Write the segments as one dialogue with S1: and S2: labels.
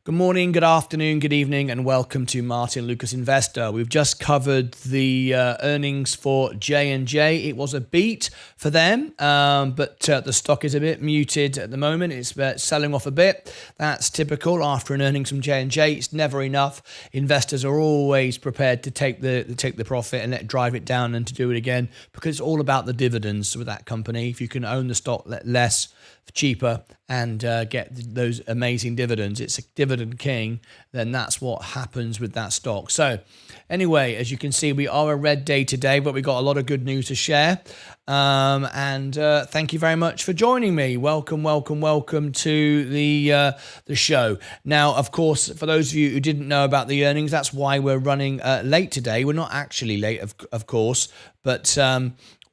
S1: Good morning, good afternoon, good evening, and welcome to Martyn Lucas Investor. We've just covered the earnings for J&J. It was a beat for them, but the stock is a bit muted at the moment. It's selling off a bit. That's typical after an earnings from J&J. It's never enough. Investors are always prepared to take the profit and drive it down and to do it again, because it's all about the dividends with that company. If you can own the stock less, cheaper, and get those amazing dividends, it's a dividend king, then that's what happens with that stock. So anyway, as you can see, we are a red day today, but we got a lot of good news to share. And thank you very much for joining me. Welcome to the show. Now, of course, for those of you who didn't know about the earnings, that's why we're running late today. We're not actually late, of course, but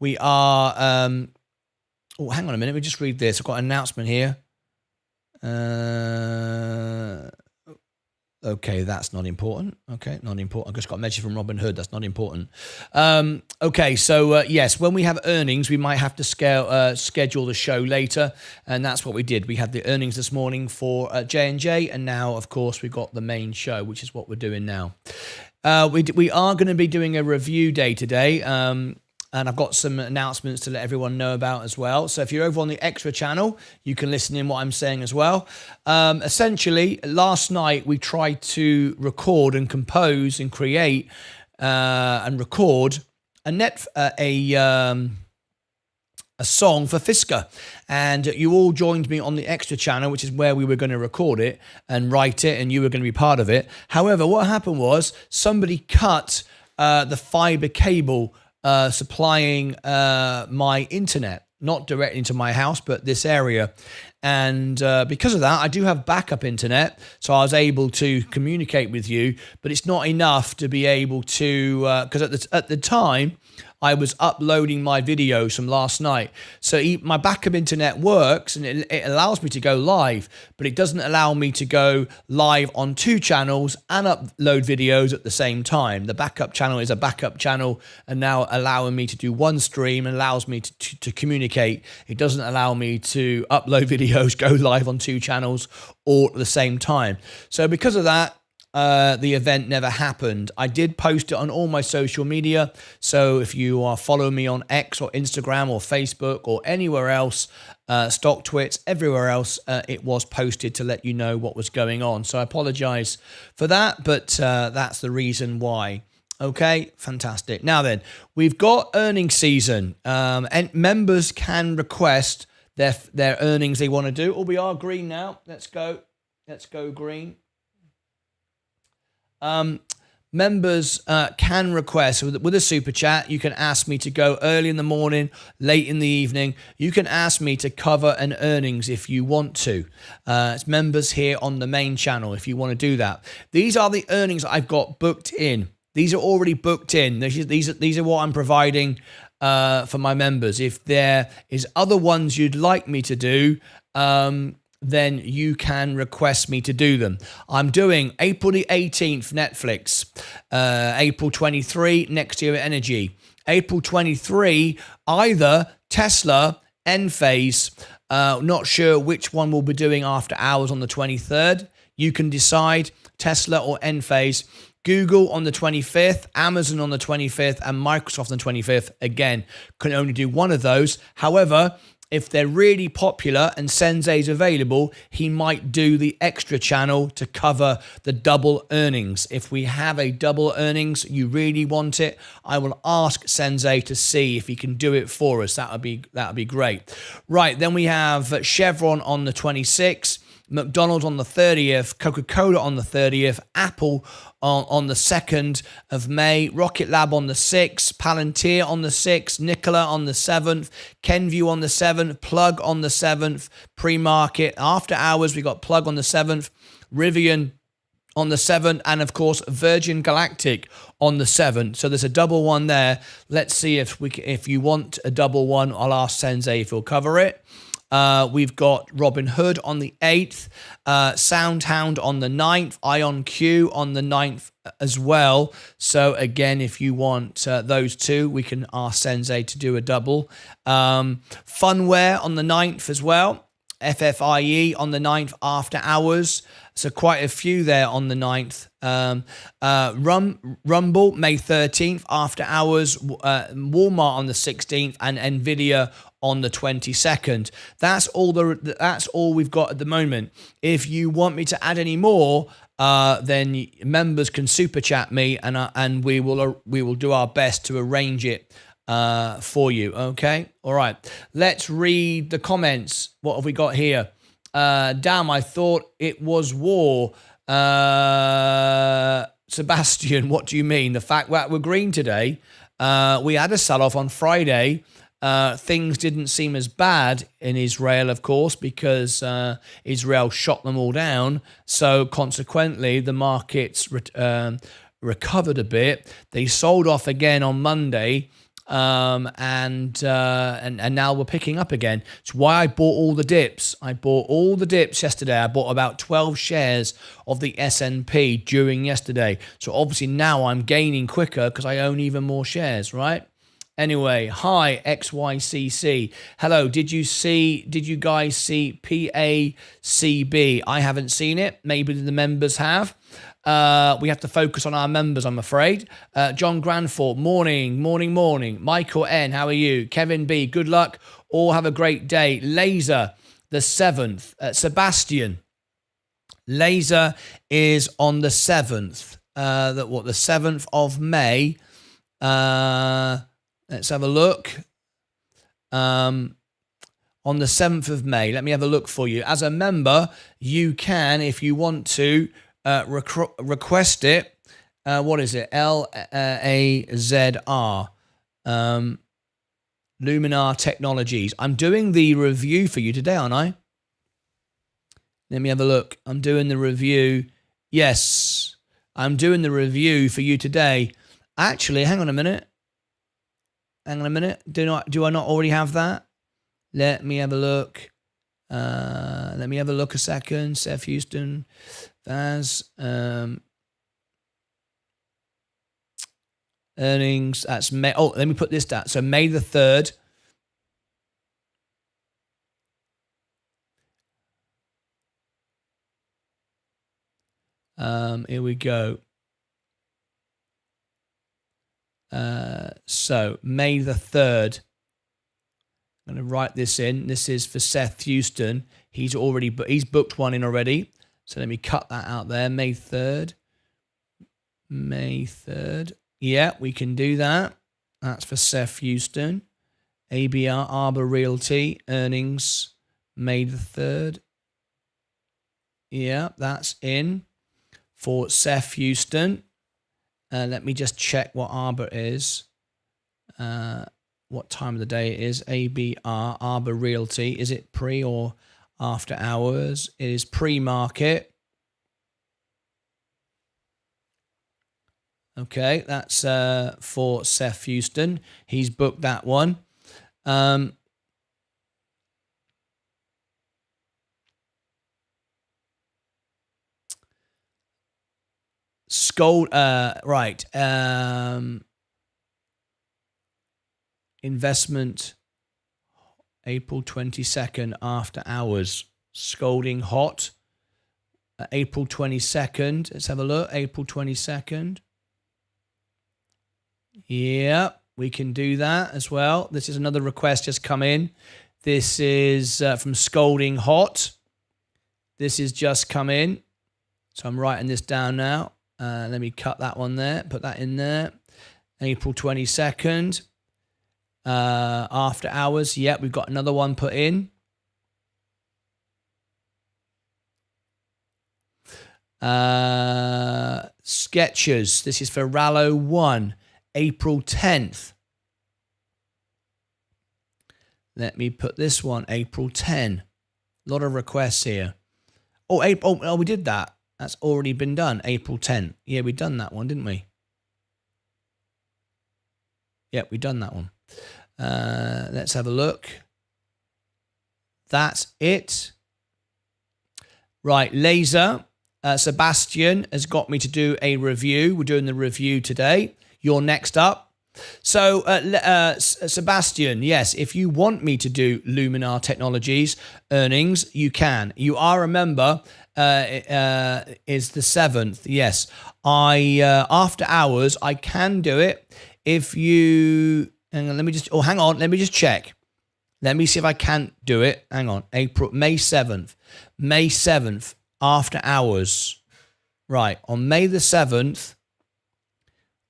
S1: we are... Oh, hang on a minute. Let me just read this. I've got an announcement here. Okay, that's not important. Okay, not important. I've just got a message from Robinhood. That's not important. Okay, so yes, when we have earnings, we might have to schedule the show later, and that's what we did. We had the earnings this morning for J&J, and now, of course, we've got the main show, which is what we're doing now. We are going to be doing a review day today. And I've got some announcements to let everyone know about as well. So if you're over on the Extra channel, you can listen in what I'm saying as well. Essentially, last night we tried to record and compose and create and record a song for Fisker, and you all joined me on the Extra channel, which is where we were going to record it and write it, and you were going to be part of it. However, what happened was somebody cut the fiber cable supplying my internet, not directly into my house, but this area. And because of that, I do have backup internet, so I was able to communicate with you, but it's not enough to be able to, because at the time, I was uploading my videos from last night. So my backup internet works and it allows me to go live, but it doesn't allow me to go live on two channels and upload videos at the same time. The backup channel is a backup channel and now allowing me to do one stream and allows me to communicate. It doesn't allow me to upload videos, go live on two channels all at the same time. So because of that, the event never happened. I did post it on all my social media, so if you are following me on X or Instagram or Facebook or anywhere else, StockTwits, everywhere else, it was posted to let you know what was going on. So I apologize for that, but that's the reason why. Okay, fantastic. Now then, we've got earnings season, and members can request their earnings they want to do. Oh, we are green now. Let's go green. Members can request with a super chat. You can ask me to go early in the morning, late in the evening. You can ask me to cover an earnings if you want to. It's members here on the main channel if you want to do that. These are the earnings I've got booked in. These are already booked in. These are what I'm providing for my members. If there is other ones you'd like me to do, then you can request me to do them. I'm doing April the 18th, Netflix. April 23, Next Year Energy. April 23, either Tesla, Enphase. Not sure which one we'll be doing after hours on the 23rd. You can decide, Tesla or Enphase. Google on the 25th, Amazon on the 25th, and Microsoft on the 25th. Again, can only do one of those. However, if they're really popular and Sensei's available, he might do the Extra channel to cover the double earnings. If we have a double earnings, you really want it, I will ask Sensei to see if he can do it for us. That would be great. Right, then we have Chevron on the 26th, McDonald's on the 30th, Coca-Cola on the 30th, Apple on the 2nd of May, Rocket Lab on the 6th, Palantir on the 6th, Nikola on the 7th, Kenvue on the 7th, Plug on the 7th, pre-market. After hours, we got Plug on the 7th, Rivian on the 7th, and of course, Virgin Galactic on the 7th. So there's a double one there. Let's see if you want a double one, I'll ask Sensei if he'll cover it. We've got Robinhood on the 8th, Soundhound on the 9th, IonQ on the 9th as well. So again, if you want those two, we can ask Sensei to do a double. Funware on the 9th as well. FFIE on the 9th after hours. So quite a few there on the 9th. Rumble, May 13th after hours. Walmart on the 16th, and Nvidia on the 22nd. That's all we've got at the moment. If you want me to add any more, then members can super chat me, and we will do our best to arrange it for you. Okay, all right. Let's read the comments. What have we got here? Damn, I thought it was war. Sebastian, what do you mean? The fact that we're green today, we had a sell-off on Friday. Things didn't seem as bad in Israel, of course, because Israel shot them all down. So consequently, the markets recovered a bit. They sold off again on Monday. And now we're picking up again. It's why I bought all the dips. I bought all the dips yesterday. I bought about 12 shares of the S&P during yesterday. So obviously now I'm gaining quicker because I own even more shares, right? Anyway, hi XYCC. Hello, did you guys see PACB? I haven't seen it. Maybe the members have. We have to focus on our members, I'm afraid. John Granford, morning. Michael N, how are you? Kevin B, good luck. All have a great day. Laser, the 7th. Sebastian, Laser is on the 7th. The 7th of May. Let's have a look. On the 7th of May. Let me have a look for you. As a member, you can, if you want to, request it. What is it? LAZR. Luminar Technologies. I'm doing the review for you today, aren't I? Let me have a look. I'm doing the review. Yes, I'm doing the review for you today. Actually, hang on a minute. Do I not already have that? Let me have a look. Let me have a look a second. Seth Houston. As earnings, that's May. Oh, let me put this down. So May the 3rd. Here we go. So May the 3rd. I'm going to write this in. This is for Seth Houston. He's booked one in already. So let me cut that out there. May 3rd. May 3rd. Yeah, we can do that. That's for Seth Houston. ABR, Arbor Realty, earnings, May the 3rd. Yeah, that's in for Seth Houston. Let me just check what Arbor is. What time of the day it is. ABR, Arbor Realty. Is it pre or after hours? It is pre-market. Okay, that's for Seth Houston. He's booked that one. Right. Investment April 22nd after hours. Scolding hot. April 22nd. Let's have a look. April 22nd. Yeah, we can do that as well. This is another request just come in. This is from Scolding Hot. This is just come in. So I'm writing this down now. Let me cut that one there. Put that in there. April 22nd. After hours. Yeah, we've got another one put in. Sketchers. This is for Rallo 1. April 10th. Let me put this one, April 10. A lot of requests here. Oh, April. Oh, we did that. That's already been done. April 10th. Yeah, we done that one, didn't we? Yeah, we done that one. Let's have a look. That's it. Right, Laser. Sebastian has got me to do a review. We're doing the review today. You're next up. So, Sebastian, yes, if you want me to do Luminar Technologies earnings, you can. You are a member. Is the 7th. Yes, after hours I can do it. If you hang on, let me just check. Let me see if I can do it. Hang on, May 7th, after hours. Right, on May the 7th,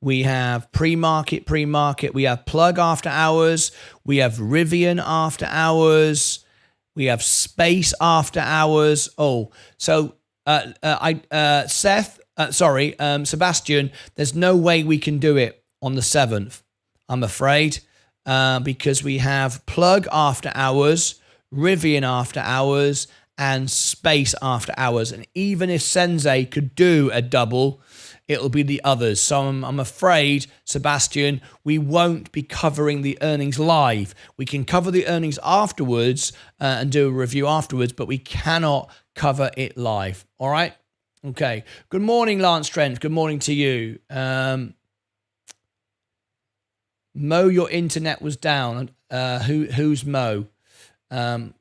S1: we have pre-market. We have plug after hours. We have Rivian after hours. We have space after hours. Oh, so Sebastian, there's no way we can do it on the 7th, I'm afraid, because we have plug after hours, Rivian after hours, and space after hours. And even if Sensei could do a double, it'll be the others. So I'm afraid, Sebastian, we won't be covering the earnings live. We can cover the earnings afterwards and do a review afterwards, but we cannot cover it live. All right? Okay. Good morning, Lance Trent. Good morning to you. Mo, your internet was down. Who's Mo? Not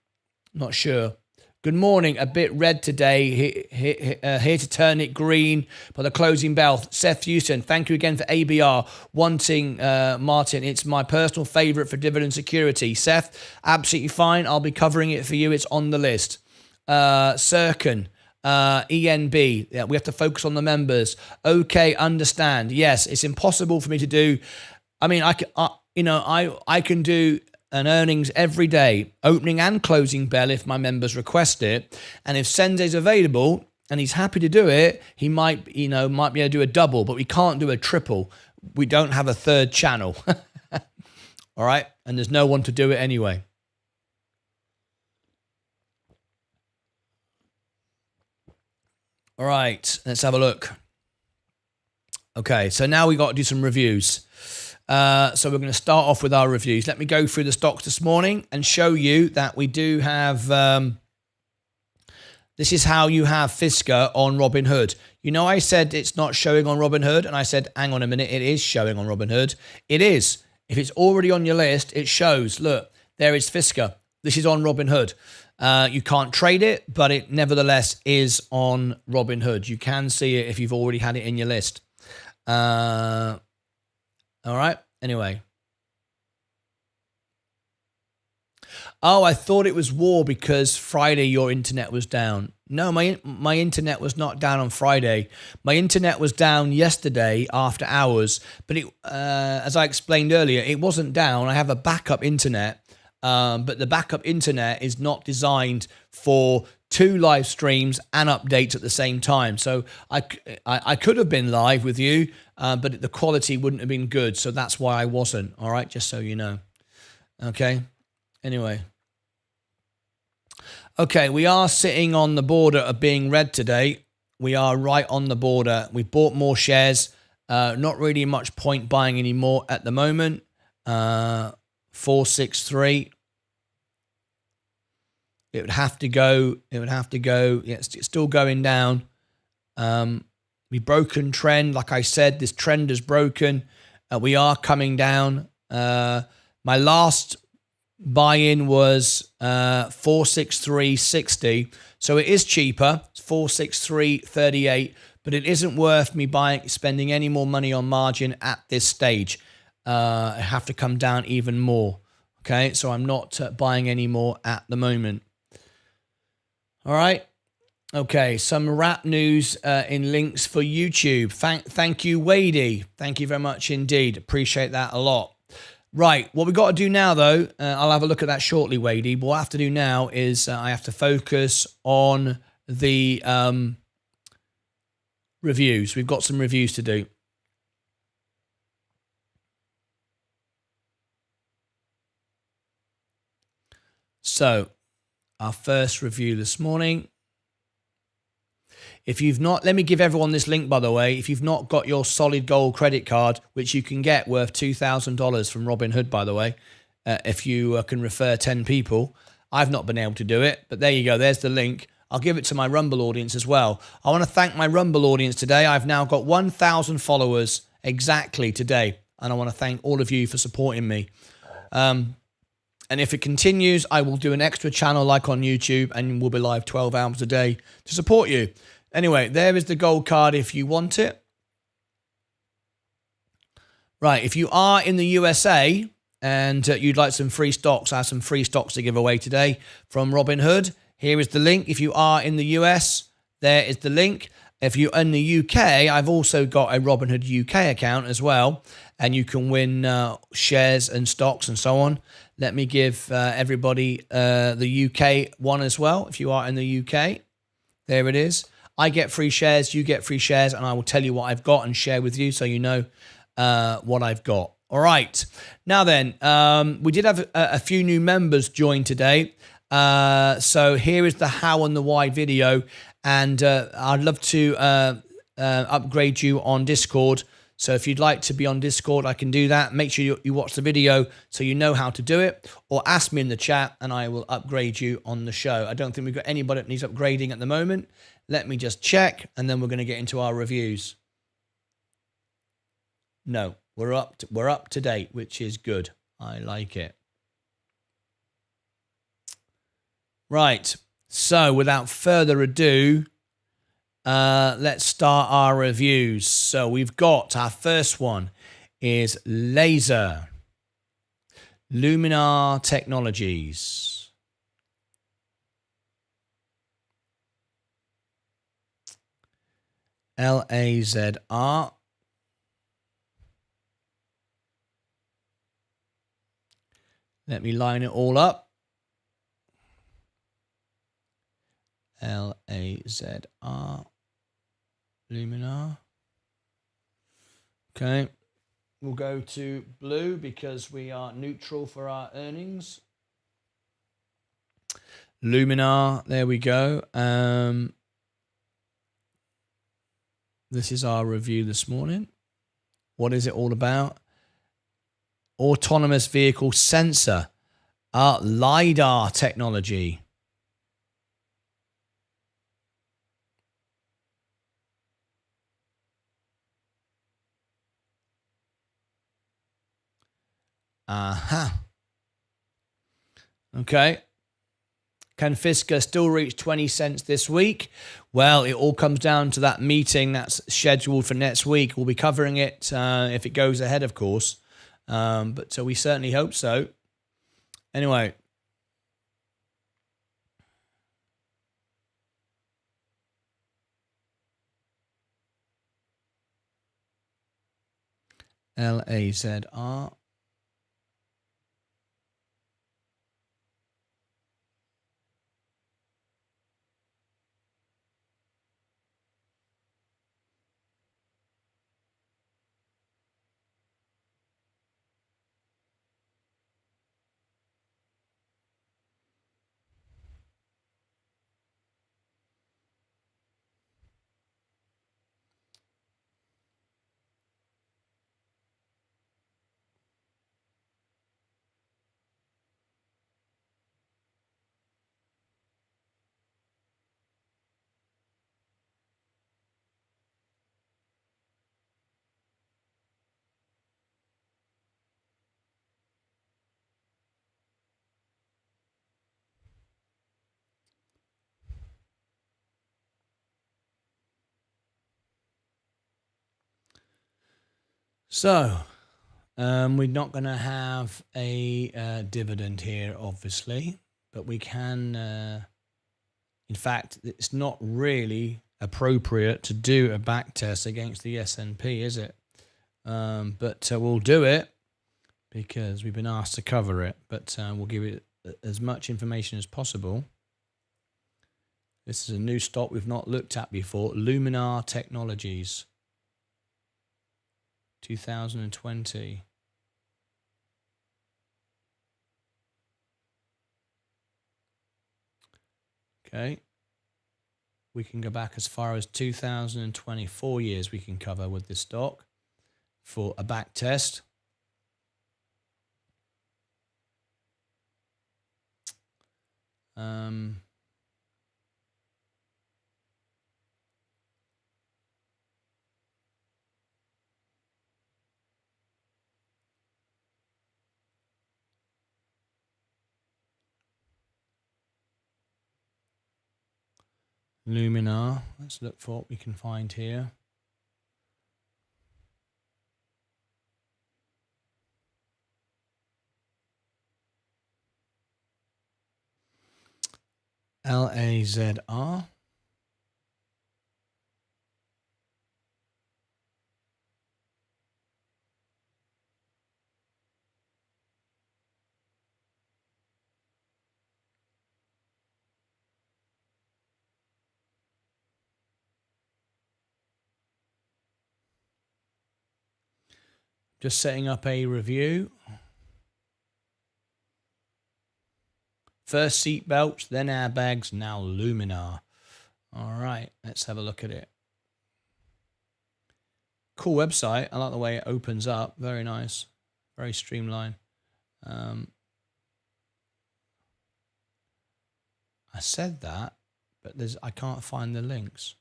S1: sure. Good morning. A bit red today. Here to turn it green by the closing bell. Seth Houston, thank you again for ABR. Wanting Martin, it's my personal favorite for dividend security. Seth, absolutely fine. I'll be covering it for you. It's on the list. Sirkin, ENB. Yeah, we have to focus on the members. Okay, understand. Yes, it's impossible for me to do. I mean, I can do an earnings every day, opening and closing bell if my members request it. And if Sensei's available and he's happy to do it, he might be able to do a double, but we can't do a triple. We don't have a third channel. All right. And there's no one to do it anyway. All right. Let's have a look. Okay. So now we got to do some reviews. So we're going to start off with our reviews. Let me go through the stocks this morning and show you that we do have, this is how you have Fisker on Robinhood. I said it's not showing on Robinhood, and I said, hang on a minute, it is showing on Robinhood. It is. If it's already on your list, it shows, look, there is Fisker. This is on Robinhood. You can't trade it, but it nevertheless is on Robinhood. You can see it if you've already had it in your list. All right. Anyway. Oh, I thought it was war because Friday your internet was down. No, my internet was not down on Friday. My internet was down yesterday after hours. But as I explained earlier, it wasn't down. I have a backup internet. But the backup internet is not designed for 2 live streams and updates at the same time. So I could have been live with you, but the quality wouldn't have been good. So that's why I wasn't. All right, just so you know. Okay. Anyway. Okay, we are sitting on the border of being red today. We are right on the border. We bought more shares. Not really much point buying anymore at the moment. 463. It would have to go. Yeah, it's still going down. We broken trend. Like I said, this trend is broken. We are coming down. My last buy-in was 463.60. So it is cheaper. It's 463.38. But it isn't worth me spending any more money on margin at this stage. I have to come down even more. Okay, so I'm not buying any more at the moment. All right. Okay, some wrap news in links for YouTube. Thank you, Wadey. Thank you very much indeed. Appreciate that a lot. Right, what we've got to do now, though, I'll have a look at that shortly, Wadey. But what I have to do now is I have to focus on the reviews. We've got some reviews to do. So, our first review this morning. If you've not, let me give everyone this link, by the way. If you've not got your solid gold credit card, which you can get worth $2,000 from Robinhood, by the way, if you can refer 10 people. I've not been able to do it, but there you go. There's the link. I'll give it to my Rumble audience as well. I want to thank my Rumble audience today. I've now got 1,000 followers exactly today. and I want to thank all of you for supporting me. And if it continues, I will do an extra channel like on YouTube, and we'll be live 12 hours a day to support you. Anyway, there is the gold card if you want it. Right, if you are in the USA and you'd like some free stocks, I have some free stocks to give away today from Robinhood. Here is the link. If you are in the US, there is the link. If you're in the UK, I've also got a Robinhood UK account as well, and you can win shares and stocks and so on. Let me give everybody the UK one as well. If you are in the UK, there it is. I get free shares, you get free shares, and I will tell you what I've got and share with you so you know what I've got. All right. Now then, we did have a few new members join today. So here is the how and the why video. And I'd love to upgrade you on Discord. So if you'd like to be on Discord, I can do that. Make sure you watch the video so you know how to do it. Or ask me in the chat and I will upgrade you on the show. I don't think we've got anybody that needs upgrading at the moment. Let me just check and then we're going to get into our reviews. No, we're up to date, which is good. I like it. Right. So without further ado, let's start our reviews. So we've got our first one is Laser Luminar Technologies. LAZR. Let me line it all up. LAZR. Luminar. Okay. We'll go to blue because we are neutral for our earnings. Luminar. There we go. This is our review this morning. What is it all about? Autonomous vehicle sensor. LiDAR technology. Aha. Okay. Can Fisker still reach 20 cents this week? Well, it all comes down to that meeting that's scheduled for next week. We'll be covering it if it goes ahead, of course. But so we certainly hope so. Anyway. LAZR. So, we're not going to have a dividend here, obviously, but we can, in fact, it's not really appropriate to do a back test against the S&P, is it? But we'll do it because we've been asked to cover it, but we'll give it as much information as possible. This is a new stock we've not looked at before, Luminar Technologies. 2020. Okay. We can go back as far as 2020. 4 years we can cover with this stock for a back test. Luminar. Let's look for what we can find here. LAZR. Just setting up a review. First seat belts, then airbags, now Luminar. All right, let's have a look at it. Cool website. I like the way it opens up. Very nice. Very streamlined. I said that, but I can't find the links.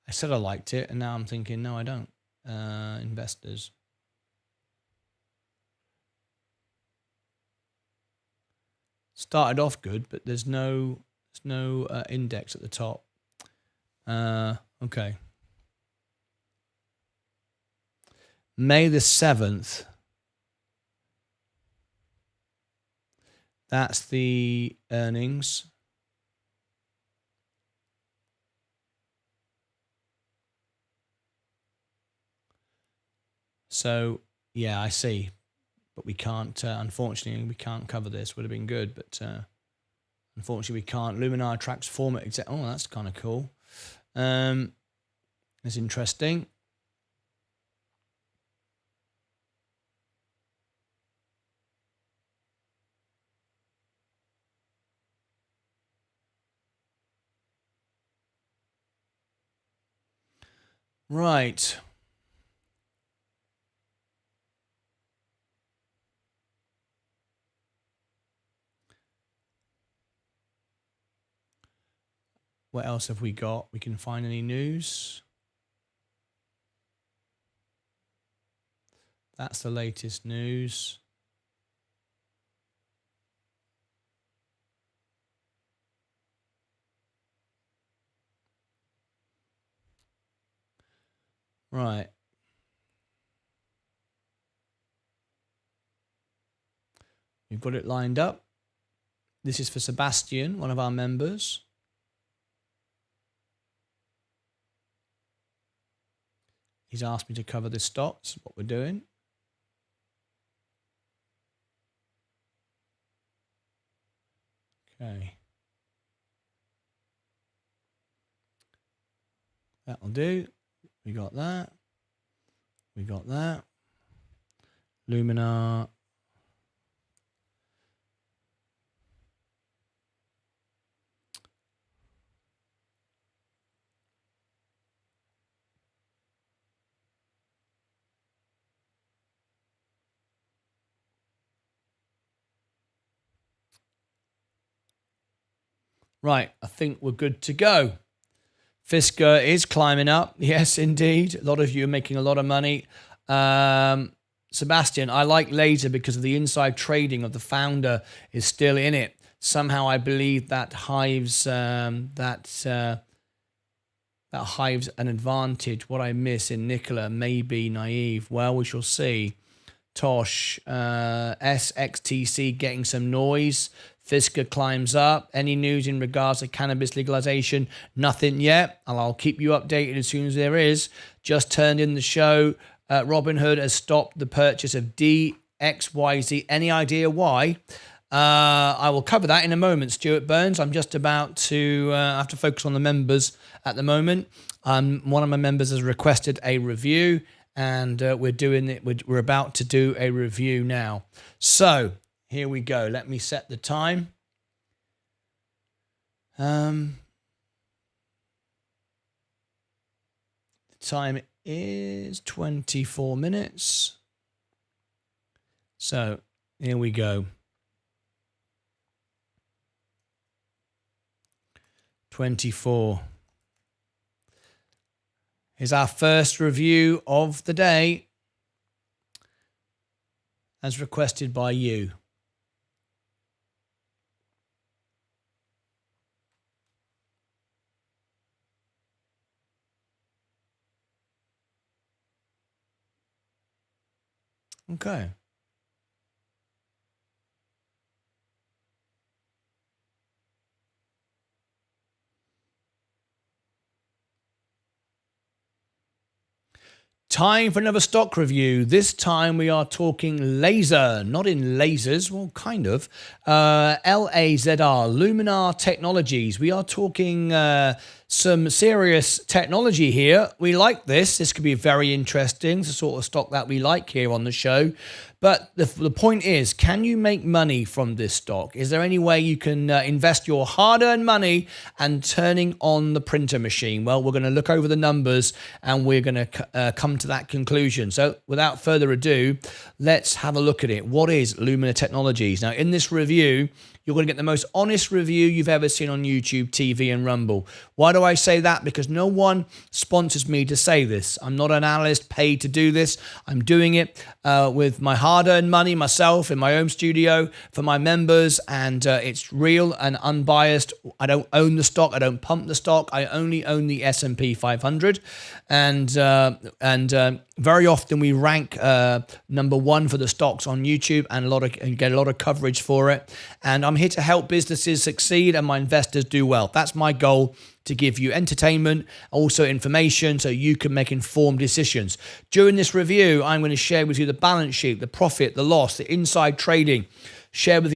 S1: I said I liked it, and now I'm thinking, no, I don't. Investors. Started off good, but there's no index at the top. Okay. May the 7th. That's the earnings. So, yeah, I see. But we can't, unfortunately, we can't cover this. Would have been good, but unfortunately we can't. Luminar tracks format. Oh, that's kind of cool. It's interesting. Right. What else have we got? We can find any news. That's the latest news. Right. We've got it lined up. This is for Sebastian, one of our members. He's asked me to cover this stock. This is what we're doing. Okay. That'll do. We got that. We got that. Luminar. Right, I think we're good to go. Fisker is climbing up. Yes, indeed. A lot of you are making a lot of money. Sebastian, I like laser because of the inside trading of the founder is still in it. Somehow I believe that hives that hives an advantage. What I miss in Nicola may be naive. Well, we shall see. Tosh, SXTC getting some noise. Fisker climbs up. Any news in regards to cannabis legalization? Nothing yet. I'll keep you updated as soon as there is. Just turned in the show. Robinhood has stopped the purchase of DXYZ. Any idea why? I will cover that in a moment, Stuart Burns. I'm just about to have to focus on the members at the moment. One of my members has requested a review, and we're doing it. We're about to do a review now. So here we go. Let me set the time. The time is 24 minutes. So here we go. 24. Here's our first review of the day, as requested by you. Okay. Time for another stock review. This time we are talking laser, not in lasers, well, kind of. LAZR, Luminar Technologies. We are talking some serious technology here. We like this. This could be very interesting. It's the sort of stock that we like here on the show. But the point is, can you make money from this stock? Is there any way you can invest your hard-earned money and turning on the printer machine? Well, we're going to look over the numbers and we're going to come to that conclusion. So without further ado, let's have a look at it. What is Luminar Technologies? Now, in this review, you're going to get the most honest review you've ever seen on YouTube, TV, and Rumble. Why do I say that? Because no one sponsors me to say this. I'm not an analyst paid to do this. I'm doing it with my hard-earned money myself in my own studio for my members, and it's real and unbiased. I don't own the stock. I don't pump the stock. I only own the S&P 500, and very often we rank number one for the stocks on YouTube and get a lot of coverage for it. And I'm here to help businesses succeed and my investors do well. That's my goal, to give you entertainment, also information so you can make informed decisions. During this review, I'm going to share with you the balance sheet, the profit, the loss, the inside trading, share with you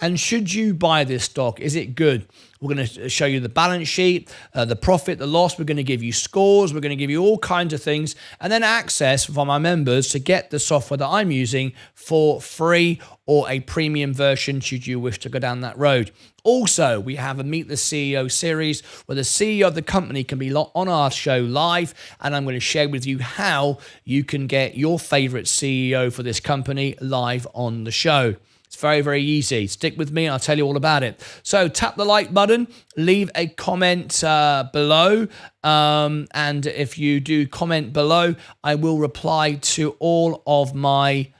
S1: and should you buy this stock? Is it good? We're going to show you the balance sheet, the profit, the loss. We're going to give you scores. We're going to give you all kinds of things, and then access for my members to get the software that I'm using for free or a premium version should you wish to go down that road. Also, we have a Meet the CEO series where the CEO of the company can be on our show live, and I'm going to share with you how you can get your favorite CEO for this company live on the show. It's very, very easy. Stick with me. I'll tell you all about it. So tap the like button, leave a comment below. And if you do comment below, I will reply to all of my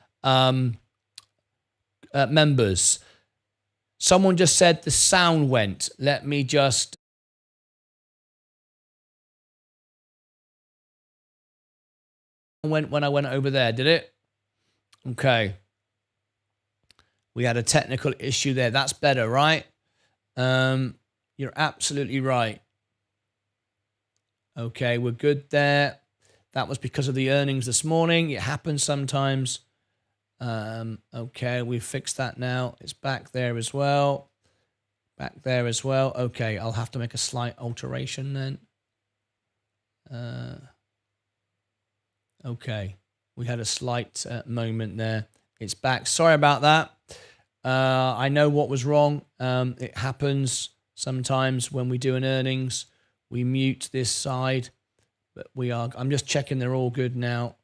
S1: members. Someone just said the sound went. Let me just... when I went over there, did it? Okay. We had a technical issue there. That's better, right? You're absolutely right. Okay, we're good there. That was because of the earnings this morning. It happens sometimes. Okay, we've fixed that now. It's back there as well. Back there as well. Okay, I'll have to make a slight alteration then. Okay, we had a slight moment there. It's back. Sorry about that. I know what was wrong. It happens sometimes when we do an earnings. We mute this side, but I'm just checking they're all good now.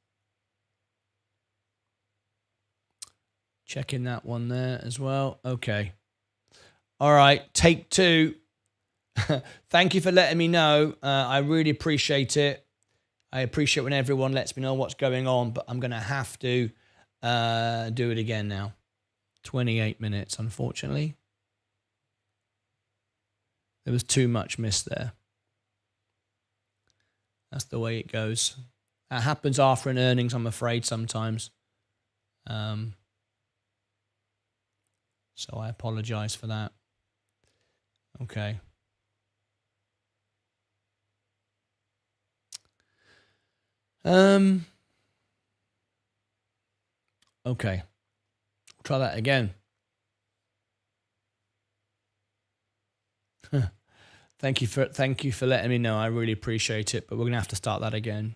S1: Checking that one there as well. Okay. All right. Take two. Thank you for letting me know. I really appreciate it. I appreciate when everyone lets me know what's going on, but I'm going to have to do it again now. 28 minutes, unfortunately. There was too much missed there. That's the way it goes. That happens after an earnings, I'm afraid, sometimes. So I apologize for that. Okay. Okay. Try that again. Thank you for letting me know. I really appreciate it, but we're gonna have to start that again.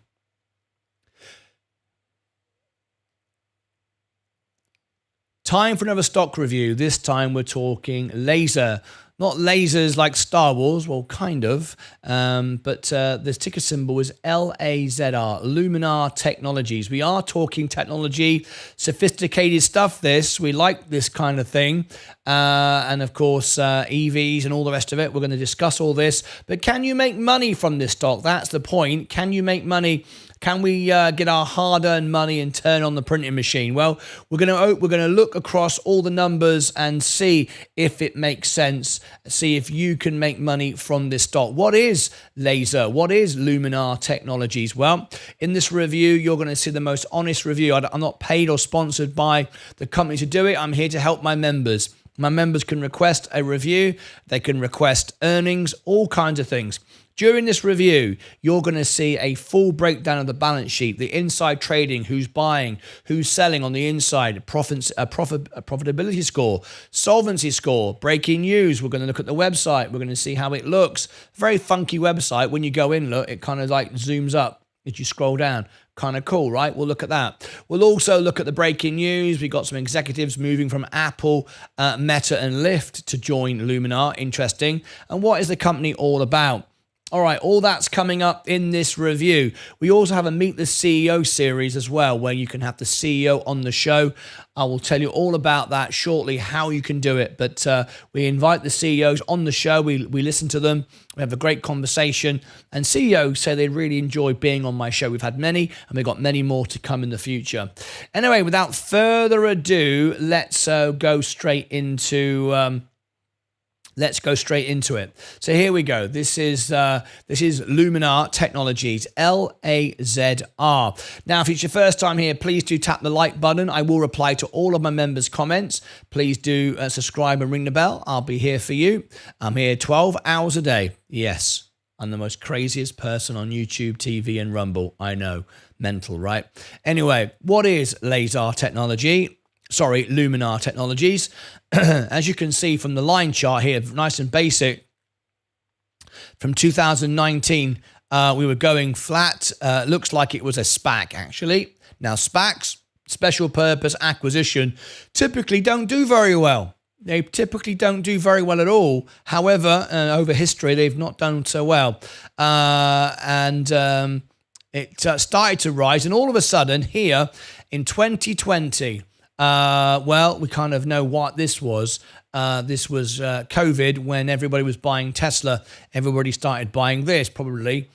S1: Time for another stock review. This time we're talking laser. not lasers like Star Wars, well, kind of, but the ticker symbol is LAZR, Luminar Technologies. We are talking technology, sophisticated stuff this. We like this kind of thing. And of course, EVs and all the rest of it. We're going to discuss all this. But can you make money from this stock? That's the point. Can you make money? Can we get our hard-earned money and turn on the printing machine? Well, we're going to look across all the numbers and see if it makes sense. See if you can make money from this stock. What is laser? What is Luminar Technologies? Well, in this review, you're going to see the most honest review. I'm not paid or sponsored by the company to do it. I'm here to help my members. My members can request a review. They can request earnings, all kinds of things. During this review, you're going to see a full breakdown of the balance sheet, the inside trading, who's buying, who's selling on the inside, profitability score, solvency score, breaking news. We're going to look at the website. We're going to see how it looks. Very funky website. When you go in, look, it kind of like zooms up as you scroll down. Kind of cool, right? We'll look at that. We'll also look at the breaking news. We've got some executives moving from Apple, Meta, and Lyft to join Luminar. Interesting. And what is the company all about? All right, all that's coming up in this review. We also have a Meet the CEO series as well, where you can have the CEO on the show. I will tell you all about that shortly, how you can do it. But we invite the CEOs on the show. We listen to them. We have a great conversation. And CEOs say they really enjoy being on my show. We've had many, and we've got many more to come in the future. Anyway, without further ado, let's go straight into... Let's go straight into it. So here we go. This is Luminar Technologies, LAZR. Now, if it's your first time here, please do tap the like button. I will reply to all of my members' comments. Please do subscribe and ring the bell. I'll be here for you. I'm here 12 hours a day. Yes, I'm the most craziest person on YouTube, TV, and Rumble. I know, mental, right? Anyway, what is Luminar Technologies. As you can see from the line chart here, nice and basic, from 2019, we were going flat. Looks like it was a SPAC, actually. Now, SPACs, special purpose acquisition, typically don't do very well. They typically don't do very well at all. However, over history, they've not done so well. It started to rise, and all of a sudden, here in 2020, well, we kind of know what this was. This was COVID, when everybody was buying Tesla. Everybody started buying this, probably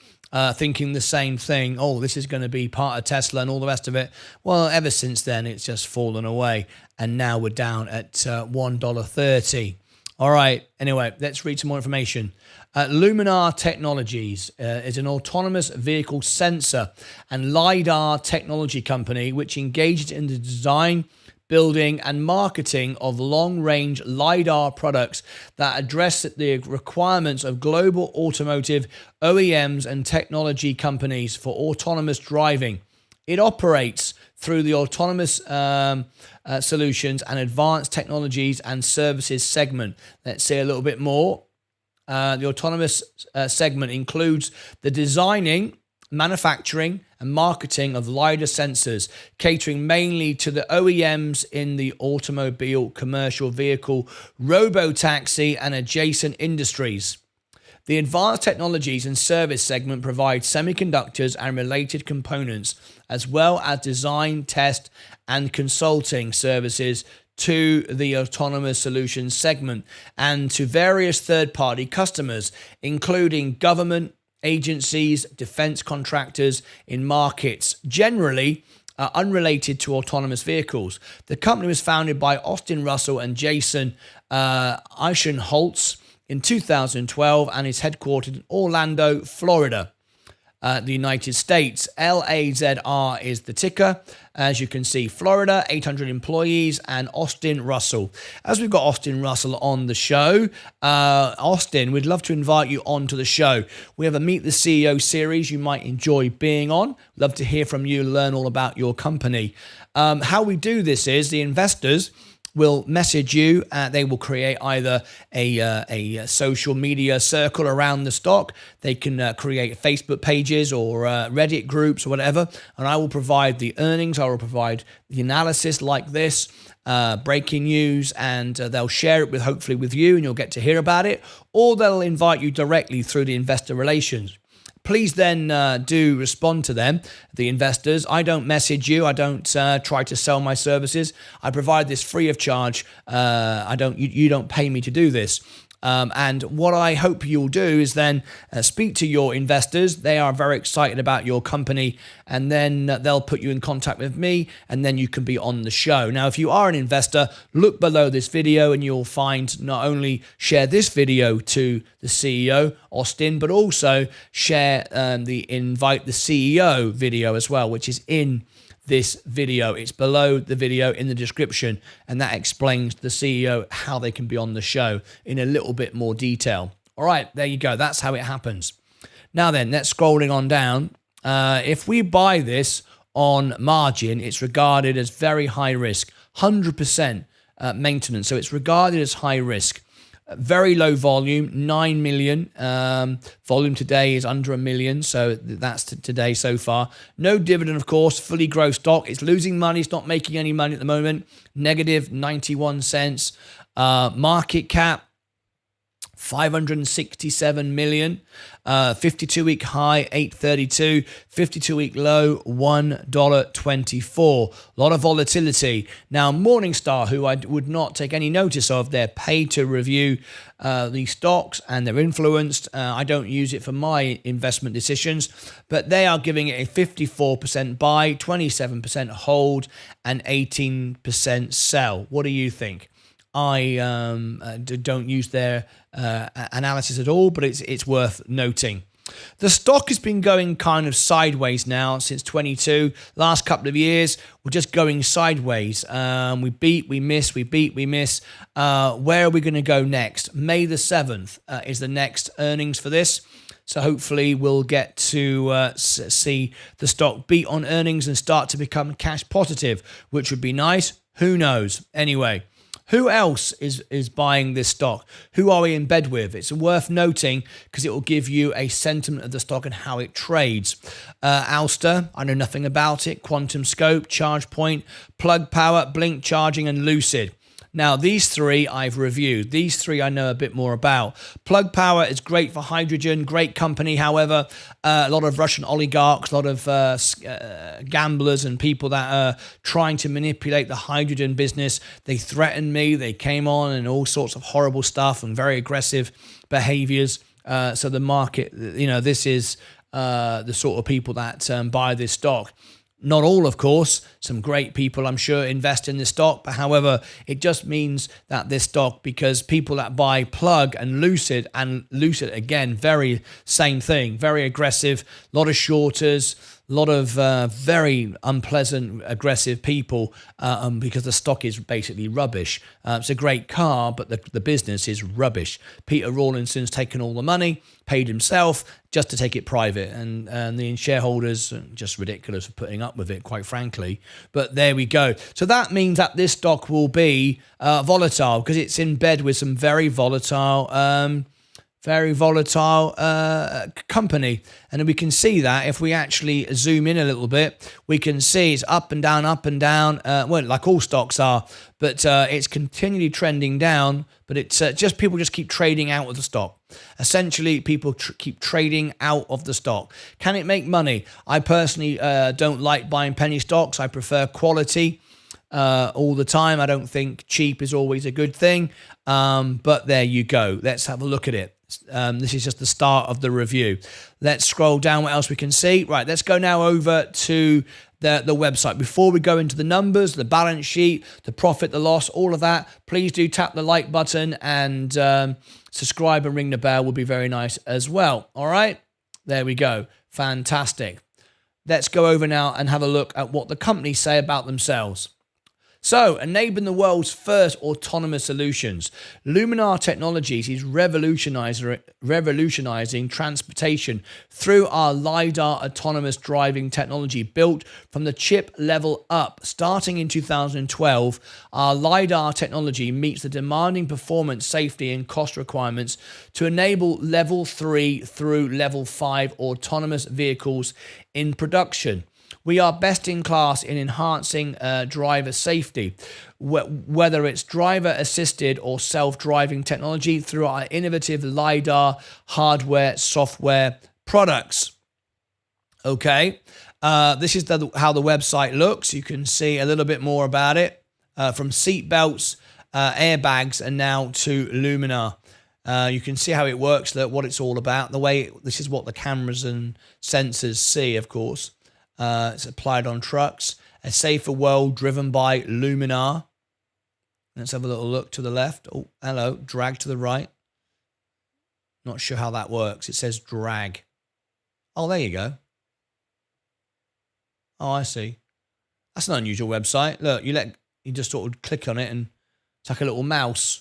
S1: thinking the same thing. Oh, this is going to be part of Tesla and all the rest of it. Well, ever since then, it's just fallen away. And now we're down at $1.30. All right. Anyway, let's read some more information. Luminar Technologies is an autonomous vehicle sensor and LiDAR technology company which engaged in the design, building and marketing of long-range LiDAR products that address the requirements of global automotive OEMs and technology companies for autonomous driving. It operates through the autonomous solutions and advanced technologies and services segment. Let's say a little bit more. The autonomous segment includes the designing, manufacturing and marketing of LiDAR sensors, catering mainly to the OEMs in the automobile, commercial vehicle, robotaxi and adjacent industries. The advanced technologies and service segment provides semiconductors and related components, as well as design, test and consulting services to the autonomous solutions segment and to various third-party customers, including government, agencies, defense contractors in markets generally unrelated to autonomous vehicles. The company was founded by Austin Russell and Jason Eichenholz in 2012 and is headquartered in Orlando, Florida, the United States. LAZR is the ticker. As you can see, Florida, 800 employees, and Austin Russell. As we've got Austin Russell on the show, Austin, we'd love to invite you onto the show. We have a Meet the CEO series you might enjoy being on. Love to hear from you, learn all about your company. How we do this is the investors will message you. They will create either a social media circle around the stock. They can create Facebook pages or Reddit groups or whatever. And I will provide the earnings. I will provide the analysis like this. breaking news, and they'll share it with hopefully with you, and you'll get to hear about it, or they'll invite you directly through the investor relations. Please then do respond to them, the investors. I don't message you. I don't try to sell my services. I provide this free of charge. You don't pay me to do this. And what I hope you'll do is then speak to your investors. They are very excited about your company, and then they'll put you in contact with me, and then you can be on the show. Now, if you are an investor, look below this video and you'll find not only share this video to the CEO, Austin, but also share the invite the CEO video as well, which is in this video. It's below the video in the description, and that explains to the CEO how they can be on the show in a little bit more detail. All right, there you go. That's how it happens. Now then, let's scrolling on down. If we buy this on margin, it's regarded as very high risk, 100% maintenance. So it's regarded as high risk. Very low volume, 9 million. Volume today is under 1 million, so that's today so far. No dividend, of course, fully growth stock. It's losing money. It's not making any money at the moment. Negative 91 cents. Market cap, 567 million. 52-week high, 832. 52-week low, $1.24. A lot of volatility. Now, Morningstar, who I would not take any notice of, they're paid to review these stocks, and they're influenced. I don't use it for my investment decisions, but they are giving it a 54% buy, 27% hold, and 18% sell. What do you think? I don't use their analysis at all, but it's worth noting. The stock has been going kind of sideways now since 22. Last couple of years, we're just going sideways. We beat, we miss, we beat, we miss. Where are we going to go next? May the 7th is the next earnings for this. So hopefully we'll get to see the stock beat on earnings and start to become cash positive, which would be nice. Who knows? Anyway. Who else is buying this stock? Who are we in bed with? It's worth noting because it will give you a sentiment of the stock and how it trades. Alster, I know nothing about it. Quantum Scope, ChargePoint, Plug Power, Blink Charging, and Lucid. Now, these three I've reviewed. These three I know a bit more about. Plug Power is great for hydrogen, great company. However, a lot of Russian oligarchs, a lot of gamblers and people that are trying to manipulate the hydrogen business. They threatened me. They came on and all sorts of horrible stuff and very aggressive behaviors. So the market, this is the sort of people that buy this stock. Not all, of course. Some great people, I'm sure, invest in this stock. But however, it just means that this stock, because people that buy Plug and Lucid again, very same thing, very aggressive, a lot of shorters, a lot of very unpleasant, aggressive people because the stock is basically rubbish. It's a great car, but the business is rubbish. Peter Rawlinson's taken all the money, paid himself just to take it private, and the shareholders are just ridiculous for putting up with it, quite frankly. But there we go. So that means that this stock will be volatile because it's in bed with some very volatile company. And we can see that if we actually zoom in a little bit, we can see it's up and down, well, like all stocks are, but it's continually trending down, but it's just people just keep trading out of the stock. Essentially, people keep trading out of the stock. Can it make money? I personally don't like buying penny stocks. I prefer quality all the time. I don't think cheap is always a good thing, but there you go. Let's have a look at it. This is just the start of the review. Let's scroll down. What else we can see? Right, let's go now over to the website. Before we go into the numbers, the balance sheet, the profit, the loss, all of that, please do tap the like button and subscribe and ring the bell would be very nice as well. All right, there we go. Fantastic. Let's go over now and have a look at what the companies say about themselves. So, enabling the world's first autonomous solutions. Luminar Technologies is revolutionizing transportation through our LiDAR autonomous driving technology built from the chip level up. Starting in 2012, our LiDAR technology meets the demanding performance, safety, and cost requirements to enable level 3 through level 5 autonomous vehicles in production. We are best in class in enhancing driver safety, whether it's driver-assisted or self-driving technology through our innovative LiDAR hardware, software products. Okay, this is how the website looks. You can see a little bit more about it, from seat belts, airbags, and now to Luminar. You can see how it works, what it's all about. This is what the cameras and sensors see, of course. It's applied on trucks. A safer world driven by Luminar. Let's have a little look to the left. Oh, hello. Drag to the right. Not sure how that works. It says drag. Oh, there you go. Oh, I see. That's an unusual website. Look, you just sort of click on it and it's like a little mouse.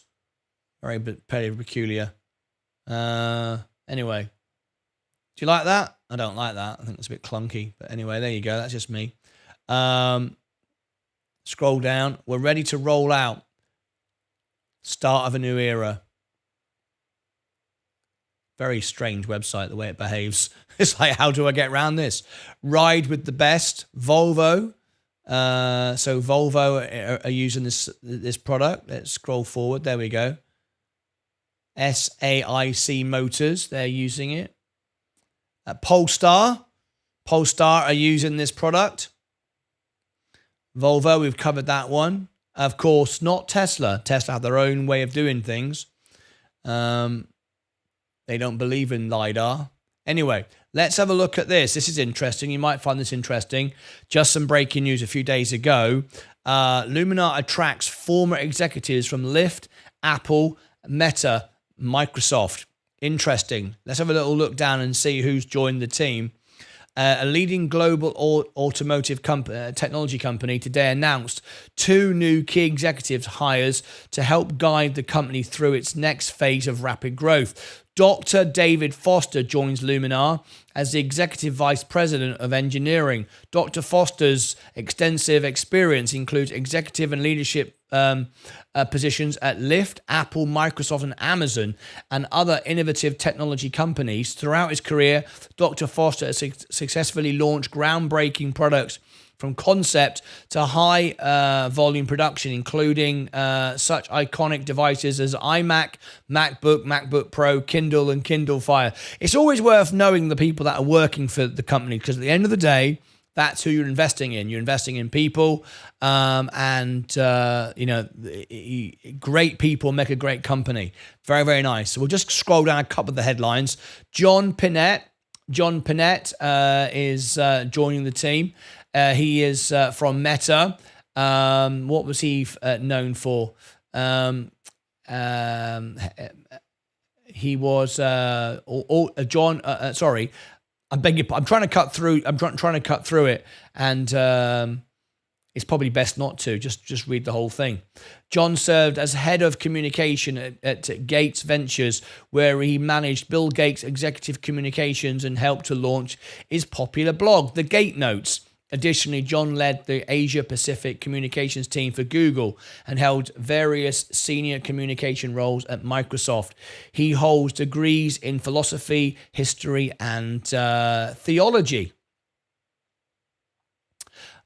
S1: Very peculiar. Anyway, do you like that? I don't like that. I think it's a bit clunky. But anyway, there you go. That's just me. Scroll down. We're ready to roll out. Start of a new era. Very strange website, the way it behaves. It's like, how do I get around this? Ride with the best. Volvo. So Volvo are using this product. Let's scroll forward. There we go. SAIC Motors, they're using it. Polestar are using this product. Volvo, we've covered that one. Of course, not Tesla. Tesla have their own way of doing things. They don't believe in LiDAR. Anyway, let's have a look at this. This is interesting. You might find this interesting. Just some breaking news a few days ago. Luminar attracts former executives from Lyft, Apple, Meta, Microsoft. Interesting. Let's have a little look down and see who's joined the team. A leading global automotive technology company today announced 2 new key executives hires to help guide the company through its next phase of rapid growth. Dr. David Foster joins Luminar as the Executive Vice President of Engineering. Dr. Foster's extensive experience includes executive and leadership positions at Lyft, Apple, Microsoft, and Amazon, and other innovative technology companies. Throughout his career, Dr. Foster has successfully launched groundbreaking products from concept to high volume production, including such iconic devices as iMac, MacBook, MacBook Pro, Kindle, and Kindle Fire. It's always worth knowing the people that are working for the company, because at the end of the day, that's who you're investing in. You're investing in people, great people make a great company. Very, very nice. So we'll just scroll down a couple of the headlines. John Pinette is joining the team. He is from Meta. What was he known for? He was John. Sorry, I beg your pardon. I'm trying to cut through. I'm trying to cut through it, and it's probably best not to. Just read the whole thing. John served as head of communication at Gates Ventures, where he managed Bill Gates' executive communications and helped to launch his popular blog, The Gate Notes. Additionally, John led the Asia-Pacific communications team for Google and held various senior communication roles at Microsoft. He holds degrees in philosophy, history, and theology.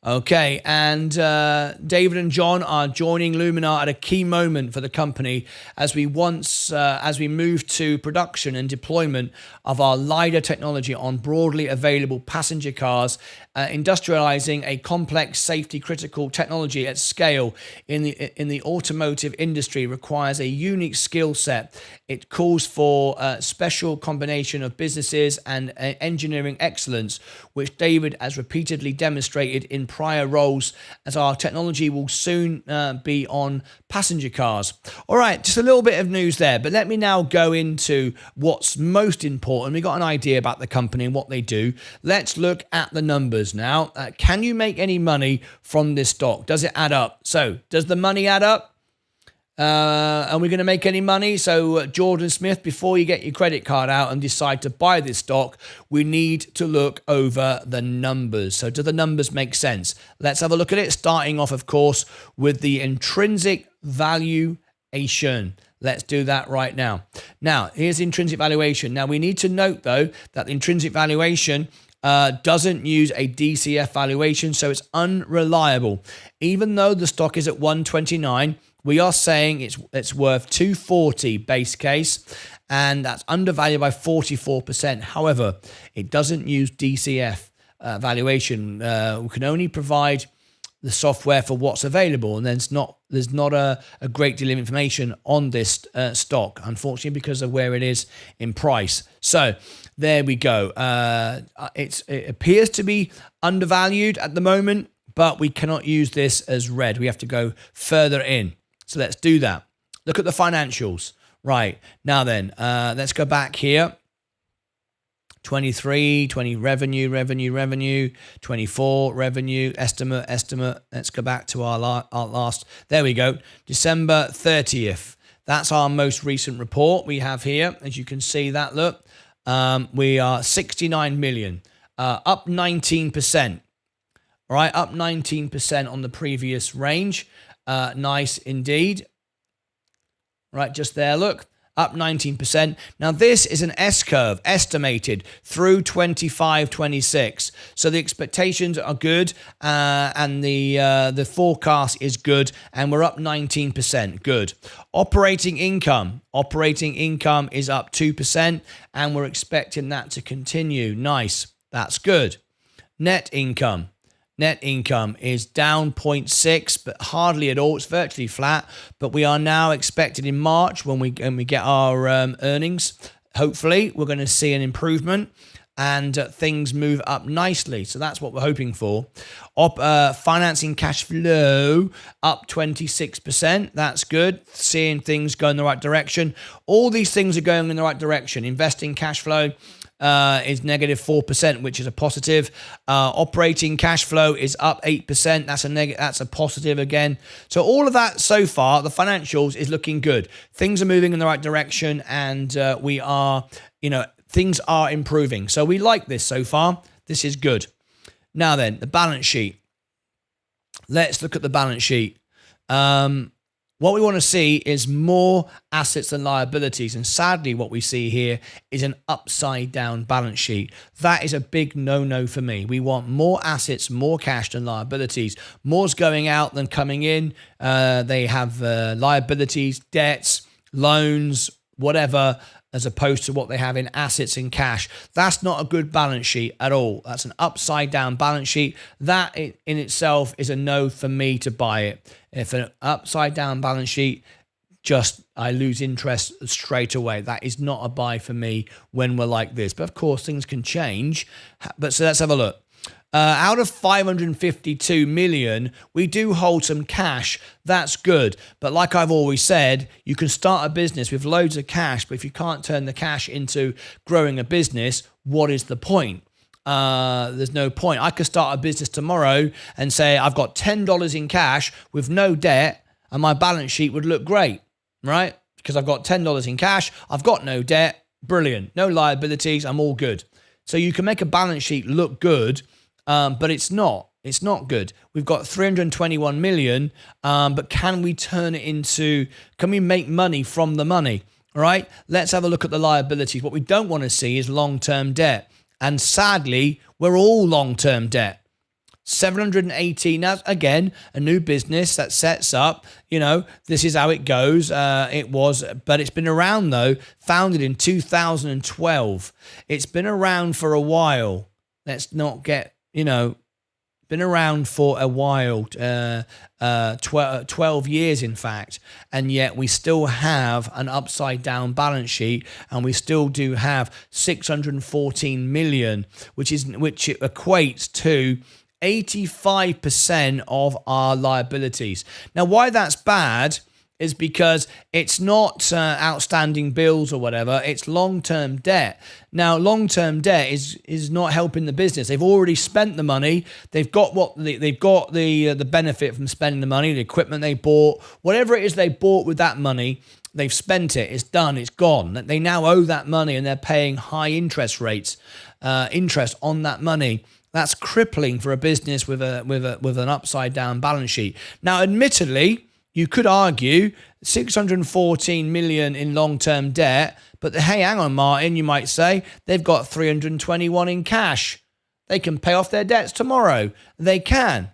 S1: Okay, and David and John are joining Luminar at a key moment for the company as we move to production and deployment of our LiDAR technology on broadly available passenger cars, industrializing a complex safety-critical technology at scale in the automotive industry requires a unique skill set. It calls for a special combination of businesses and engineering excellence, which David has repeatedly demonstrated in prior roles, as our technology will soon be on passenger cars. All right, just a little bit of news there, but let me now go into what's most important. We got an idea about the company and what they do. Let's look at the numbers now. Can you make any money from this stock? Does it add up? So, does the money add up? Are we going to make any money? So Jordan Smith, before you get your credit card out and decide to buy this stock, we need to look over the numbers. So do the numbers make sense? Let's have a look at it, starting off, of course, with the intrinsic valuation. Let's do that right now. Now, here's the intrinsic valuation. Now, we need to note, though, that the intrinsic valuation doesn't use a DCF valuation, so it's unreliable. Even though the stock is at 129, we are saying it's worth 240 base case, and that's undervalued by 44%. However, it doesn't use DCF valuation. We can only provide the software for what's available, and there's not a great deal of information on this stock, unfortunately, because of where it is in price. So there we go. It appears to be undervalued at the moment, but we cannot use this as red. We have to go further in. So let's do that. Look at the financials. Right, now then, let's go back here. 23, 20 revenue, 24 revenue, estimate. Let's go back to our last, there we go, December 30th. That's our most recent report we have here. As you can see that, look, we are 69 million, up 19%. All right, up 19% on the previous range. Nice indeed. Right, just there, look. Up 19%. Now, this is an S-curve estimated through 25-26. So the expectations are good, and the forecast is good, and we're up 19%. Good. Operating income is up 2%, and we're expecting that to continue. Nice. That's good. Net income is down 0.6, but hardly at all. It's virtually flat. But we are now expected in March, when we get our earnings, hopefully we're going to see an improvement and things move up nicely. So that's what we're hoping for. Financing cash flow up 26%. That's good. Seeing things go in the right direction. All these things are going in the right direction. Investing cash flow is negative 4%, which is a positive. Operating cash flow is up 8%. That's a positive again. So all of that so far, the financials is looking good. Things are moving in the right direction, and we are, things are improving. So we like this so far. This is good. Now then, the balance sheet. Let's look at the balance sheet. What we want to see is more assets than liabilities. And sadly, what we see here is an upside down balance sheet. That is a big no-no for me. We want more assets, more cash than liabilities. More's going out than coming in. They have liabilities, debts, loans, whatever, as opposed to what they have in assets and cash. That's not a good balance sheet at all. That's an upside down balance sheet. That in itself is a no for me to buy it. If an upside down balance sheet, I lose interest straight away. That is not a buy for me when we're like this. But of course, things can change. But so let's have a look. Out of 552 million, we do hold some cash. That's good. But like I've always said, you can start a business with loads of cash, but if you can't turn the cash into growing a business, what is the point? There's no point. I could start a business tomorrow and say I've got $10 in cash with no debt, and my balance sheet would look great, right? Because I've got $10 in cash, I've got no debt, brilliant. No liabilities, I'm all good. So you can make a balance sheet look good, but it's not. It's not good. We've got 321 million, but can we make money from the money? All right, let's have a look at the liabilities. What we don't want to see is long-term debt. And sadly, we're all long-term debt. 718, now again, a new business that sets up, this is how it goes. But it's been around though, founded in 2012. It's been around for a while. Let's not get, been around for a while, 12 years in fact, and yet we still have an upside down balance sheet, and we still do have 614 million, which equates to 85% of our liabilities. Now, why that's bad is because it's not outstanding bills or whatever, it's long-term debt. Now, long-term debt is not helping the business. They've already spent the money. They've got the benefit from spending the money, the equipment they bought, whatever it is they bought with that money, they've spent it, it's done, it's gone. They now owe that money, and they're paying high interest rates, interest on that money. That's crippling for a business with an upside down balance sheet. Now, admittedly, you could argue 614 million in long-term debt, but hey, hang on, Martin, you might say, they've got 321 in cash. They can pay off their debts tomorrow. They can.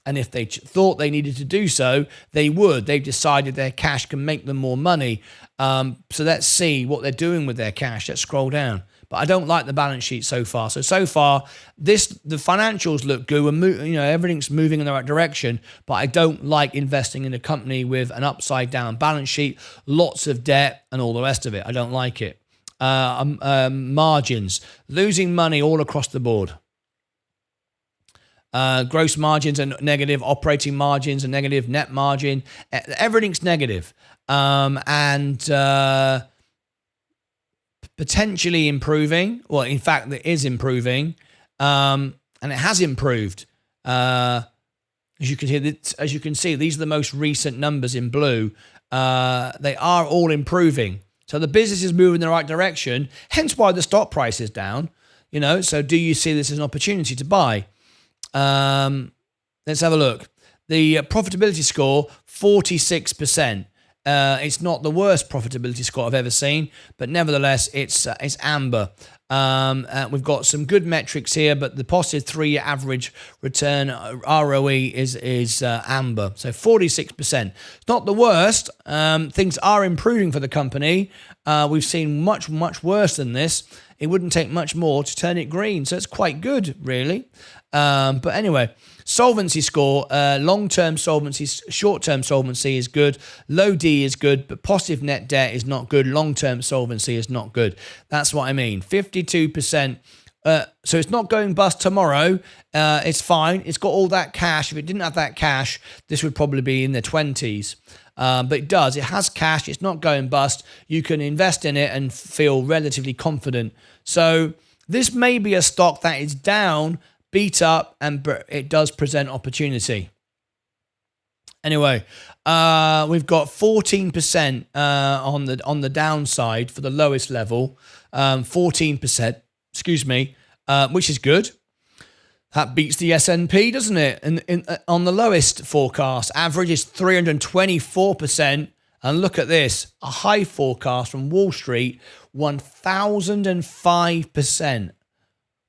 S1: And if they thought they needed to do so, they would. They've decided their cash can make them more money. So let's see what they're doing with their cash. Let's scroll down. But I don't like the balance sheet so far. So far, the financials look good. Everything's moving in the right direction. But I don't like investing in a company with an upside down balance sheet, lots of debt, and all the rest of it. I don't like it. Margins, losing money all across the board. Gross margins are negative, operating margins are negative, net margin, everything's negative. And potentially improving. Well, in fact, it is improving, and it has improved. As you can see, these are the most recent numbers in blue. They are all improving. So the business is moving in the right direction, hence why the stock price is down. So do you see this as an opportunity to buy? Let's have a look. The profitability score, 46%. It's not the worst profitability score I've ever seen, but nevertheless, it's amber. We've got some good metrics here, but the positive 3-year average return ROE is amber. So 46%. It's not the worst. Things are improving for the company. We've seen much worse than this. It wouldn't take much more to turn it green, so it's quite good, really. But anyway, solvency score, long-term solvency, short-term solvency is good, low D is good, but positive net debt is not good, long-term solvency is not good. That's what I mean, 52%. So it's not going bust tomorrow. It's fine. It's got all that cash. If it didn't have that cash, this would probably be in the 20s. But it does. It has cash. It's not going bust. You can invest in it and feel relatively confident. So this may be a stock that is down, beat up, and it does present opportunity. Anyway, we've got 14% on the downside for the lowest level, 14%, which is good. That beats the S&P, doesn't it? On the lowest forecast, average is 324%. And look at this, a high forecast from Wall Street, 1,005%.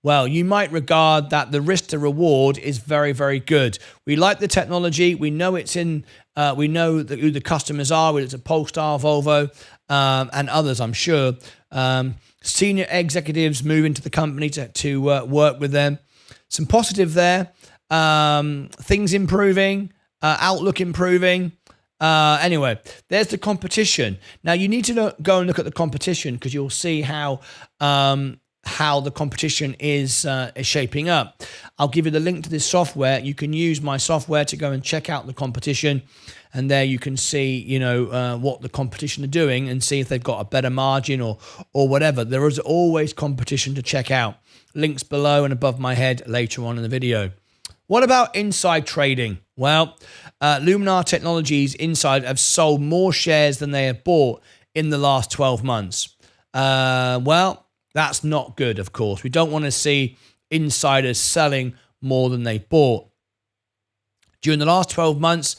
S1: Well, you might regard that the risk to reward is very, very good. We like the technology. We know it's in. We know who the customers are. Whether it's a Polestar, Volvo, and others, I'm sure. Senior executives move into the company to work with them. Some positive there. Things improving. Outlook improving. Anyway, there's the competition. Now you need to go and look at the competition because you'll see how the competition is shaping up. I'll give you the link to this software. You can use my software to go and check out the competition, and there you can see, what the competition are doing and see if they've got a better margin or whatever. There is always competition to check out. Links below and above my head later on in the video. What about inside trading? Well, Luminar Technologies inside have sold more shares than they have bought in the last 12 months. Well, that's not good, of course. We don't want to see insiders selling more than they bought. During the last 12 months,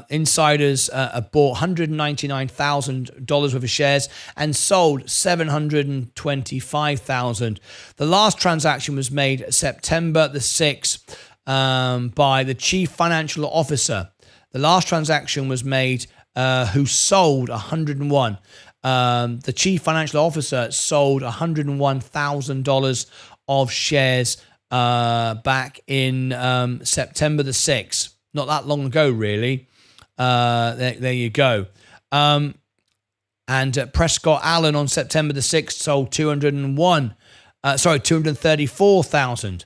S1: insiders have bought $199,000 worth of shares and sold $725,000. The last transaction was made September the 6th by the chief financial officer. The last transaction was made who sold 101. The chief financial officer sold $101,000 of shares back in September the 6th. Not that long ago, really. There you go. And Prescott Allen on September the 6th sold 234,000.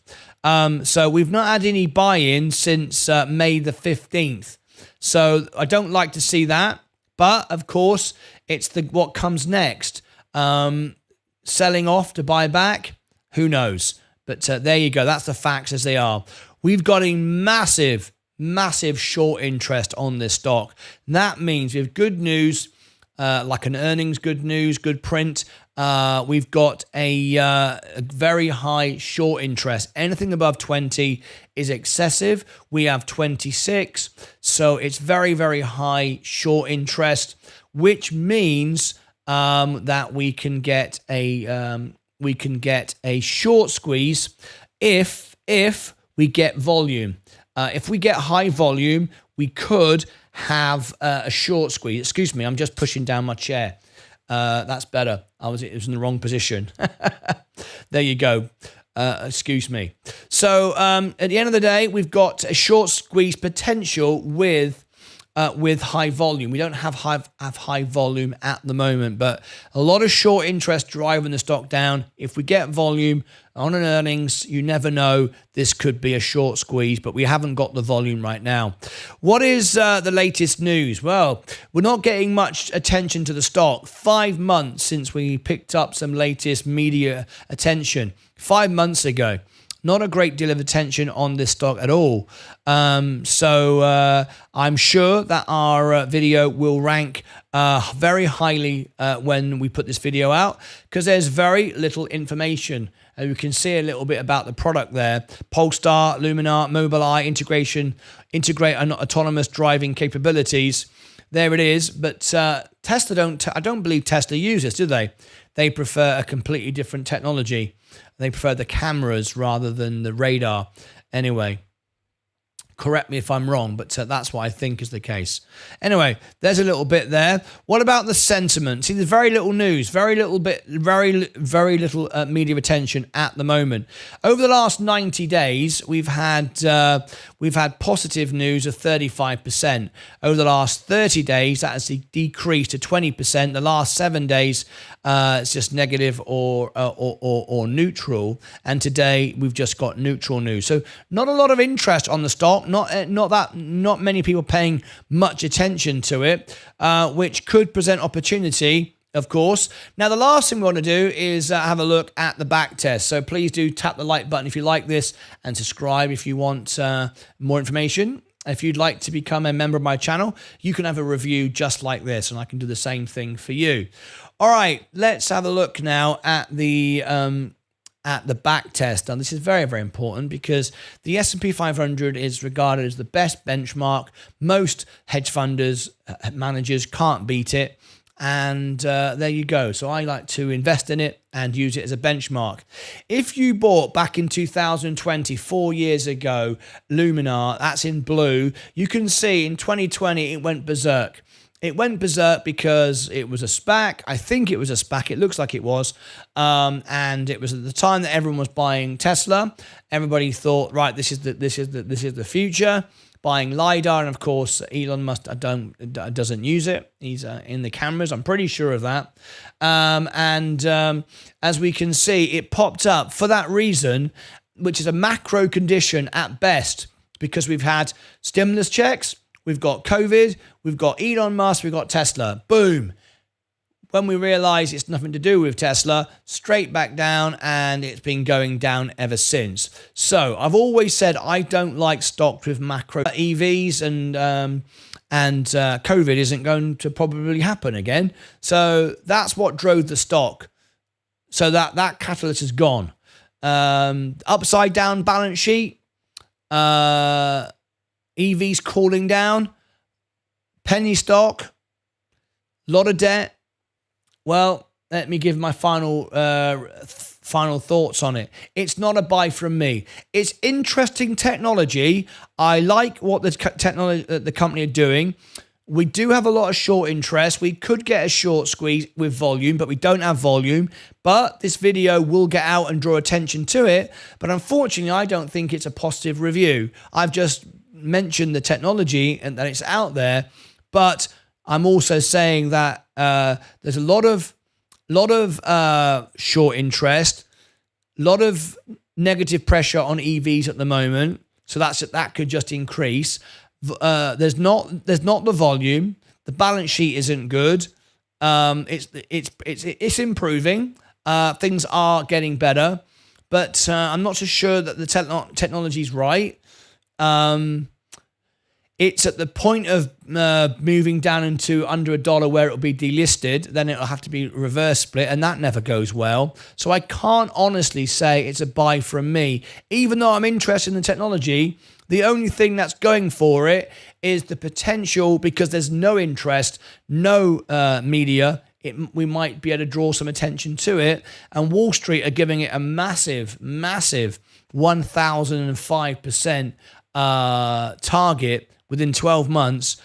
S1: So we've not had any buy-in since May the 15th. So I don't like to see that. But, of course, it's what comes next. Selling off to buy back? Who knows? But there you go. That's the facts as they are. We've got a massive short interest on this stock. That means we have good news, like an earnings, good news, good print. We've got a very high short interest. Anything above 20 is excessive. We have 26, so it's very, very high short interest, which means that we can get a short squeeze if we get volume. If we get high volume, we could have a short squeeze. Excuse me, I'm just pushing down my chair. That's better. It was in the wrong position. There you go. Excuse me. So at the end of the day, we've got a short squeeze potential with high volume. We don't have high volume at the moment, but a lot of short interest driving the stock down. If we get volume on an earnings, you never know. This could be a short squeeze, but we haven't got the volume right now. What is the latest news? Well, we're not getting much attention to the stock. 5 months since we picked up some latest media attention. 5 months ago. Not a great deal of attention on this stock at all. So I'm sure that our video will rank very highly when we put this video out, because there's very little information. You can see a little bit about the product there. Polestar, Luminar, Mobileye, integrate autonomous driving capabilities. There it is. But Tesla I don't believe Tesla use this, do they? They prefer a completely different technology. They prefer the cameras rather than the radar. Anyway, correct me if I'm wrong, but that's what I think is the case. Anyway, there's a little bit there. What about the sentiment? See, there's very little news, very little media attention at the moment. Over the last 90 days, we've had positive news of 35%. Over the last 30 days, that has decreased to 20%. The last 7 days, it's just negative or neutral. And today, we've just got neutral news. So not a lot of interest on the stock. Not many people paying much attention to it, which could present opportunity, of course. Now, the last thing we want to do is have a look at the back test. So please do tap the like button if you like this, and subscribe if you want more information. If you'd like to become a member of my channel, you can have a review just like this, and I can do the same thing for you. All right, let's have a look now at the back test. Now, this is very, very important because the S&P 500 is regarded as the best benchmark. Most hedge funders, managers can't beat it. And there you go. So I like to invest in it and use it as a benchmark. If you bought back in 2020, 4 years ago, Luminar, that's in blue, you can see in 2020 it went berserk. It went berserk because it was a SPAC. I think it was a SPAC. It looks like it was. And it was at the time that everyone was buying Tesla. Everybody thought, right, this is the future. Buying LiDAR, and of course, Elon Musk doesn't use it. He's in the cameras. I'm pretty sure of that. As we can see, it popped up for that reason, which is a macro condition at best, because we've had stimulus checks. We've got COVID, we've got Elon Musk, we've got Tesla. Boom. When we realize it's nothing to do with Tesla, straight back down, and it's been going down ever since. So I've always said I don't like stocks with macro EVs, and COVID isn't going to probably happen again. So that's what drove the stock. So that catalyst is gone. Upside down balance sheet. EVs cooling down, penny stock, lot of debt. Well, let me give my final thoughts on it. It's not a buy from me. It's interesting technology. I like what the company are doing. We do have a lot of short interest. We could get a short squeeze with volume, but we don't have volume. But this video will get out and draw attention to it. But unfortunately, I don't think it's a positive review. I've just mentioned the technology and that it's out there, but I'm also saying that there's a lot of short interest, a lot of negative pressure on EVs at the moment, so that could just increase. There's not the volume. The balance sheet isn't good. It's improving. Things are getting better, but I'm not so sure that the technology is right. It's at the point of moving down into under $1 where it'll be delisted, then it'll have to be reverse split, and that never goes well. So I can't honestly say it's a buy from me. Even though I'm interested in the technology, the only thing that's going for it is the potential, because there's no interest, no media we might be able to draw some attention to it. And Wall Street are giving it a massive 1,005% target within 12 months,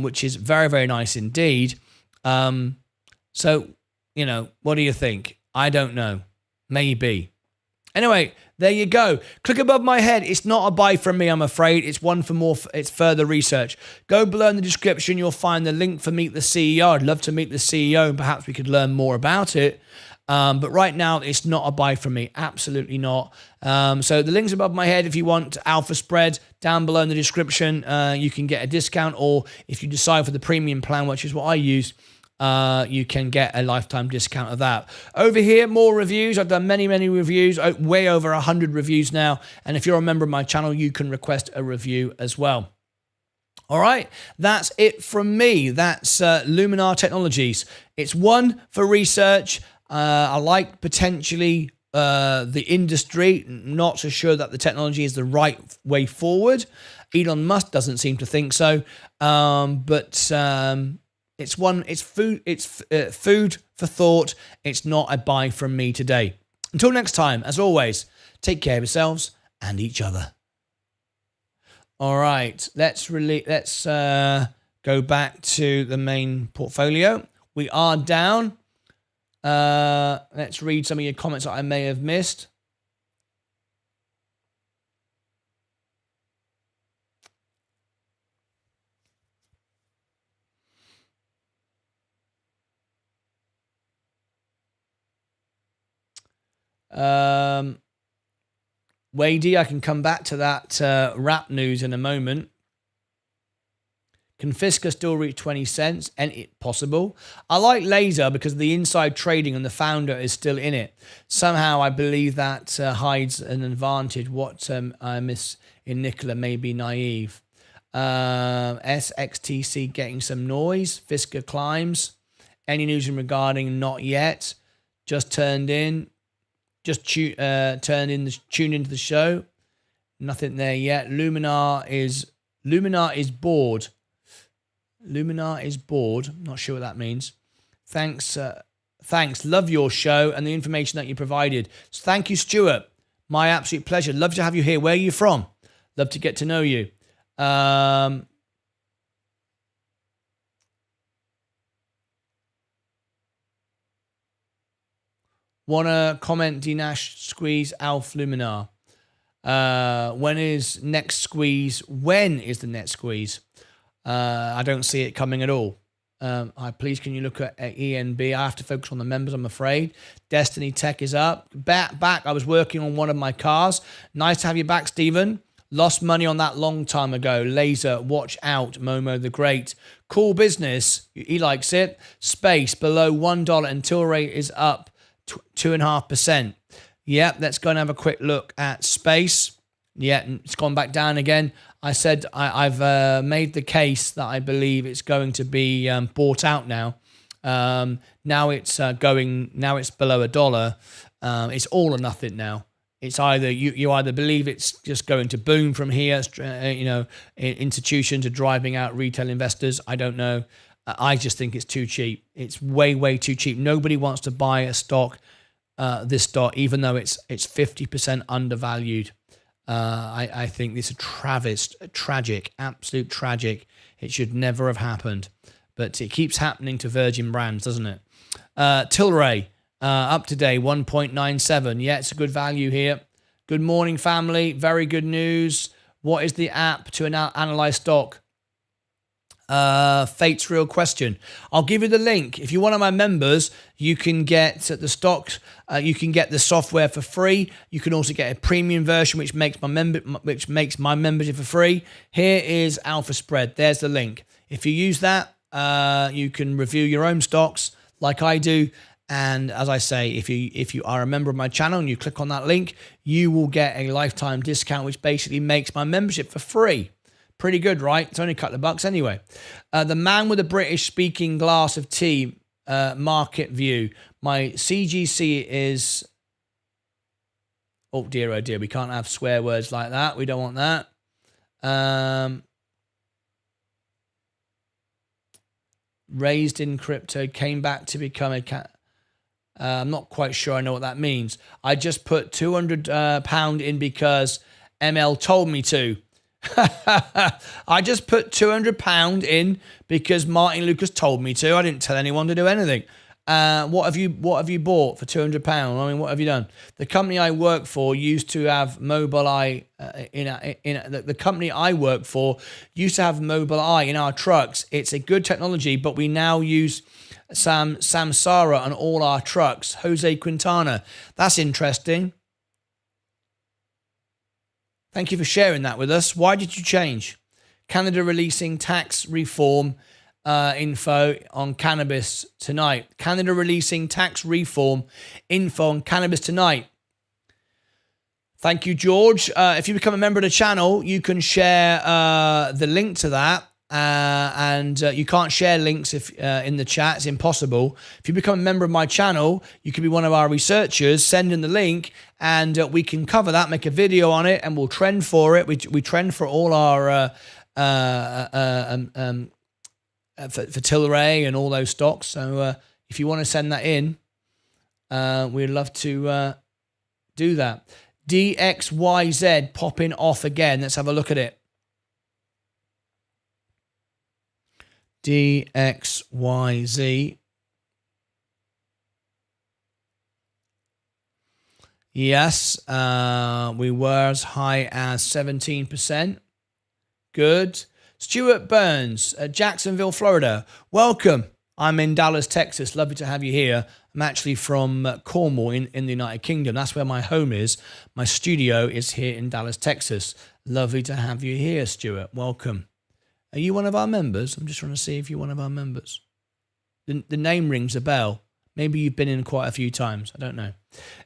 S1: which is very, very nice indeed. So, what do you think? I don't know. Maybe. Anyway, there you go. Click above my head. It's not a buy from me, I'm afraid. It's one for more. It's further research. Go below in the description. You'll find the link for Meet the CEO. I'd love to meet the CEO and perhaps we could learn more about it. But right now, it's not a buy from me. Absolutely not. So the link's above my head. If you want alpha spread, down below in the description, you can get a discount. Or if you decide for the premium plan, which is what I use, you can get a lifetime discount of that. Over here, more reviews. I've done many reviews, way over 100 reviews now. And if you're a member of my channel, you can request a review as well. All right, that's it from me. That's Luminar Technologies. It's one for research. I like potentially the industry. Not so sure that the technology is the right way forward. Elon Musk doesn't seem to think so. It's one. It's food. It's food for thought. It's not a buy from me today. Until next time, as always, take care of yourselves and each other. All right, let's go back to the main portfolio. We are down. Let's read some of your comments that I may have missed. Wadey, I can come back to that rap news in a moment. Can Fisker still reach 20 cents? And it possible. I like Laser because of the inside trading and the founder is still in it. Somehow I believe that hides an advantage. What I miss in Nikola may be naive. SXTC getting some noise. Fisker climbs. Any news regarding not yet? Just turned in. Just tune into the show. Nothing there yet. Luminar is bored. Luminar is bored. Not sure what that means. Thanks. Love your show and the information that you provided. So thank you, Stuart. My absolute pleasure. Love to have you here. Where are you from? Love to get to know you. Wanna comment Dinash squeeze Alf Luminar? When is next squeeze? When is the next squeeze? I don't see it coming at all. Please, can you look at ENB? I have to focus on the members, I'm afraid. Destiny Tech is up. Back. I was working on one of my cars. Nice to have you back, Stephen. Lost money on that long time ago. Laser, watch out. Momo the Great. Cool business. He likes it. Space, below $1 until rate is up 2.5%. Yep, let's go and have a quick look at Space. Yeah, it's gone back down again. I said I've made the case that I believe it's going to be bought out now. Now it's going. Now it's below $1. It's all or nothing now. It's either you either believe it's just going to boom from here. Institutions are driving out retail investors. I don't know. I just think it's too cheap. It's way too cheap. Nobody wants to buy a stock, this stock, even though it's 50% undervalued. I think this is tragic, absolute tragic. It should never have happened, but it keeps happening to Virgin Brands, doesn't it? Tilray, up today, 1.97. Yeah, it's a good value here. Good morning, family. Very good news. What is the app to analyze stock? Fate's Real Question. I'll give you the link. If you're one of my members, you can get the stocks. You can get the software for free. You can also get a premium version, which makes my membership for free. Here is Alpha Spread. There's the link. If you use that, you can review your own stocks like I do. And as I say, if you are a member of my channel and you click on that link, you will get a lifetime discount, which basically makes my membership for free. Pretty good, right? It's only a couple of bucks anyway. The man with a British-speaking glass of tea, market view. My CGC is... oh dear, we can't have swear words like that. We don't want that. raised in crypto, came back to become a I'm not quite sure I know what that means. I just put £200 in because ML told me to. I just put £200 in because Martyn Lucas told me to. I didn't tell anyone to do anything. What have you bought for £200? I mean, what have you done? The company I work for used to have Mobileye the company I work for used to have Mobileye in our trucks. It's a good technology, but we now use Samsara on all our trucks. Jose Quintana. That's interesting. Thank you for sharing that with us. Why did you change? Canada releasing tax reform info on cannabis tonight. Canada releasing tax reform info on cannabis tonight. Thank you, George. If you become a member of the channel, you can share the link to that. And you can't share links if in the chat. It's impossible. If you become a member of my channel, you can be one of our researchers. Send in the link, and we can cover that, make a video on it, and we'll trend for it. We trend for all our for Tilray and all those stocks. So if you want to send that in, we'd love to do that. DXYZ popping off again. Let's have a look at it. DXYZ. Yes, we were as high as 17%. Good. Stuart Burns, Jacksonville, Florida. Welcome. I'm in Dallas, Texas. Lovely to have you here. I'm actually from Cornwall in the United Kingdom. That's where my home is. My studio is here in Dallas, Texas. Lovely to have you here, Stuart. Welcome. Are you one of our members? I'm just trying to see if you're one of our members. The name rings a bell. Maybe you've been in quite a few times. I don't know.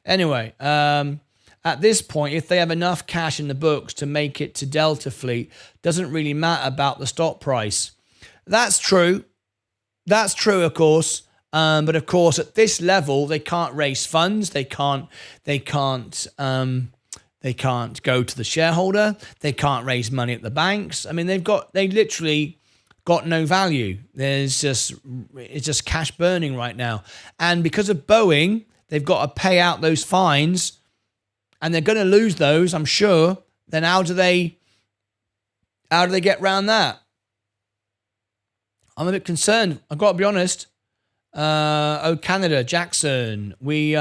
S1: Anyway, at this point, if they have enough cash in the books to make it to Delta Fleet, doesn't really matter about the stock price. That's true. That's true, of course. But of course, at this level, they can't raise funds. They can't go to the shareholder. They can't raise money at the banks. I mean, they literally got no value. It's just cash burning right now. And because of Boeing, they've got to pay out those fines, and they're going to lose those, I'm sure. Then how do they get around that? I'm a bit concerned. I've got to be honest. Canada, Jackson, he,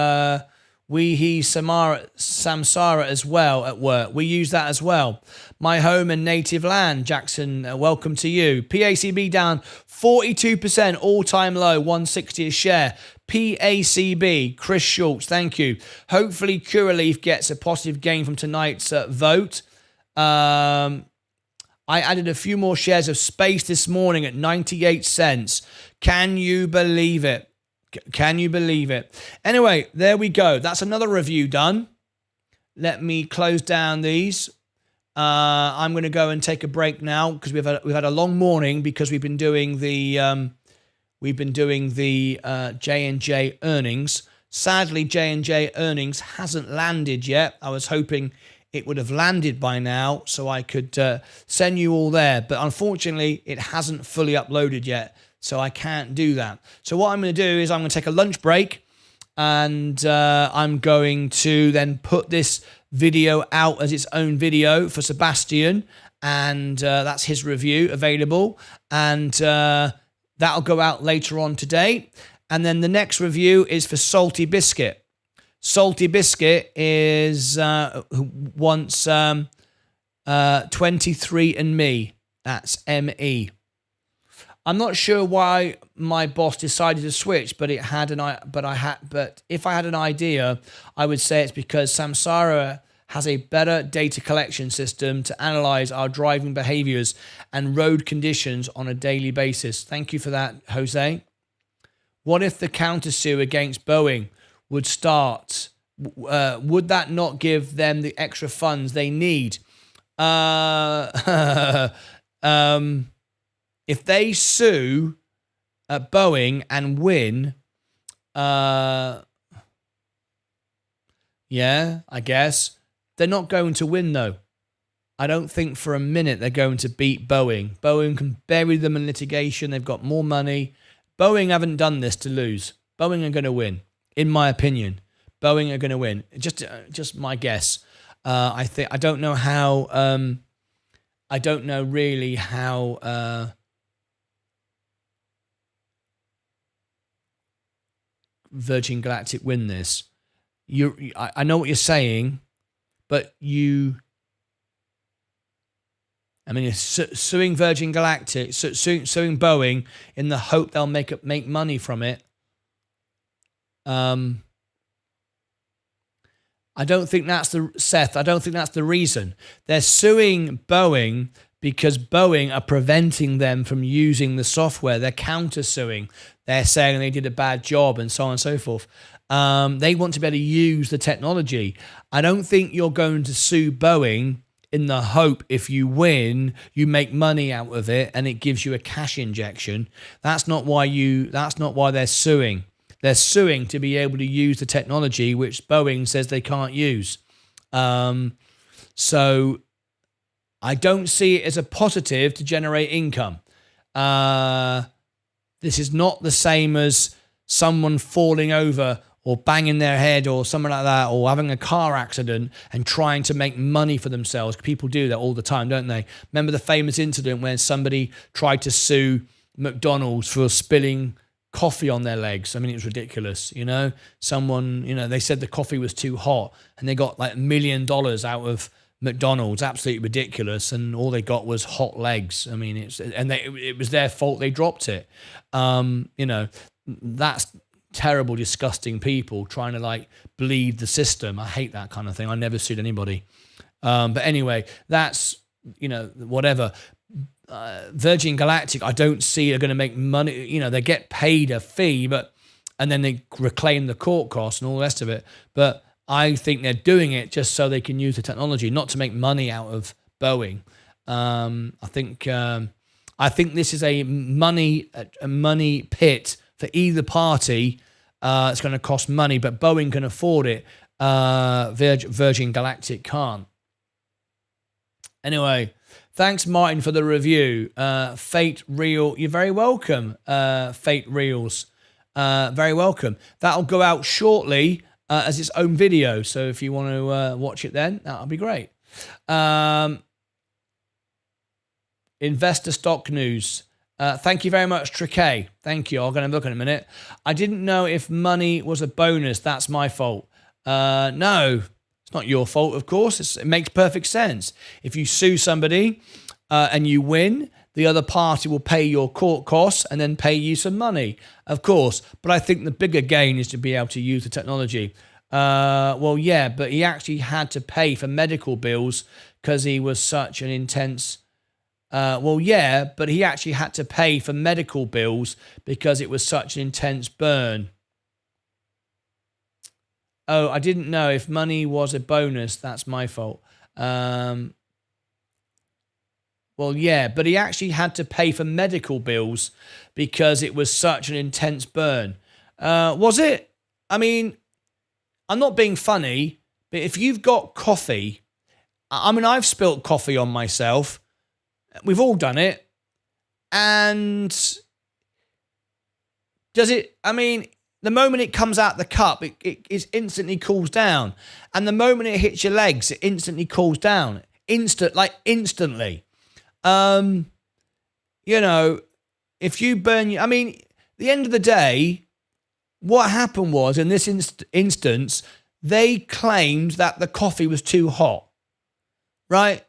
S1: Samsara as well at work. We use that as well. My home and native land, Jackson, welcome to you. PACB down 42%, all-time low, 160 a share. PACB, Chris Schultz, thank you. Hopefully Curaleaf gets a positive gain from tonight's vote. I added a few more shares of Space this morning at 98 cents. Can you believe it? Can you believe it? Anyway, there we go. That's another review done. Let me close down these. I'm going to go and take a break now because we've had a long morning because we've been doing the J&J earnings. Sadly, J&J earnings hasn't landed yet. I was hoping it would have landed by now so I could send you all there. But unfortunately, it hasn't fully uploaded yet. So I can't do that. So what I'm going to do is I'm going to take a lunch break, and I'm going to then put this video out as its own video for Sebastian, and that's his review available, and that'll go out later on today. And then the next review is for Salty Biscuit. Salty Biscuit is wants 23andMe. That's ME. I'm not sure why my boss decided to switch, but if I had an idea, I would say it's because Samsara has a better data collection system to analyze our driving behaviors and road conditions on a daily basis. Thank you for that, Jose. What if the countersue against Boeing would start? Would that not give them the extra funds they need? If they sue Boeing and win, yeah, I guess. They're not going to win, though. I don't think for a minute they're going to beat Boeing. Boeing can bury them in litigation. They've got more money. Boeing haven't done this to lose. Boeing are going to win, in my opinion. Boeing are going to win. Just my guess. I don't know how. I don't know really how. Virgin Galactic win this. I know what you're saying, but I mean, suing Virgin Galactic, suing Boeing in the hope they'll make money from it. I don't think that's Seth. I don't think that's the reason. They're suing Boeing because Boeing are preventing them from using the software. They're counter-suing. They're saying they did a bad job and so on and so forth. They want to be able to use the technology. I don't think you're going to sue Boeing in the hope if you win, you make money out of it and it gives you a cash injection. That's not why they're suing. They're suing to be able to use the technology which Boeing says they can't use. So I don't see it as a positive to generate income. This is not the same as someone falling over or banging their head or something like that, or having a car accident and trying to make money for themselves. People do that all the time, don't they? Remember the famous incident where somebody tried to sue McDonald's for spilling coffee on their legs? I mean, it was ridiculous, you know? Someone, you know, they said the coffee was too hot and they got like $1 million out of McDonald's. Absolutely ridiculous. And all they got was hot legs. I mean, it was their fault they dropped it. You know, that's terrible, disgusting people trying to like bleed the system. I hate that kind of thing. I never sued anybody. But anyway, that's, you know, whatever. Virgin Galactic, I don't see are going to make money. You know, they get paid a fee, and then they reclaim the court costs and all the rest of it. But I think they're doing it just so they can use the technology, not to make money out of Boeing. I think this is a money pit for either party. It's going to cost money, but Boeing can afford it. Virgin Galactic can't. Anyway, thanks, Martin, for the review. Fate Real, you're very welcome. Fate Reels, very welcome. That'll go out shortly as its own video. So if you want to watch it then, that'll be great. Investor stock news. Thank you very much, Triquet. Thank you. I'm going to look in a minute. I didn't know if money was a bonus. That's my fault. No, it's not your fault, of course. It makes perfect sense. If you sue somebody and you win, the other party will pay your court costs and then pay you some money, of course. But I think the bigger gain is to be able to use the technology. Well, yeah, but he actually had to pay for medical bills because he was such an intense... well, yeah, but he actually had to pay for medical bills because it was such an intense burn. Oh, I didn't know if money was a bonus. That's my fault. Well, yeah, but he actually had to pay for medical bills because it was such an intense burn. Was it? I mean, I'm not being funny, but if you've got coffee, I mean, I've spilt coffee on myself. We've all done it. And does it, I mean, the moment it comes out the cup, it instantly cools down. And the moment it hits your legs, it instantly cools down. Instantly. You know, if you burn, I mean, the end of the day, what happened was, in this instance, they claimed that the coffee was too hot. Right?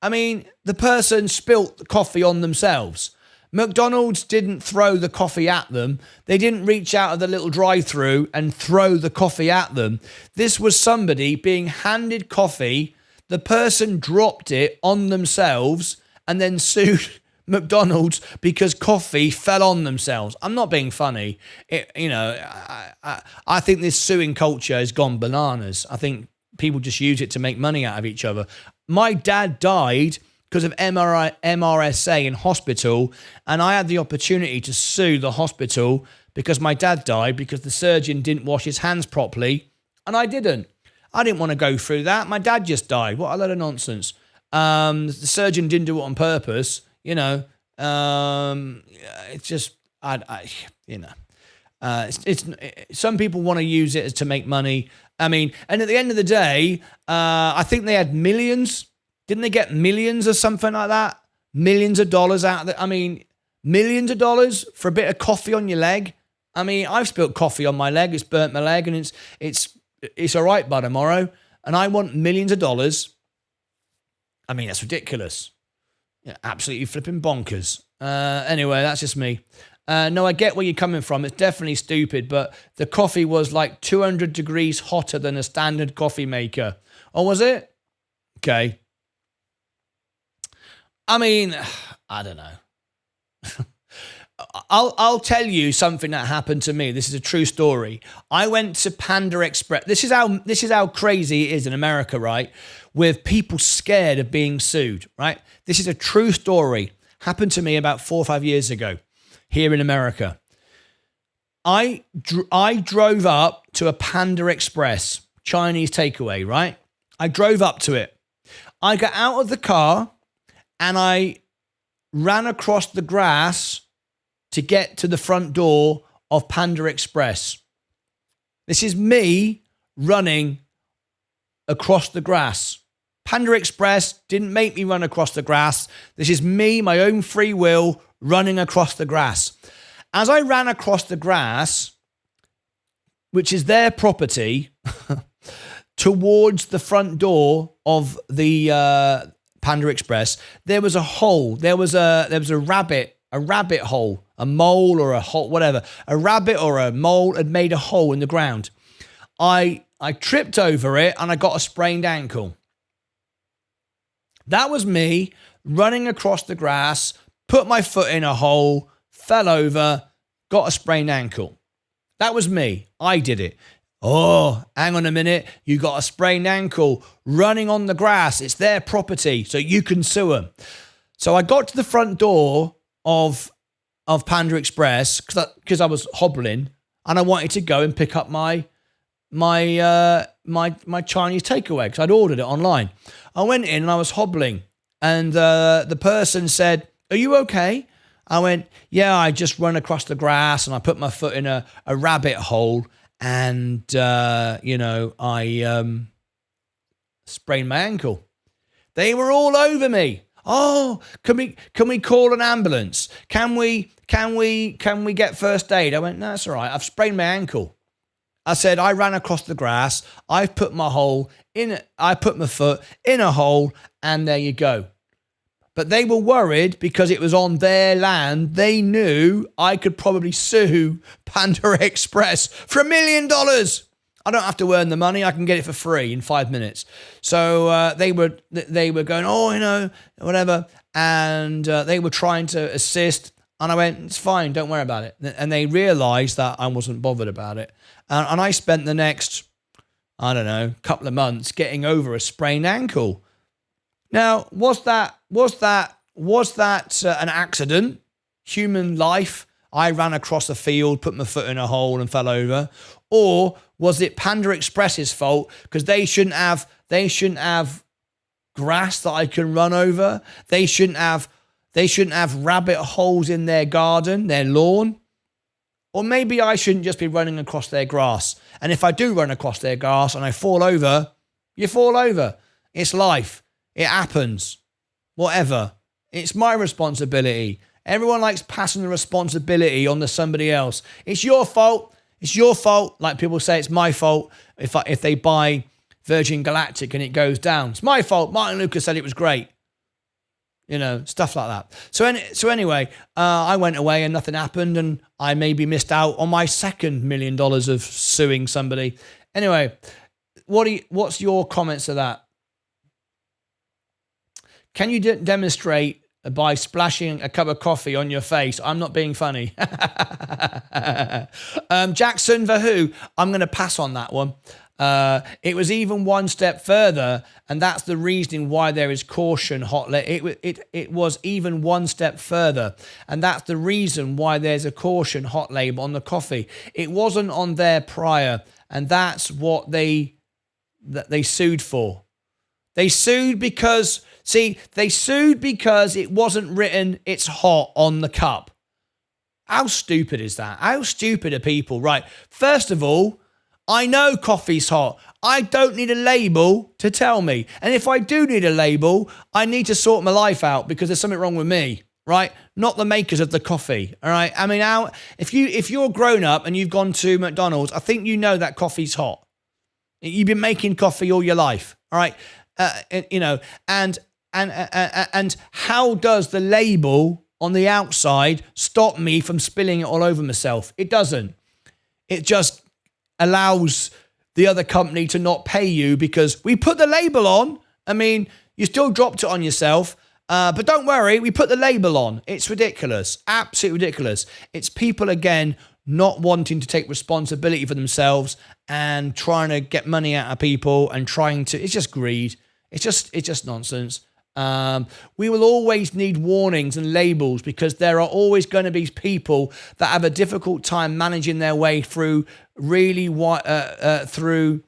S1: I mean, the person spilt the coffee on themselves. McDonald's didn't throw the coffee at them. They didn't reach out of the little drive-through and throw the coffee at them. This was somebody being handed coffee. The person dropped it on themselves and then sued McDonald's because coffee fell on themselves. I'm not being funny. I think this suing culture has gone bananas. I think people just use it to make money out of each other. My dad died because of MRSA in hospital, and I had the opportunity to sue the hospital because my dad died because the surgeon didn't wash his hands properly, and I didn't. I didn't want to go through that. My dad just died. What a load of nonsense. The surgeon didn't do it on purpose, you know. It's just, you know, it's some people want to use it as to make money. I mean, and at the end of the day, I think they had millions. Didn't they get millions or something like that? Millions of dollars out of it. I mean, millions of dollars for a bit of coffee on your leg. I mean, I've spilled coffee on my leg. It's burnt my leg, and it's all right by tomorrow. And I want millions of dollars. I mean, that's ridiculous. Yeah, absolutely flipping bonkers. Anyway, that's just me. No, I get where you're coming from. It's definitely stupid, but the coffee was like 200 degrees hotter than a standard coffee maker. Oh, was it? Okay. I mean, I don't know. I'll tell you something that happened to me. This is a true story. I went to Panda Express. This is how crazy it is in America, right? With people scared of being sued, right? This is a true story. Happened to me about 4 or 5 years ago here in America. I drove up to a Panda Express, Chinese takeaway, right? I drove up to it. I got out of the car and I ran across the grass to get to the front door of Panda Express. This is me running across the grass. Panda Express didn't make me run across the grass. This is me, my own free will, running across the grass. As I ran across the grass, which is their property, towards the front door of the Panda Express, there was a hole. There was a rabbit hole, a mole or a hole, whatever. A rabbit or a mole had made a hole in the ground. I tripped over it and I got a sprained ankle. That was me running across the grass, put my foot in a hole, fell over, got a sprained ankle. That was me. I did it. Oh, hang on a minute. You got a sprained ankle running on the grass. It's their property, so you can sue them. So I got to the front door of Panda Express because I was hobbling and I wanted to go and pick up my Chinese takeaway because I'd ordered it online. I went in and I was hobbling and the person said, "Are you okay?" I went, "Yeah, I just run across the grass and I put my foot in a rabbit hole and I sprained my ankle." They were all over me. "Oh, can we call an ambulance? Can we get first aid?" I went, "No, that's all right. I've sprained my ankle." I said, "I ran across the grass. I put my foot in a hole, and there you go." But they were worried because it was on their land. They knew I could probably sue Panda Express for $1 million. I don't have to earn the money. I can get it for free in 5 minutes. So they were going, "Oh, whatever," and they were trying to assist. And I went, "It's fine. Don't worry about it." And they realized that I wasn't bothered about it. And I spent the next, couple of months getting over a sprained ankle. Now, was that an accident? Human life? I ran across a field, put my foot in a hole and fell over. Or was it Panda Express's fault because they shouldn't have grass that I can run over? They shouldn't have rabbit holes in their garden, their lawn. Or maybe I shouldn't just be running across their grass. And if I do run across their grass and I fall over, you fall over. It's life. It happens. Whatever. It's my responsibility. Everyone likes passing the responsibility on to somebody else. It's your fault. It's your fault. Like people say, it's my fault if they buy Virgin Galactic and it goes down. It's my fault. Martyn Lucas said it was great. Stuff like that. So anyway, I went away and nothing happened, and I maybe missed out on my second $1 million of suing somebody. Anyway, what's your comments to that? Can you demonstrate by splashing a cup of coffee on your face? I'm not being funny. Jackson Vahu, I'm going to pass on that one. It was even one step further, and that's the reasoning why there is caution it was even one step further, and that's the reason why there's a caution hot label on the coffee. It wasn't on there prior, and that's what they sued for. They sued because it wasn't written "it's hot" on the cup. How stupid is that? How stupid are people? Right. First of all, I know coffee's hot. I don't need a label to tell me. And if I do need a label, I need to sort my life out because there's something wrong with me, right? Not the makers of the coffee, all right? I mean, if you're grown up and you've gone to McDonald's, I think you know that coffee's hot. You've been making coffee all your life, all right? And how does the label on the outside stop me from spilling it all over myself? It doesn't. It just allows the other company to not pay you because we put the label on. I mean, you still dropped it on yourself, but don't worry, we put the label on. It's ridiculous, absolutely ridiculous. It's people, again, not wanting to take responsibility for themselves and trying to get money out of people and it's just greed. It's just nonsense. We will always need warnings and labels because there are always going to be people that have a difficult time managing their way through through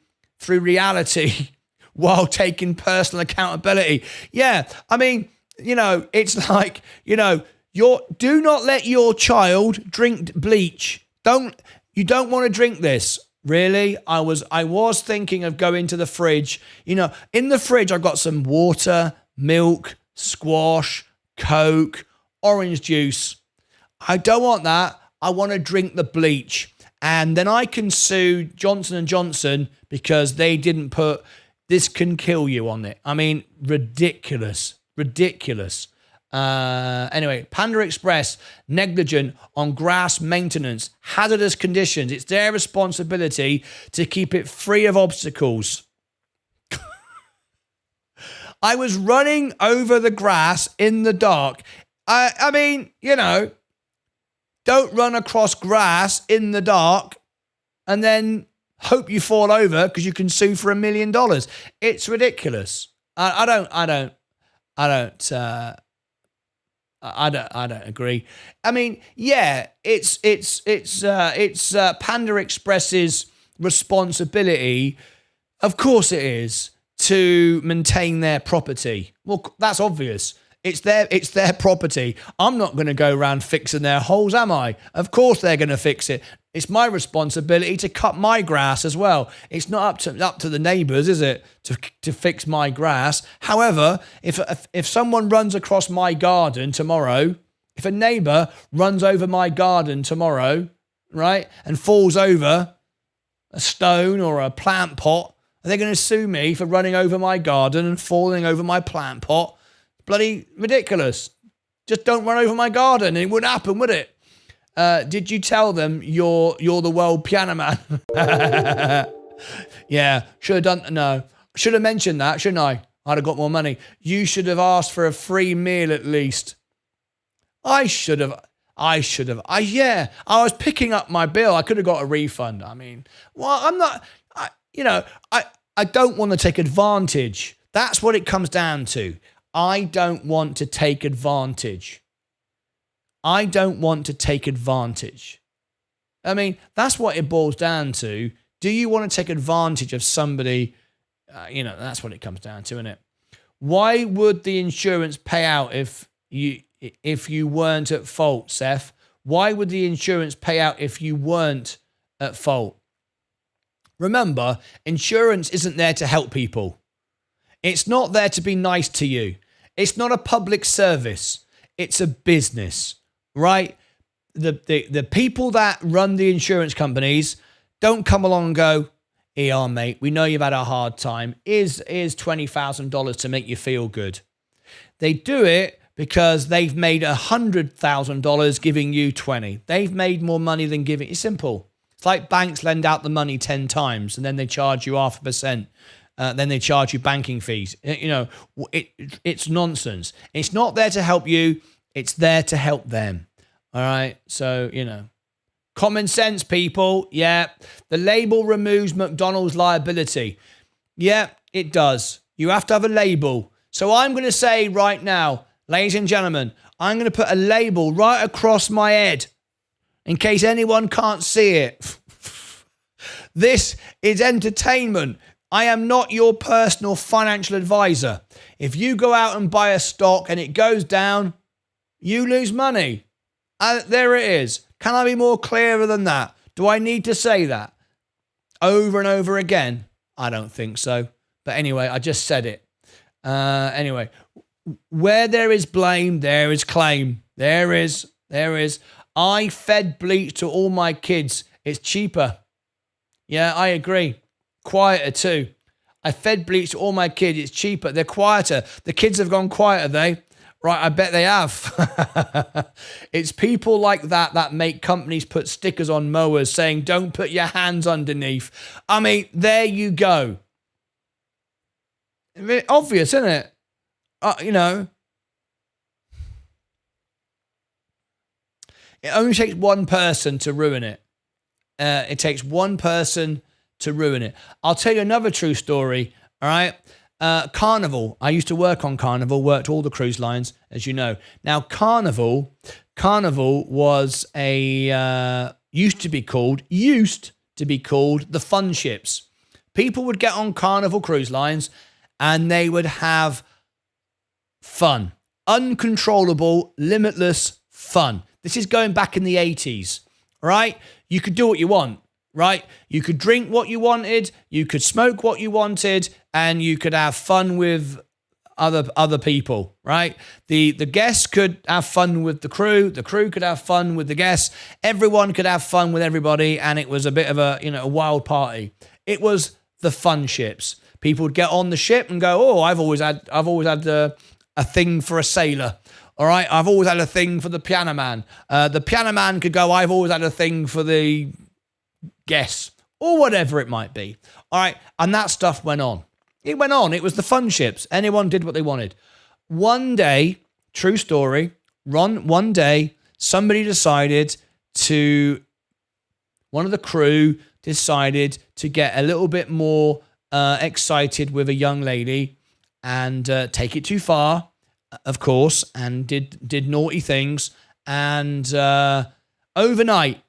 S1: reality while taking personal accountability. Yeah, I mean, it's like, do not let your child drink bleach. You don't want to drink this. Really? I was thinking of going to the fridge. In the fridge, I've got some water, milk, squash, Coke, orange juice. I don't want that. I want to drink the bleach. And then I can sue Johnson & Johnson because they didn't put "this can kill you" on it. I mean, ridiculous. Anyway, Panda Express, negligent on grass maintenance, hazardous conditions. It's their responsibility to keep it free of obstacles. I was running over the grass in the dark. I mean, don't run across grass in the dark and then hope you fall over because you can sue for $1 million. It's ridiculous. I don't agree. I mean, yeah, it's Panda Express's responsibility. Of course it is, to maintain their property. Well, that's obvious. It's their property. I'm not going to go around fixing their holes, am I? Of course they're going to fix it. It's my responsibility to cut my grass as well. It's not up to the neighbours, is it, to fix my grass? However, if someone runs across my garden tomorrow, if a neighbour runs over my garden tomorrow, right, and falls over a stone or a plant pot, are they going to sue me for running over my garden and falling over my plant pot? Bloody ridiculous. Just don't run over my garden. It wouldn't happen, would it? Did you tell them you're the world piano man? Yeah, should have done. No, should have mentioned that, shouldn't I? I'd have got more money. You should have asked for a free meal at least. I should have. Yeah, I was picking up my bill. I could have got a refund. I mean, well, I'm not. I don't want to take advantage. That's what it comes down to. I don't want to take advantage. I mean, that's what it boils down to. Do you want to take advantage of somebody? That's what it comes down to, isn't it? Why would the insurance pay out if you weren't at fault, Seth? Why would the insurance pay out if you weren't at fault? Remember, insurance isn't there to help people. It's not there to be nice to you. It's not a public service. It's a business, right? The people that run the insurance companies don't come along and go, "Here, mate, we know you've had a hard time. Here's $20,000 to make you feel good." They do it because they've made $100,000 giving you 20. They've made more money than giving. It's simple. It's like banks lend out the money 10 times and then they charge you 0.5%. Then they charge you banking fees. It's nonsense. It's not there to help you. It's there to help them. All right. So, common sense, people. Yeah. The label removes McDonald's liability. Yeah, it does. You have to have a label. So I'm going to say right now, ladies and gentlemen, I'm going to put a label right across my head in case anyone can't see it. This is entertainment. I am not your personal financial advisor. If you go out and buy a stock and it goes down, you lose money. There it is. Can I be more clearer than that? Do I need to say that over and over again? I don't think so. But anyway, I just said it. Anyway, where there is blame, there is claim. There is. I fed bleach to all my kids. It's cheaper. Yeah, I agree. Quieter too. I fed bleach to all my kids. It's cheaper. They're quieter. The kids have gone quieter, they. Right, I bet they have. It's people like that make companies put stickers on mowers saying, don't put your hands underneath. I mean, there you go. Obvious, isn't it? You know. It only takes one person to ruin it. It takes one person to ruin it. I'll tell you another true story, all right? Carnival. I used to work on Carnival, worked all the cruise lines, as you know. Now, Carnival was used to be called the fun ships. People would get on Carnival cruise lines and they would have fun. Uncontrollable, limitless fun. This is going back in the 80s, right? You could do what you want, right? You could drink what you wanted, you could smoke what you wanted, and you could have fun with other people, right? The guests could have fun with the crew could have fun with the guests, everyone could have fun with everybody, and it was a bit of a wild party. It was the fun ships. People would get on the ship and go, oh, I've always had a thing for a sailor. All right, I've always had a thing for the piano man. The piano man could go, I've always had a thing for the guests, or whatever it might be. All right, and that stuff went on. It went on. It was the fun ships. Anyone did what they wanted. One day, true story, one day, one of the crew decided to get a little bit more excited with a young lady and take it too far, of course, and did naughty things. And overnight,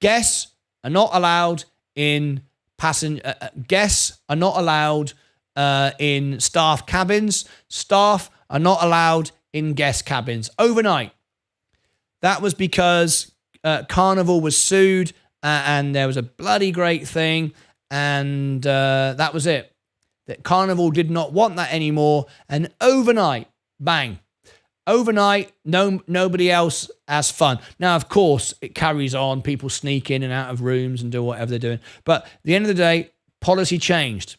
S1: guests are not allowed in guests are not allowed in staff cabins. Staff are not allowed in guest cabins overnight. That was because Carnival was sued, and there was a bloody great thing, and that was it. That Carnival did not want that anymore, and overnight, bang. Overnight, nobody else has fun. Now, of course, it carries on. People sneak in and out of rooms and do whatever they're doing. But at the end of the day, policy changed.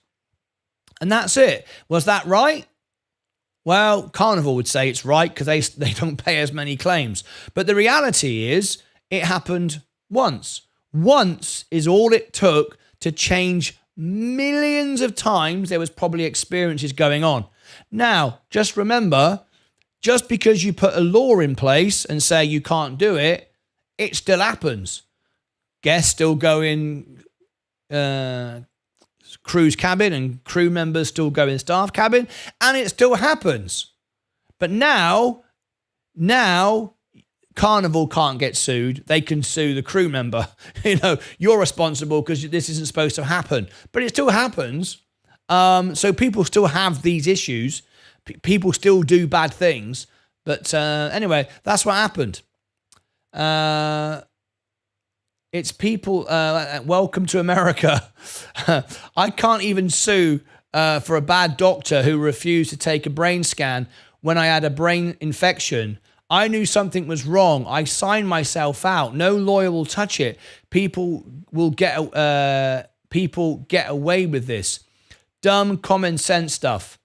S1: And that's it. Was that right? Well, Carnival would say it's right because they don't pay as many claims. But the reality is it happened once. Once is all it took to change millions of times. There was probably experiences going on. Now, just remember, just because you put a law in place and say you can't do it, it still happens. Guests still go in crew's cabin and crew members still go in staff cabin, and it still happens. But now Carnival can't get sued. They can sue the crew member. You're responsible because this isn't supposed to happen. But it still happens. So people still have these issues. People still do bad things. But anyway, that's what happened. It's people, welcome to America. I can't even sue for a bad doctor who refused to take a brain scan when I had a brain infection. I knew something was wrong. I signed myself out. No lawyer will touch it. People get away with this. Dumb common sense stuff.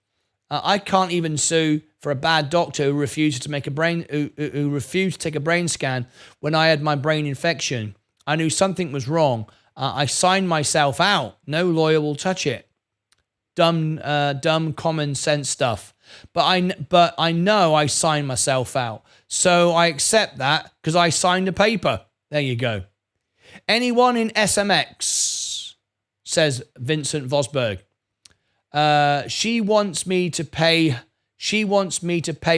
S1: I can't even sue for a bad doctor who refused to take a brain scan when I had my brain infection. I knew something was wrong. I signed myself out. No lawyer will touch it. Dumb common sense stuff. But I know I signed myself out. So I accept that because I signed a paper. There you go. Anyone in SMX, says Vincent Vosberg. She wants me to pay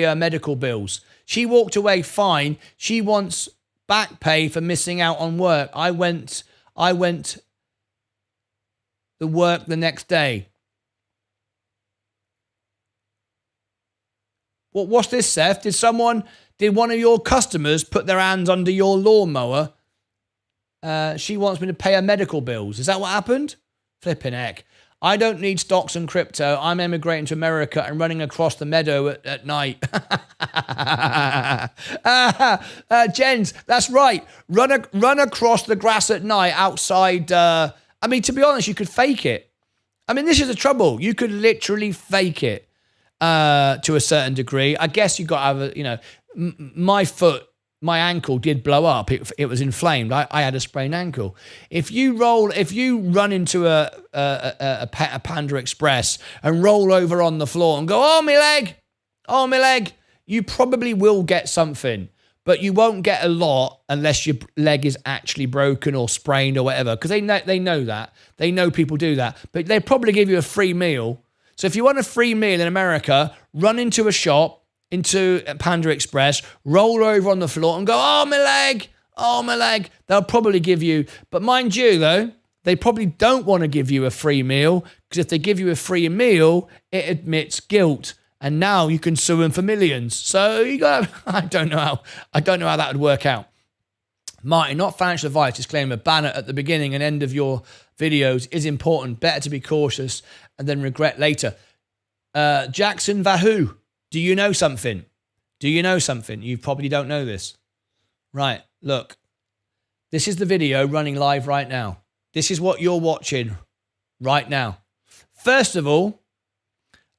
S1: her medical bills. She walked away fine. She wants back pay for missing out on work. I went to work the next day. What's this, Seth? Did one of your customers put their hands under your lawnmower? She wants me to pay her medical bills. Is that what happened? Flipping heck. I don't need stocks and crypto. I'm emigrating to America and running across the meadow at night. Jens, that's right. Run across the grass at night outside. I mean, to be honest, you could fake it. I mean, this is the trouble. You could literally fake it to a certain degree. I guess you got to have my ankle did blow up. It was inflamed. I had a sprained ankle. If you run into a Panda Express and roll over on the floor and go, oh, my leg, you probably will get something, but you won't get a lot unless your leg is actually broken or sprained or whatever, because they know that. They know people do that, but they'll probably give you a free meal. So if you want a free meal in America, run into a shop, into Panda Express, roll over on the floor and go, oh, my leg. They'll probably give you, but mind you, though, they probably don't want to give you a free meal, because if they give you a free meal, it admits guilt, and now you can sue them for millions. So you got, I don't know how that would work out. Martyn, not financial advice, disclaimer, banner at the beginning and end of your videos is important. Better to be cautious and then regret later. Jackson Vahu. Do you know something? You probably don't know this. Right, look. This is the video running live right now. This is what you're watching right now. First of all,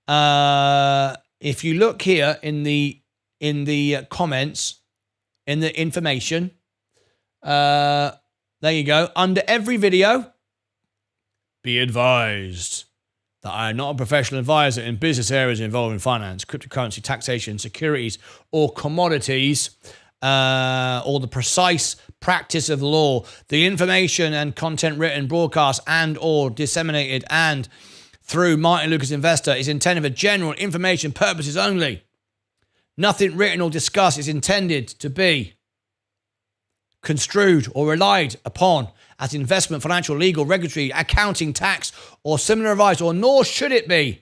S1: if you look here in the comments, in the information, there you go. Under every video, be advised that I am not a professional advisor in business areas involving finance, cryptocurrency, taxation, securities, or commodities, or the precise practice of law. The information and content written, broadcast, and or disseminated and through Martyn Lucas Investor is intended for general information purposes only. Nothing written or discussed is intended to be construed or relied upon as investment, financial, legal, regulatory, accounting, tax, or similar advice, or nor should it be.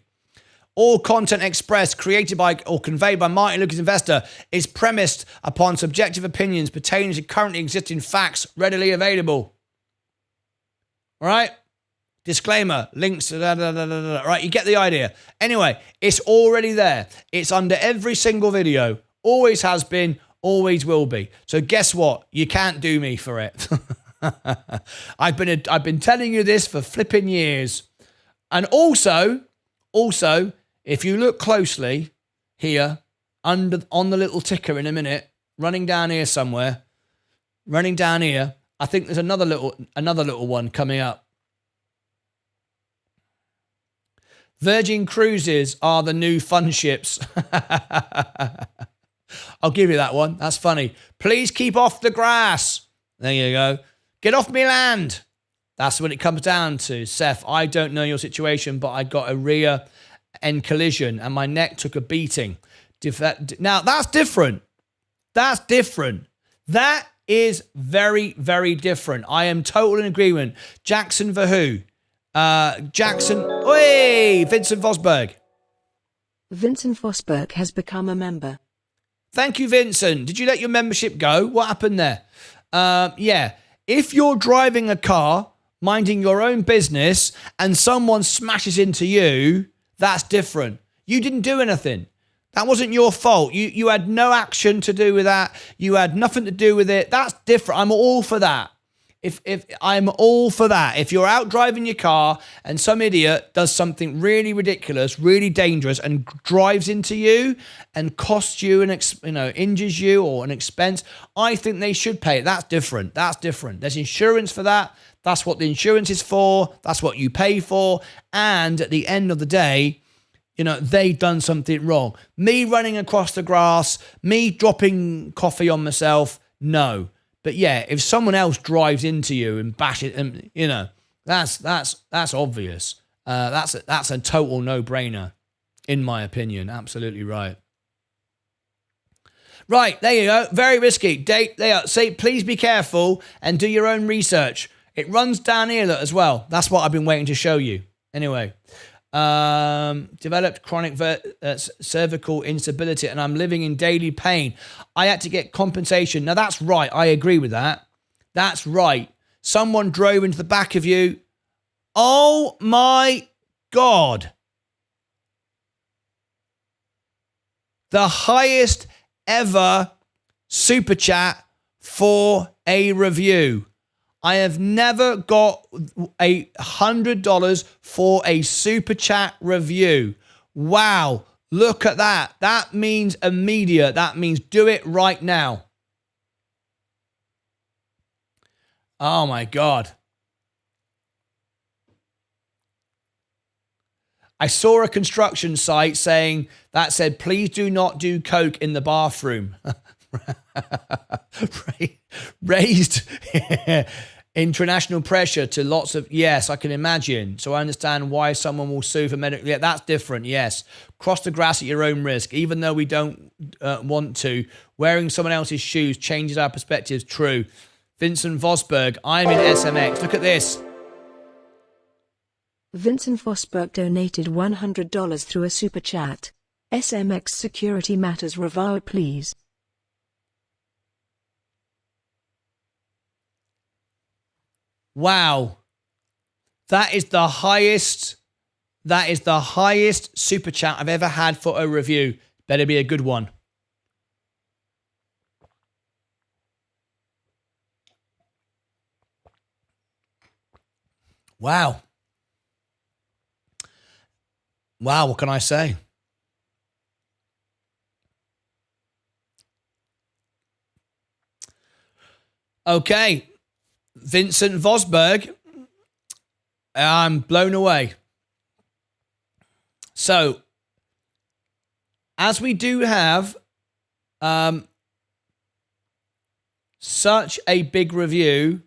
S1: All content expressed, created by, or conveyed by Martyn Lucas Investor is premised upon subjective opinions pertaining to currently existing facts readily available. All right? Disclaimer, links, right? You get the idea. Anyway, it's already there. It's under every single video. Always has been, always will be. So guess what? You can't do me for it. I've been telling you this for flipping years. And also, if you look closely here, on the little ticker in a minute, running down here somewhere, I think there's another little one coming up. Virgin Cruises are the new fun ships. I'll give you that one. That's funny. Please keep off the grass. There you go. Get off me land. That's what it comes down to. Seth, I don't know your situation, but I got a rear end collision and my neck took a beating. Now, that's different. That is very, very different. I am totally in agreement. Jackson Vahu. Vincent Vosberg.
S2: Vincent Vosberg has become a member.
S1: Thank you, Vincent. Did you let your membership go? What happened there? Yeah. If you're driving a car, minding your own business, and someone smashes into you, that's different. You didn't do anything. That wasn't your fault. You had no action to do with that. You had nothing to do with it. That's different. I'm all for that. If I'm all for that. If you're out driving your car and some idiot does something really ridiculous, really dangerous, and drives into you and costs you injures you or an expense, I think they should pay it. That's different. There's insurance for that. That's what the insurance is for. That's what you pay for. And at the end of the day, they done something wrong. Me running across the grass, me dropping coffee on myself, no. But yeah, if someone else drives into you and bash it, and that's obvious. That's a total no-brainer, in my opinion. Absolutely right. Right, there you go. Very risky. Say, please be careful and do your own research. It runs down here as well. That's what I've been waiting to show you. Anyway, Developed chronic cervical instability, and I'm living in daily pain. I had to get compensation. Now that's right. I agree with that. That's right. Someone drove into the back of you. Oh my God. The highest ever super chat for a review. I have never got $100 for a super chat review. Wow. Look at that. That means immediate. That means do it right now. Oh my God. I saw a construction site saying that said, please do not do coke in the bathroom. Raised international pressure to lots of, yes, I can imagine. So I understand why someone will sue for medical. Yeah, that's different. Yes. Cross the grass at your own risk. Even though we don't want to, wearing someone else's shoes changes our perspectives. True. Vincent Vosberg, I'm in SMX. Look at this.
S2: Vincent Vosberg donated $100 through a super chat. SMX security matters revolve, please.
S1: Wow. That is the highest super chat I've ever had for a review. Better be a good one. Wow. Wow, what can I say? Okay. Vincent Vosberg, I'm blown away. So, as we do have such a big review,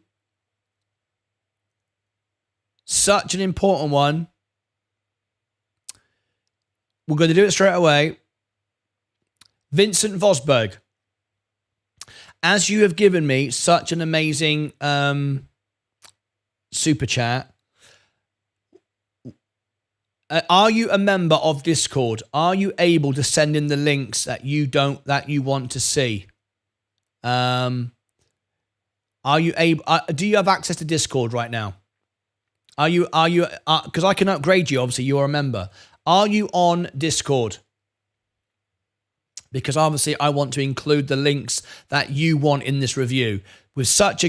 S1: such an important one, we're going to do it straight away. Vincent Vosberg, as you have given me such an amazing super chat, are you a member of Discord? Are you able to send in the links that you want to see? Are you able? Do you have access to Discord right now? Are you? Because I can upgrade you. Obviously, you are a member. Are you on Discord? Because obviously I want to include the links that you want in this review. With such a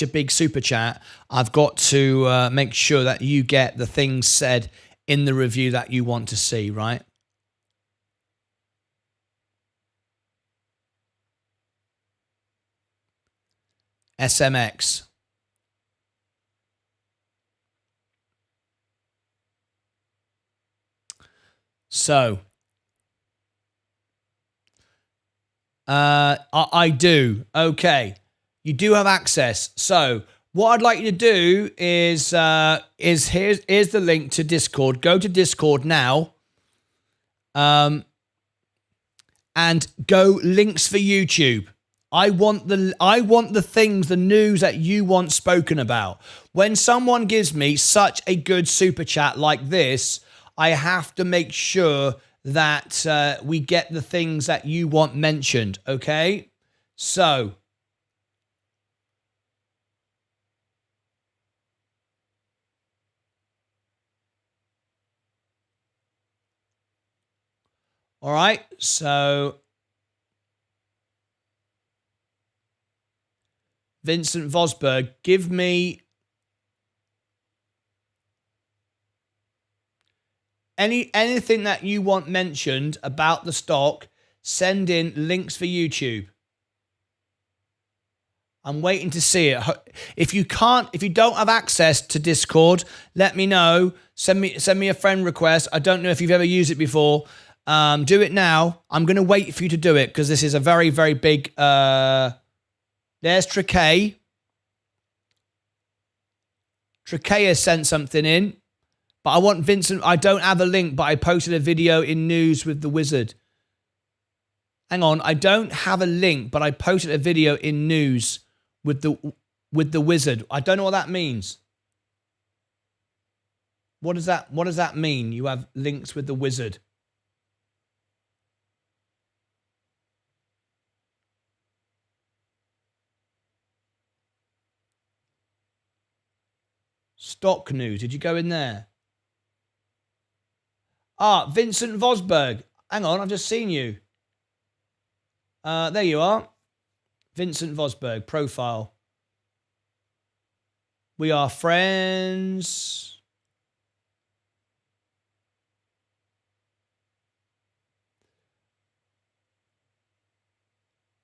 S1: big super chat, I've got to make sure that you get the things said in the review that you want to see, right? SMX. So, I do. Okay. You do have access. So what I'd like you to do is here's the link to Discord. Go to Discord now. And go links for YouTube. I want the things, the news that you want spoken about. When someone gives me such a good super chat like this, I have to make sure that we get the things that you want mentioned, okay? So, all right, so Vincent Vosberg, give me anything that you want mentioned about the stock. Send in links for YouTube. I'm waiting to see it. If you don't have access to Discord, let me know. Send me a friend request. I don't know if you've ever used it before. Do it now. I'm going to wait for you to do it because this is a very, very big... There's Tricay. Tricay has sent something in. But I want Vincent... I don't have a link, but I posted a video in news with the wizard. Hang on. I don't have a link, but I posted a video in news with the wizard. I don't know what that means. What does that mean? You have links with the wizard. Stock news. Did you go in there? Ah, Vincent Vosberg. Hang on, I've just seen you. There you are. Vincent Vosberg, profile. We are friends.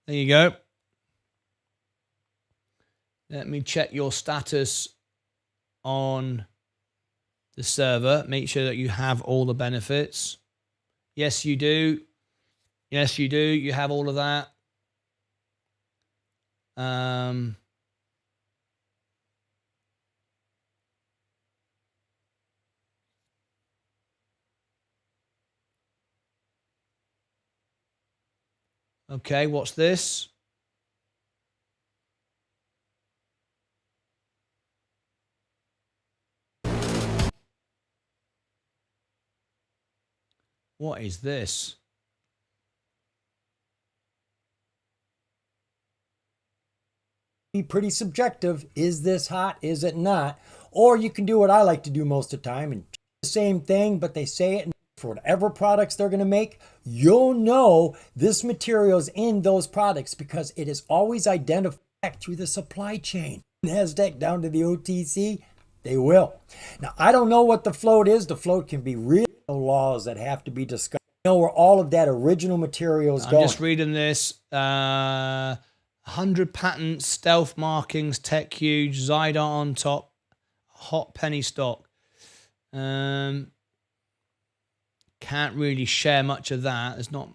S1: There you go. Let me check your status on the server. Make sure that you have all the benefits. Yes, you do. Yes, you do. You have all of that. Okay, what's this? What is this?
S3: Be pretty subjective. Is this hot? Is it not? Or you can do what I like to do most of the time and the same thing, but they say it for whatever products they're going to make. You'll know this material is in those products because it is always identified through the supply chain. NASDAQ down to the OTC, they will. Now, I don't know what the float is. The float can be real laws that have to be discussed. I know where all of that original material is going.
S1: I'm just reading this. 100 patents, stealth markings, tech huge, Zyda on top, hot penny stock. Can't really share much of that. There's not.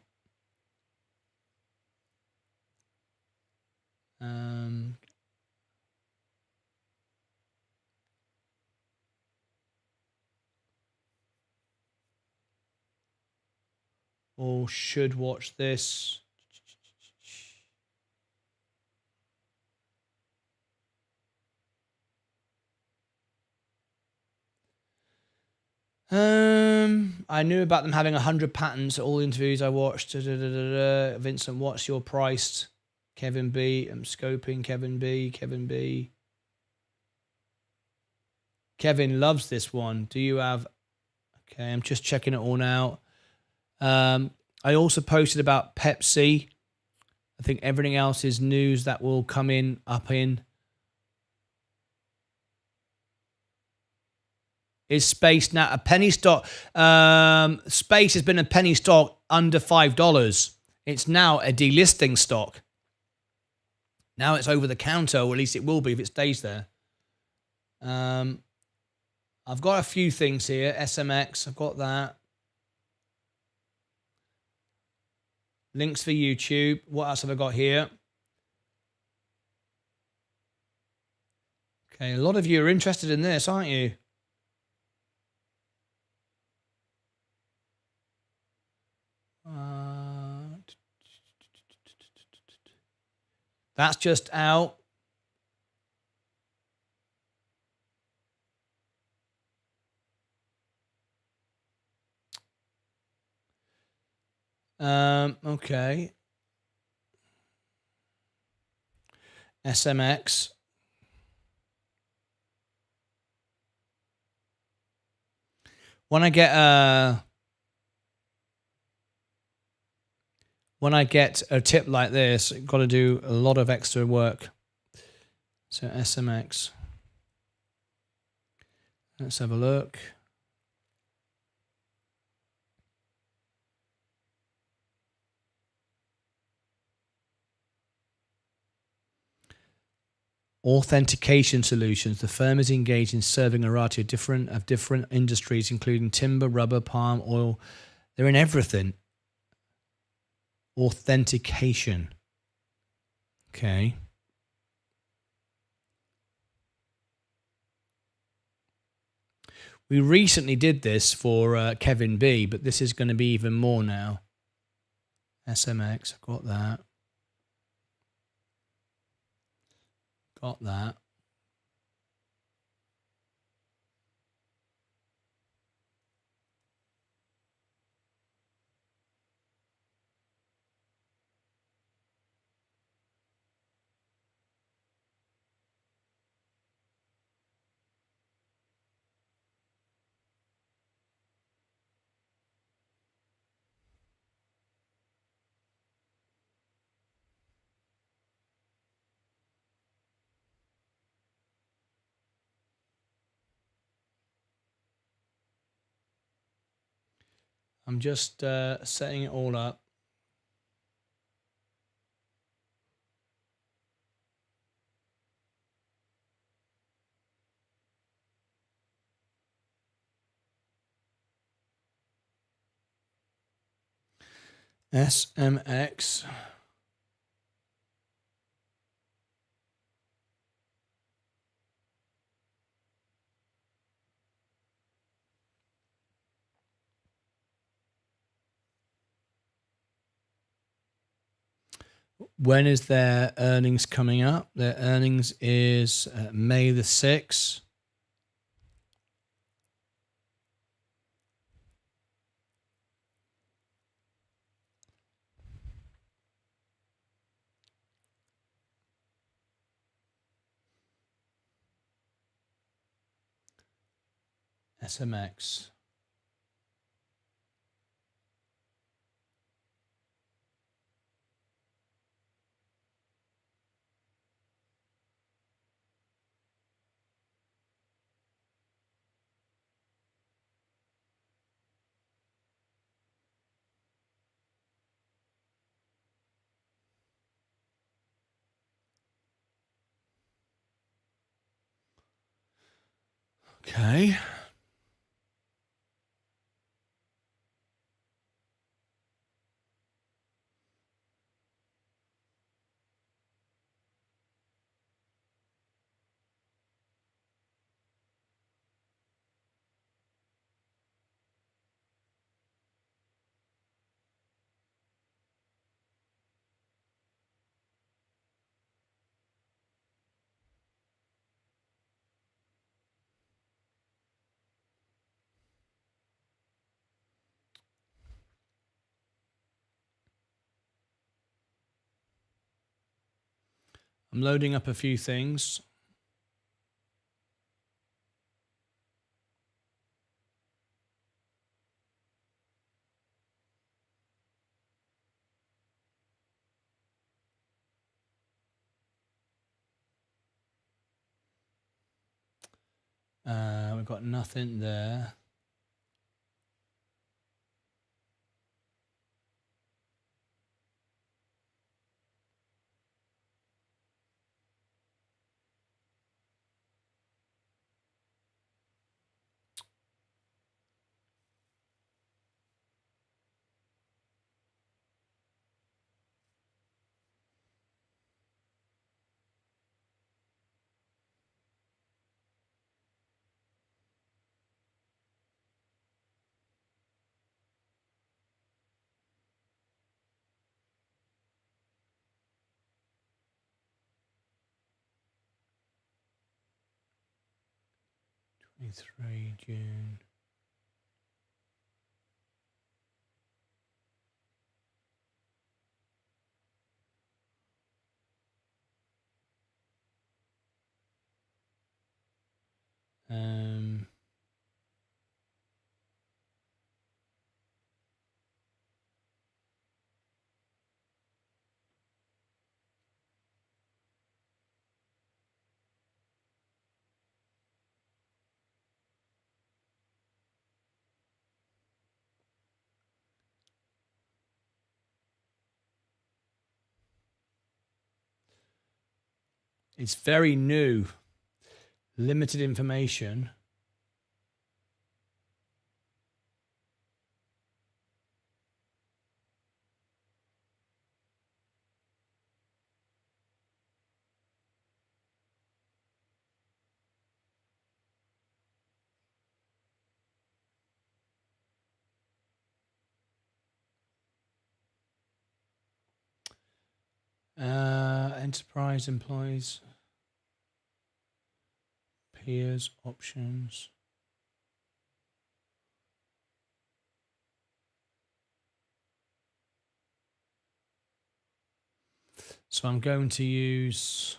S1: Or should watch this. I knew about them having 100 patents at all the interviews I watched. Vincent, what's your price? Kevin B. I'm scoping Kevin B. Kevin loves this one. Do you have... Okay, I'm just checking it all now. I also posted about Pepsi. I think everything else is news that will come in, up in. Is Space now a penny stock? Space has been a penny stock under $5. It's now a delisting stock. Now it's over the counter, or at least it will be if it stays there. I've got a few things here. SMX, I've got that. Links for YouTube. What else have I got here? Okay, a lot of you are interested in this, aren't you? That's just out. Okay. SMX. When I get a tip like this, I've got to do a lot of extra work. So SMX. Let's have a look. Authentication solutions. The firm is engaged in serving a variety of different industries, including timber, rubber, palm oil. They're in everything. Authentication. Okay. We recently did this for Kevin B, but this is going to be even more now. SMX, I've got that. Got that. I'm just setting it all up. SMX. When is their earnings coming up? Their earnings is May the 6th. SMX. Okay. I'm loading up a few things. We've got nothing there. June. Um, it's very new. Limited information. Enterprise employees. Peers, options. So I'm going to use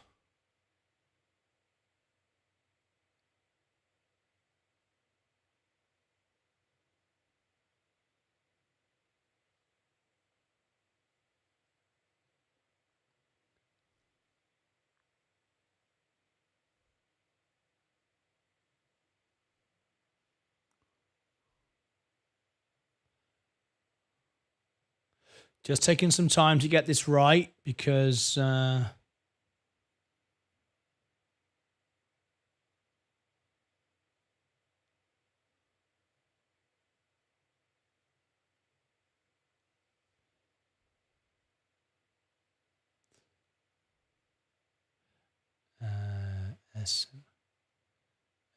S1: Just taking some time to get this right because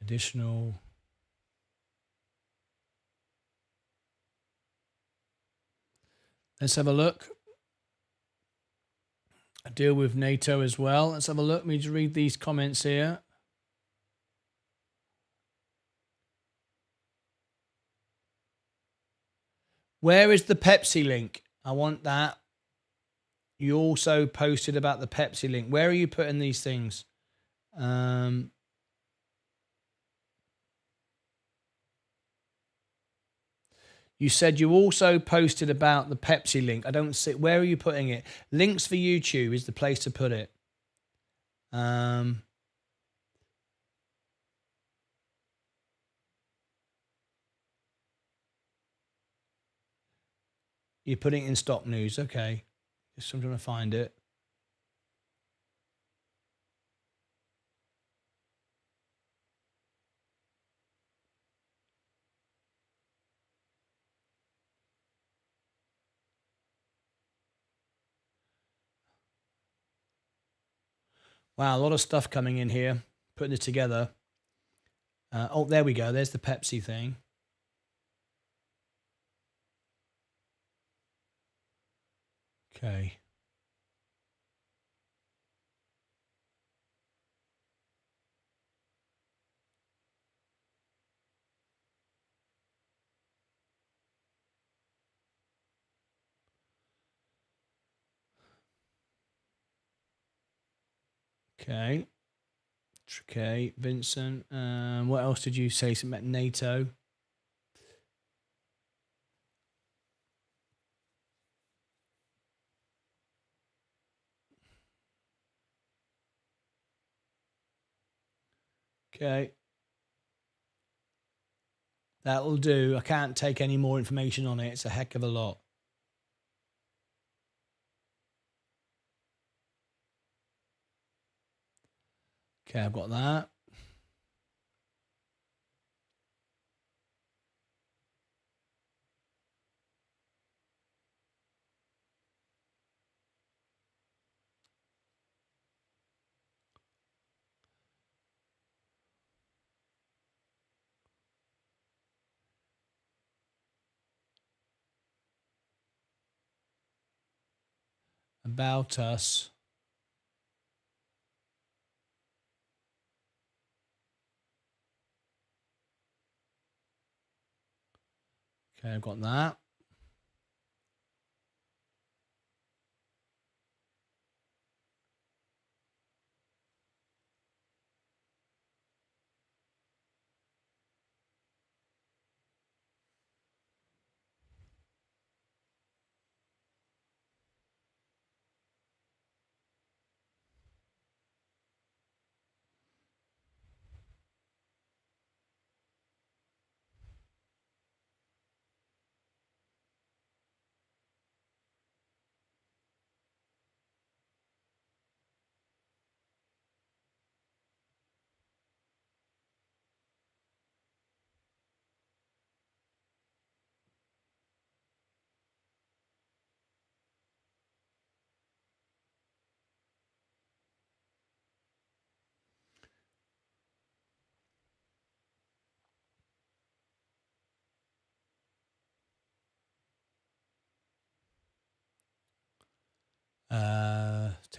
S1: additional. Let's have a look. I deal with NATO as well. Let's have a look. Let me just read these comments here. Where is the Pepsi link? I want that. You also posted about the Pepsi link. Where are you putting these things? You said you also posted about the Pepsi link. I don't see. Where are you putting it? Links for YouTube is the place to put it. You're putting it in stock news. Okay. Just I'm trying to find it. Wow, a lot of stuff coming in here. Putting it together. Oh, there we go. There's the Pepsi thing. Okay. Okay. Okay, Vincent. What else did you say? Something about NATO. Okay. That'll do. I can't take any more information on it. It's a heck of a lot. Okay, I've got that. About us. Okay, I've got that.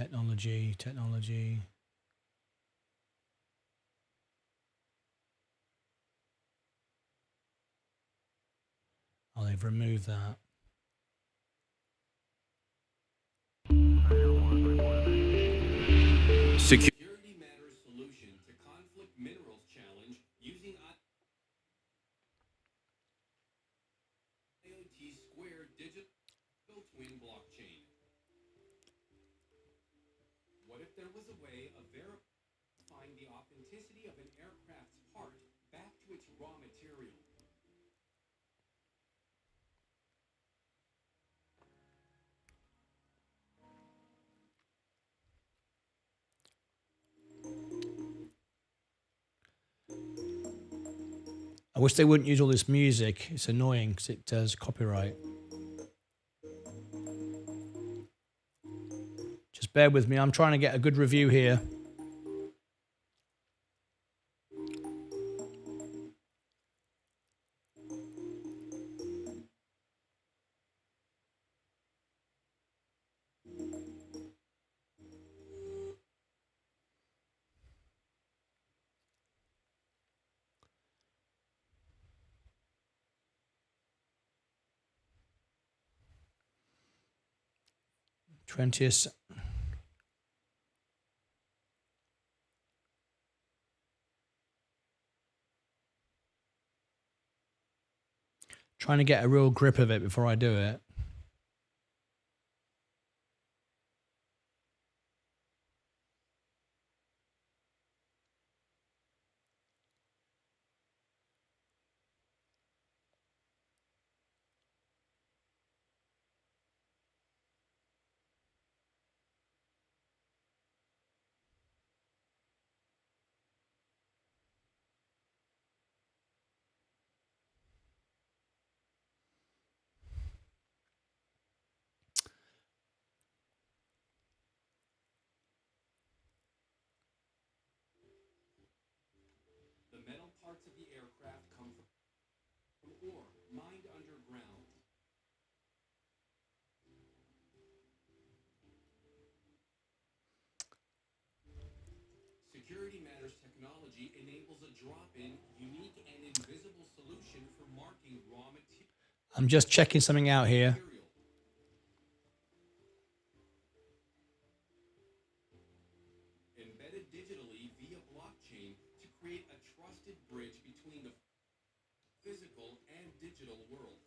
S1: Technology. Oh, they've removed that.
S4: Security Matters solution to conflict minerals challenge using IoT Square digital twin blockchain. What if there was a way of verifying the authenticity of an aircraft's part back to its raw material?
S1: I wish they wouldn't use all this music. It's annoying because it does copyright. Just bear with me. I'm trying to get a good review here. '20th. Trying to get a real grip of it before I do it.
S4: The metal parts of the aircraft come from ore mined underground. Security Matters technology enables a drop-in, unique, and invisible solution for marking raw material.
S1: I'm just checking something out here.
S4: Embedded digitally via blockchain to create a trusted bridge between the physical and digital worlds.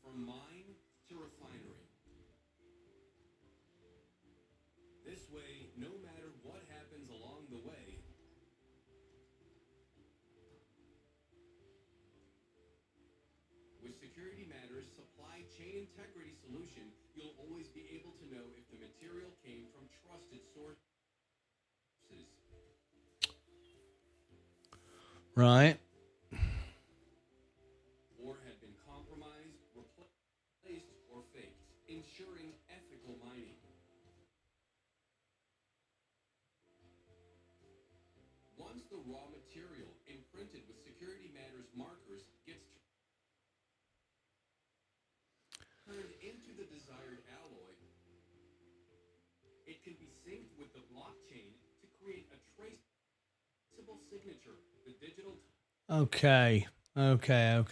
S4: From mine to refinery. This way, no matter what happens along the way, with Security Matters supply chain integrity solution, you'll always be able to know if the material came from trusted sources.
S1: Right.
S4: Or had been compromised, replaced, or faked, ensuring ethical mining. Once the raw material imprinted with Security Matters markers gets turned into the desired alloy, it can be synced with the blockchain to create a traceable signature. The digital.
S1: Okay. Okay.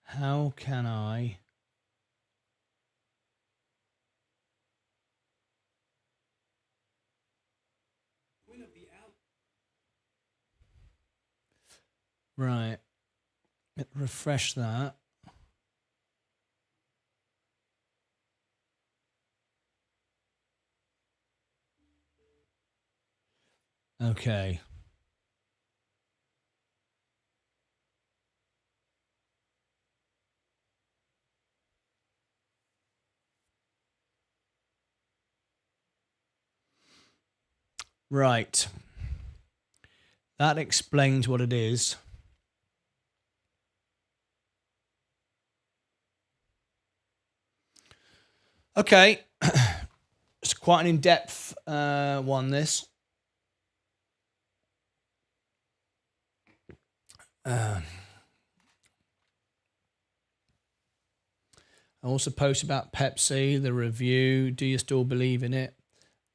S1: How can I?
S4: Twin of the alloy.
S1: Right. Refresh that. Okay. Right. That explains what it is. Okay. It's quite an in-depth one, this. I also post about Pepsi, the review. Do you still believe in it?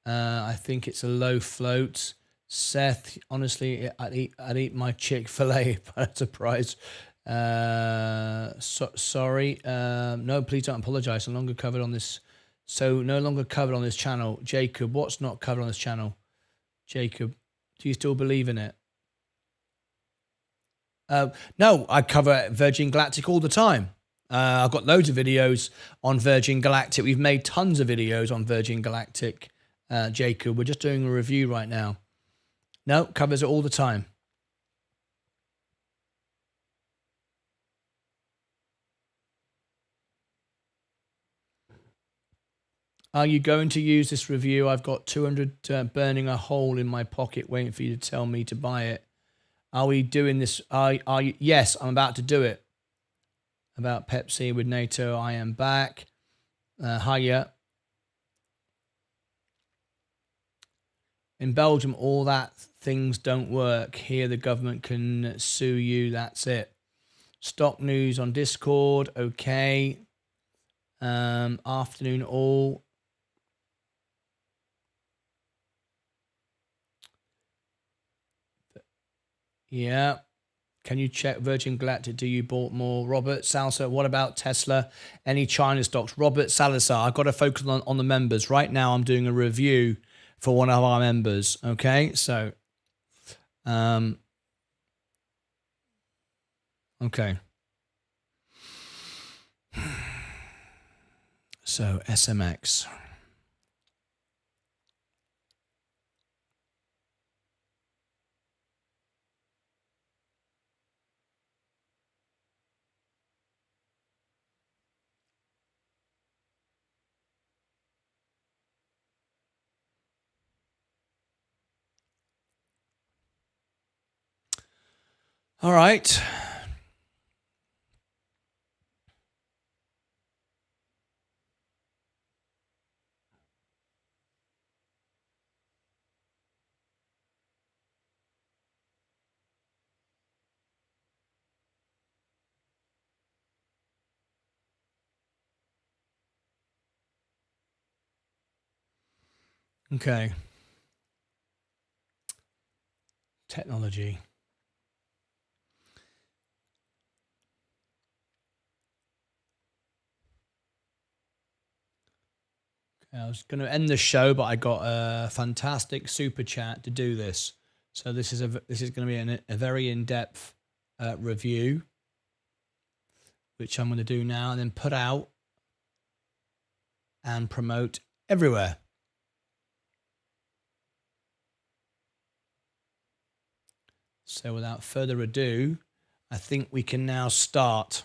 S1: I think it's a low float. Seth, honestly, I'd eat my Chick-fil-A at a price. Sorry. No, please don't apologize. No longer covered on this. So no longer covered on this channel. Jacob, what's not covered on this channel? Jacob, do you still believe in it? No, I cover Virgin Galactic all the time. I've got loads of videos on Virgin Galactic. We've made tons of videos on Virgin Galactic, Jacob. We're just doing a review right now. No, covers it all the time. Are you going to use this review? I've got 200 burning a hole in my pocket waiting for you to tell me to buy it. Are we doing this? Are you? Yes, I'm about to do it. About Pepsi with NATO, I am back. Hiya. In Belgium, all that things don't work. Here, the government can sue you. That's it. Stock news on Discord. Okay. Afternoon all. Yeah. Can you check Virgin Galactic? Do you bought more? Robert Salsa, what about Tesla? Any China stocks? Robert Salazar, I've got to focus on the members. Right now, I'm doing a review for one of our members. Okay, so, okay. So, SMX. All right. Okay. Technology. I was going to end the show, but I got a fantastic super chat to do this. So this is going to be a very in-depth review, which I'm going to do now and then put out and promote everywhere. So without further ado, I think we can now start.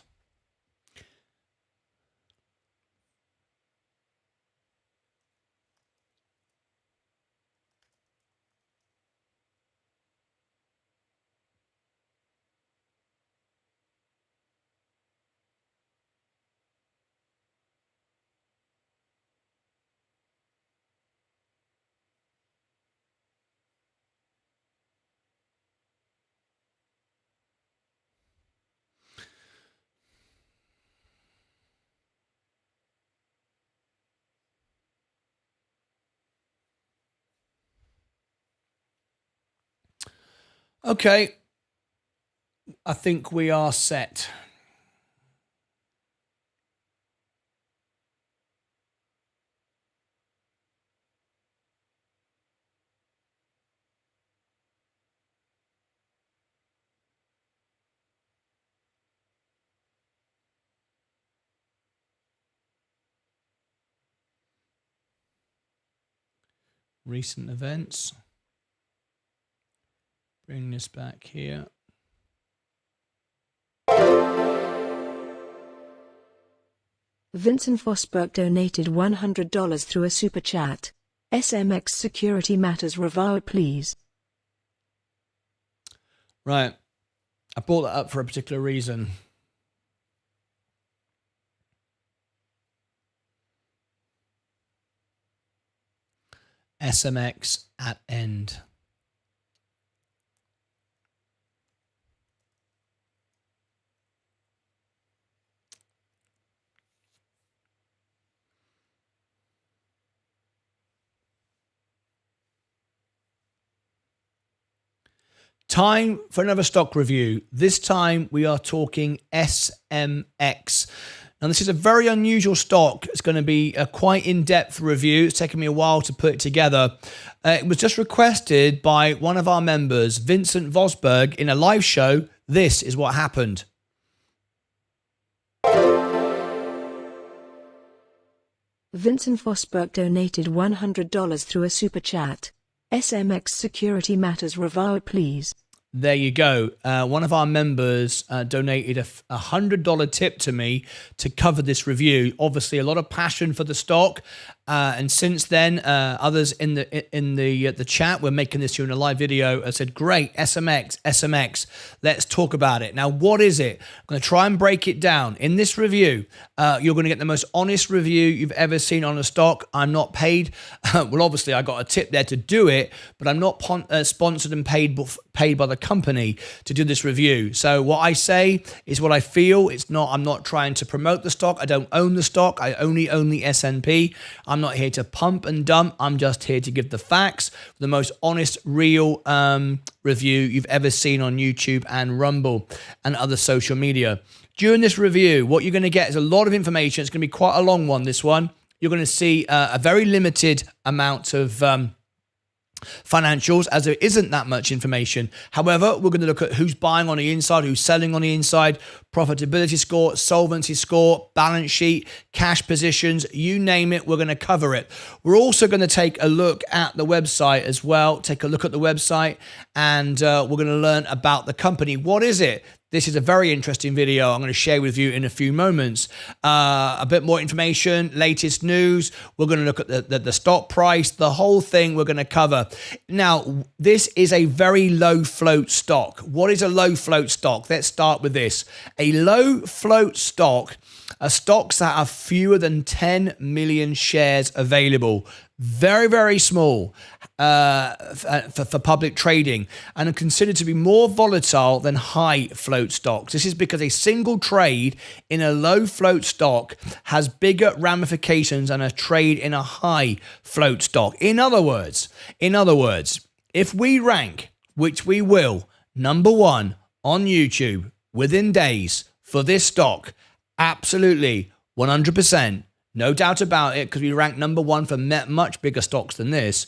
S1: Okay, I think we are set. Recent events. Bring this back here.
S2: Vincent Fosberg donated $100 through a super chat. SMX Security Matters review, please.
S1: Right. I brought that up for a particular reason. SMX at end. Time for another stock review. This time we are talking SMX. Now this is a very unusual stock. It's going to be a quite in-depth review. It's taken me a while to put it together. It was just requested by one of our members, Vincent Vosberg, in a live show. This is what happened.
S2: Vincent Fosberg donated $100 through a super chat. SMX Security Matters review, please.
S1: There you go. One of our members donated a $100 tip to me to cover this review. Obviously, a lot of passion for the stock. And since then, others in the chat, we're making this here in a live video. I said, great, SMX, let's talk about it. Now, what is it? I'm going to try and break it down. In this review, you're going to get the most honest review you've ever seen on a stock. I'm not paid. Well, obviously, I got a tip there to do it, but I'm not sponsored and paid by the company to do this review. So what I say is what I feel. I'm not trying to promote the stock. I don't own the stock. I only own the S&P. I'm not here to pump and dump. I'm just here to give the facts, the most honest, real review you've ever seen on YouTube and Rumble and other social media. During this review, what you're going to get is a lot of information. It's going to be quite a long one, this one. You're going to see a very limited amount of financials, as there isn't that much information. However, we're going to look at who's buying on the inside, who's selling on the inside, profitability score, solvency score, balance sheet, cash positions, you name it, we're going to cover it. We're also going to take a look at the website as well, and we're going to learn about the company. What is it? This is a very interesting video I'm going to share with you in a few moments. A bit more information, latest news. We're going to look at the stock price, the whole thing we're going to cover. Now, this is a very low float stock. What is a low float stock? Let's start with this. A low float stock are stocks that have fewer than 10 million shares available. Very, very small for public trading, and are considered to be more volatile than high float stocks. This is because a single trade in a low float stock has bigger ramifications than a trade in a high float stock. In other words, if we rank, which we will, number one on YouTube within days for this stock, absolutely 100%. No doubt about it, because we rank number one for much bigger stocks than this.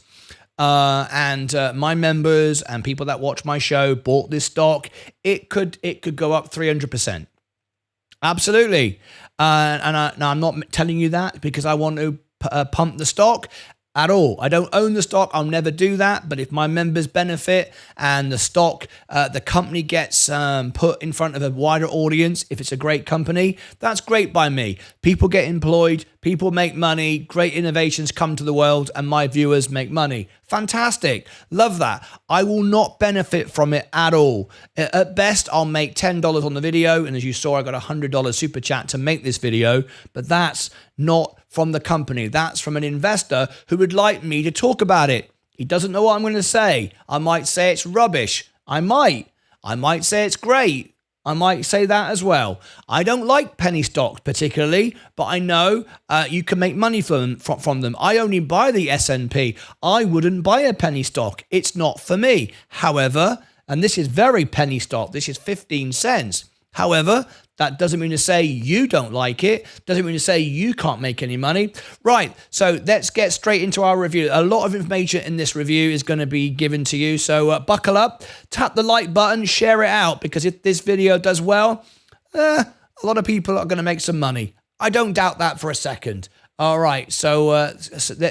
S1: And my members and people that watch my show bought this stock. It could go up 300%. Absolutely. Now, I'm not telling you that because I want to pump the stock at all. I don't own the stock. I'll never do that. But if my members benefit and the stock, the company gets put in front of a wider audience, if it's a great company, that's great by me. People get employed, people make money, great innovations come to the world, and my viewers make money. Fantastic. Love that. I will not benefit from it at all. At best, I'll make $10 on the video. And as you saw, I got a $100 super chat to make this video, but that's not from the company. That's from an investor who would like me to talk about it. He doesn't know what I'm going to say. I might say it's rubbish. I might say it's great. I might say that as well. I don't like penny stocks particularly, but I know you can make money from them. I only buy the S&P. I wouldn't buy a penny stock. It's not for me. However, and this is very penny stock, this is 15 cents. However, that doesn't mean to say you don't like it. Doesn't mean to say you can't make any money. Right, so let's get straight into our review. A lot of information in this review is going to be given to you. So buckle up, tap the like button, share it out, because if this video does well, a lot of people are going to make some money. I don't doubt that for a second. All right, so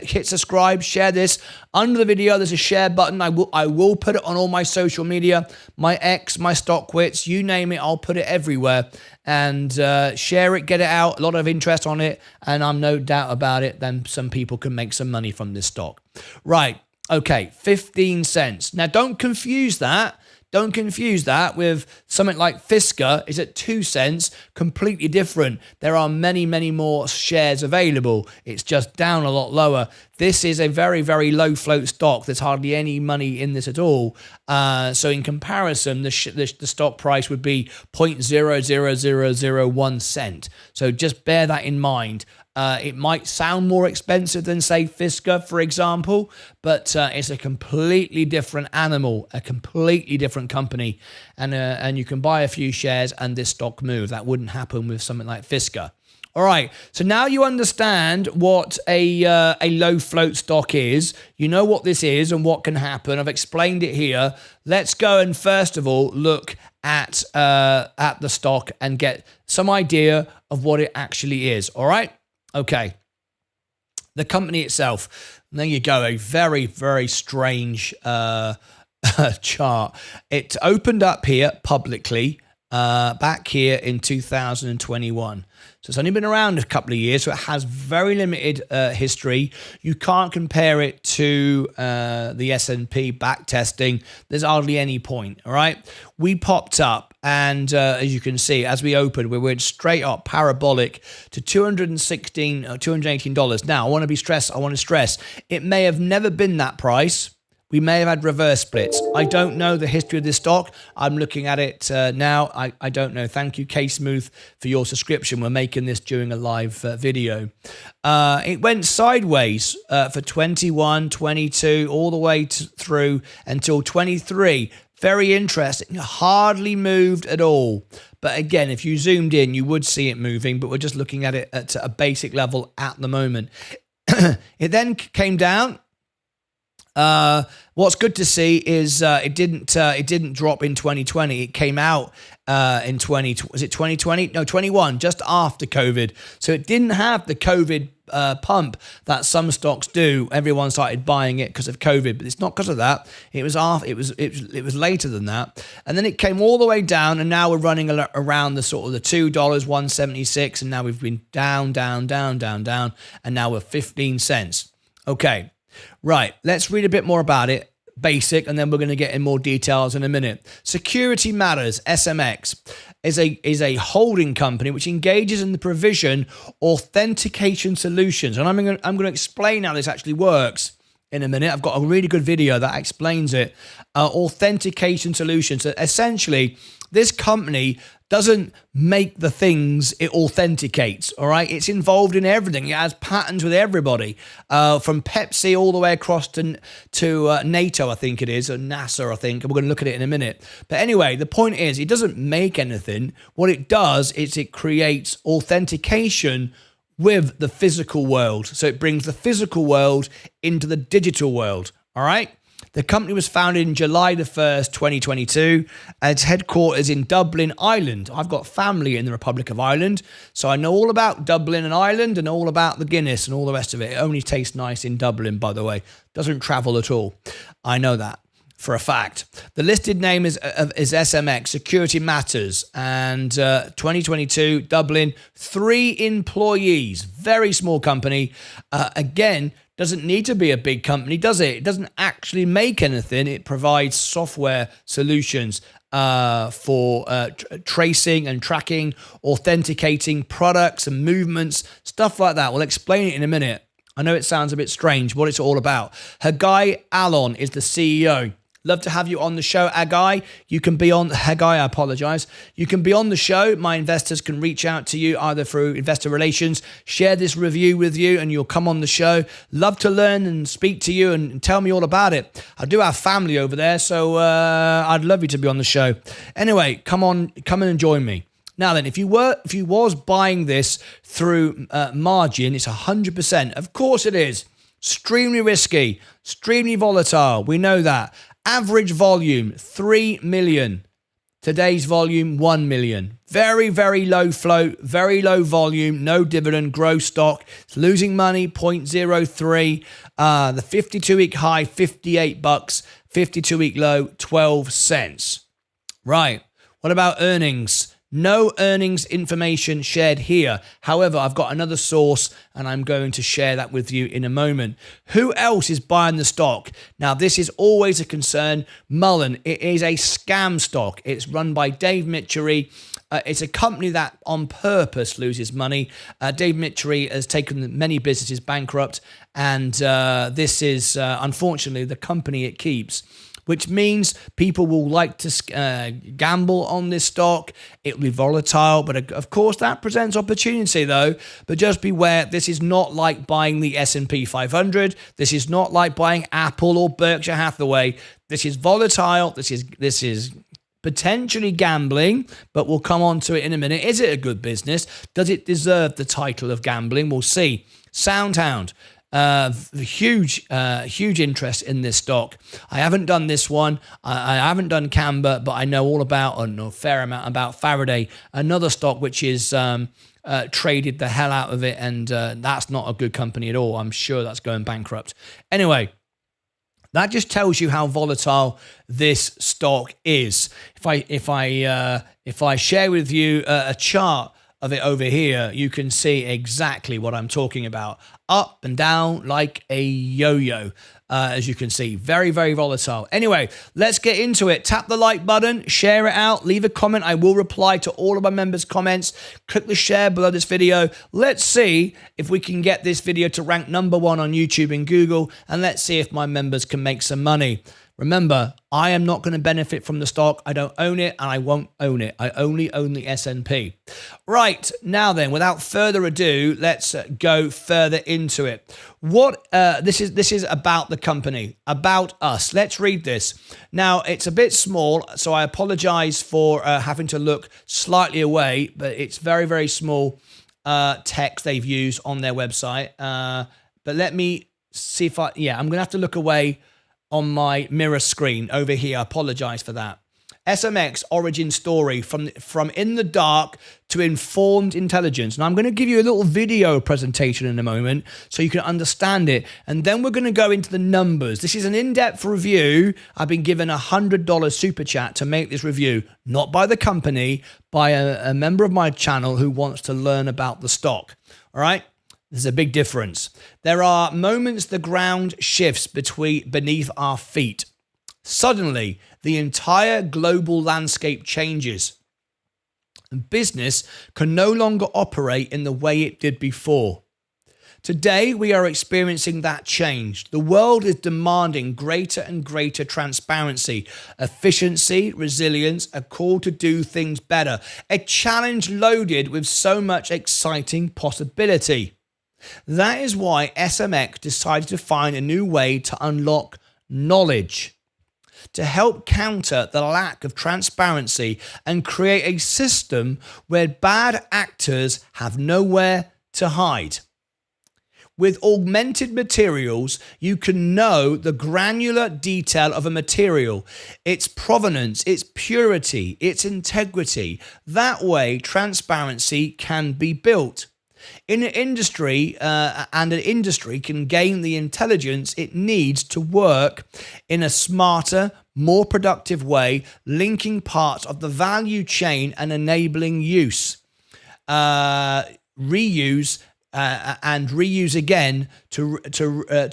S1: hit subscribe, share this. Under the video, there's a share button. I will put it on all my social media, my X, my StockQuits, you name it, I'll put it everywhere. And share it, get it out. A lot of interest on it, and I'm no doubt about it, then some people can make some money from this stock. Right, okay, 15 cents. Now, don't confuse that. Don't confuse that with something like Fisker is at 2 cents, completely different. There are many, many more shares available. It's just down a lot lower. This is a very, very low float stock. There's hardly any money in this at all. So in comparison, the stock price would be 0.00001 cent. So just bear that in mind. It might sound more expensive than, say, Fisker, for example, but it's a completely different animal, a completely different company, and you can buy a few shares and this stock move. That wouldn't happen with something like Fisker. All right, so now you understand what a low float stock is. You know what this is and what can happen. I've explained it here. Let's go and first of all look at the stock and get some idea of what it actually is. All right. Okay, the company itself, there you go, a very, very strange chart. It opened up here publicly back here in 2021. So it's only been around a couple of years, so it has very limited history. You can't compare it to the S&P back testing. There's hardly any point, all right? We popped up, and as you can see, as we opened, we went straight up parabolic to $216 or $218. Now, I want to stress, it may have never been that price. We may have had reverse splits. I don't know the history of this stock. I'm looking at it now. I don't know. Thank you, K-Smooth, for your subscription. We're making this during a live video. It went sideways for 21, 22, all the way through until 23. Very interesting. Hardly moved at all. But again, if you zoomed in, you would see it moving, but we're just looking at it at a basic level at the moment. It then came down. What's good to see is it didn't drop in 2020. It came out in 2020? No, 21, just after COVID. So it didn't have the COVID pump that some stocks do. Everyone started buying it because of COVID, but it's not because of that. It was later than that, and then it came all the way down, and now we're running around the sort of the $2, 176, and now we've been down, and now we're 15 cents. Okay. Right, let's read a bit more about it, basic, and then we're going to get in more details in a minute. Security Matters, SMX, is a holding company which engages in the provision authentication solutions. And I'm going to explain how this actually works in a minute. I've got a really good video that explains it. Authentication solutions. So essentially, this company doesn't make the things it authenticates, all right? It's involved in everything. It has patterns with everybody, from Pepsi all the way across to NATO, I think it is, or NASA, I think. We're going to look at it in a minute. But anyway, the point is, it doesn't make anything. What it does is it creates authentication with the physical world. So it brings the physical world into the digital world, all right? The company was founded in July the 1st, 2022. Its headquarters in Dublin, Ireland. I've got family in the Republic of Ireland, so I know all about Dublin and Ireland and all about the Guinness and all the rest of it. It only tastes nice in Dublin, by the way. Doesn't travel at all. I know that for a fact. The listed name is SMX, Security Matters, and 2022, Dublin, 3 employees. Very small company. Again, doesn't need to be a big company, does it? It doesn't actually make anything. It provides software solutions for tracing and tracking, authenticating products and movements, stuff like that. We'll explain it in a minute. I know it sounds a bit strange, what it's all about. Haggai Alon is the CEO. Love to have you on the show, Haggai. You can be on Haggai. I apologize. You can be on the show. My investors can reach out to you either through investor relations, share this review with you, and you'll come on the show. Love to learn and speak to you and tell me all about it. I do have family over there, so I'd love you to be on the show. Anyway, come and join me. Now then, if you was buying this through margin, it's 100%. Of course it is. Extremely risky, extremely volatile. We know that. Average volume, 3 million. Today's volume, 1 million. Very, very low float, very low volume, no dividend, gross stock. It's losing money, 0.03. The 52-week high, $58. 52-week low, 12 cents. Right. What about earnings? No earnings information shared here. However, I've got another source and I'm going to share that with you in a moment. Who else is buying the stock? Now, this is always a concern. Mullen, it is a scam stock. It's run by Dave Mitchery. It's a company that on purpose loses money. Dave Mitchery has taken many businesses bankrupt, and this is, unfortunately, the company it keeps, which means people will like to gamble on this stock. It'll be volatile, but of course that presents opportunity though. But just beware, this is not like buying the S&P 500. This is not like buying Apple or Berkshire Hathaway. This is volatile. This is potentially gambling, but we'll come on to it in a minute. Is it a good business? Does it deserve the title of gambling? We'll see. SoundHound. Huge interest in this stock. I haven't done this one. I haven't done Camber, but I know all about, or know a fair amount about Faraday, another stock which is traded the hell out of it, and that's not a good company at all. I'm sure that's going bankrupt. Anyway, That just tells you how volatile this stock is. If I share with you a chart of it over here, you can see exactly what I'm talking about. Up and down like a yo-yo. As you can see, very, very volatile. Anyway, let's get into it. Tap the like button, share it out, leave a comment. I will reply to all of my members' comments. Click the share below this video. Let's see if we can get this video to rank #1 on YouTube and Google, and let's see if my members can make some money. Remember, I am not going to benefit from the stock. I don't own it, and I won't own it. I only own the S&P. Right, now then, without further ado, let's go further into it. This is about the company, about us. Let's read this. Now, it's a bit small, so I apologize for having to look slightly away, but it's very, very small text they've used on their website. But let me see if I'm going to have to look away on my mirror screen over here. I apologize for that. SMX origin story from in the dark to informed intelligence. Now I'm going to give you a little video presentation in a moment so you can understand it. And then we're going to go into the numbers. This is an in-depth review. I've been given a $100 super chat to make this review, not by the company, by a member of my channel who wants to learn about the stock. All right. There's a big difference. There are moments the ground shifts beneath our feet. Suddenly, the entire global landscape changes. Business can no longer operate in the way it did before. Today, we are experiencing that change. The world is demanding greater and greater transparency, efficiency, resilience, a call to do things better, a challenge loaded with so much exciting possibility. That is why SMX decided to find a new way to unlock knowledge, to help counter the lack of transparency and create a system where bad actors have nowhere to hide. With augmented materials, you can know the granular detail of a material, its provenance, its purity, its integrity. That way, transparency can be built. In an industry, an industry can gain the intelligence it needs to work in a smarter, more productive way, linking parts of the value chain and enabling use, reuse, and reuse again to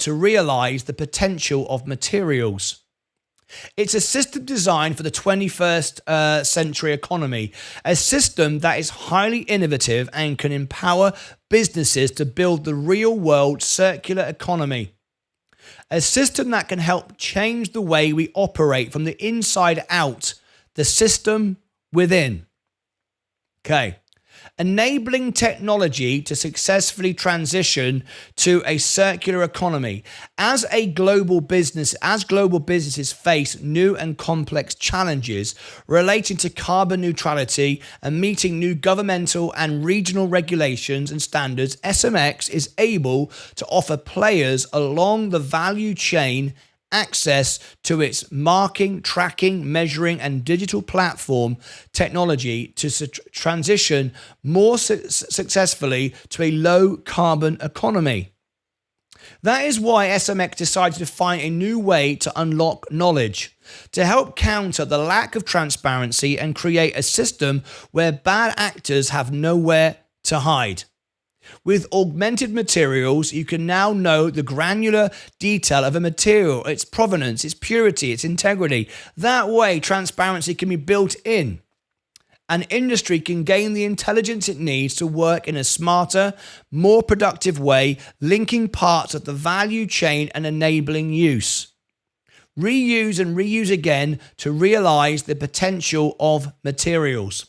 S1: realize the potential of materials. It's a system designed for the 21st century economy, a system that is highly innovative and can empower businesses to build the real-world circular economy. A system that can help change the way we operate from the inside out, the system within. Okay. Enabling technology to successfully transition to a circular economy. As global businesses face new and complex challenges relating to carbon neutrality and meeting new governmental and regional regulations and standards, SMX is able to offer players along the value chain access to its marking, tracking, measuring, and digital platform technology to transition more successfully to a low-carbon economy. That is why SMX decided to find a new way to unlock knowledge, to help counter the lack of transparency and create a system where bad actors have nowhere to hide. With augmented materials, you can now know the granular detail of a material, its provenance, its purity, its integrity. That way, transparency can be built in. An industry can gain the intelligence it needs to work in a smarter, more productive way, linking parts of the value chain and enabling use. Reuse and reuse again to realize the potential of materials.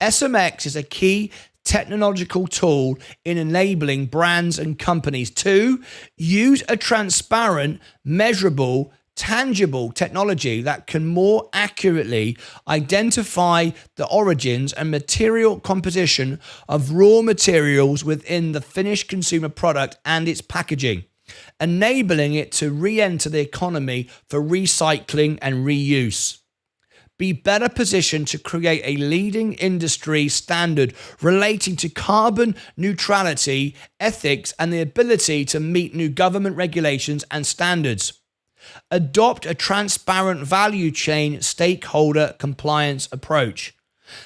S1: SMX is a key technological tool in enabling brands and companies to use a transparent, measurable, tangible technology that can more accurately identify the origins and material composition of raw materials within the finished consumer product and its packaging, enabling it to re-enter the economy for recycling and reuse. be better positioned to create a leading industry standard relating to carbon neutrality, ethics, and the ability to meet new government regulations and standards. Adopt a transparent value chain stakeholder compliance approach.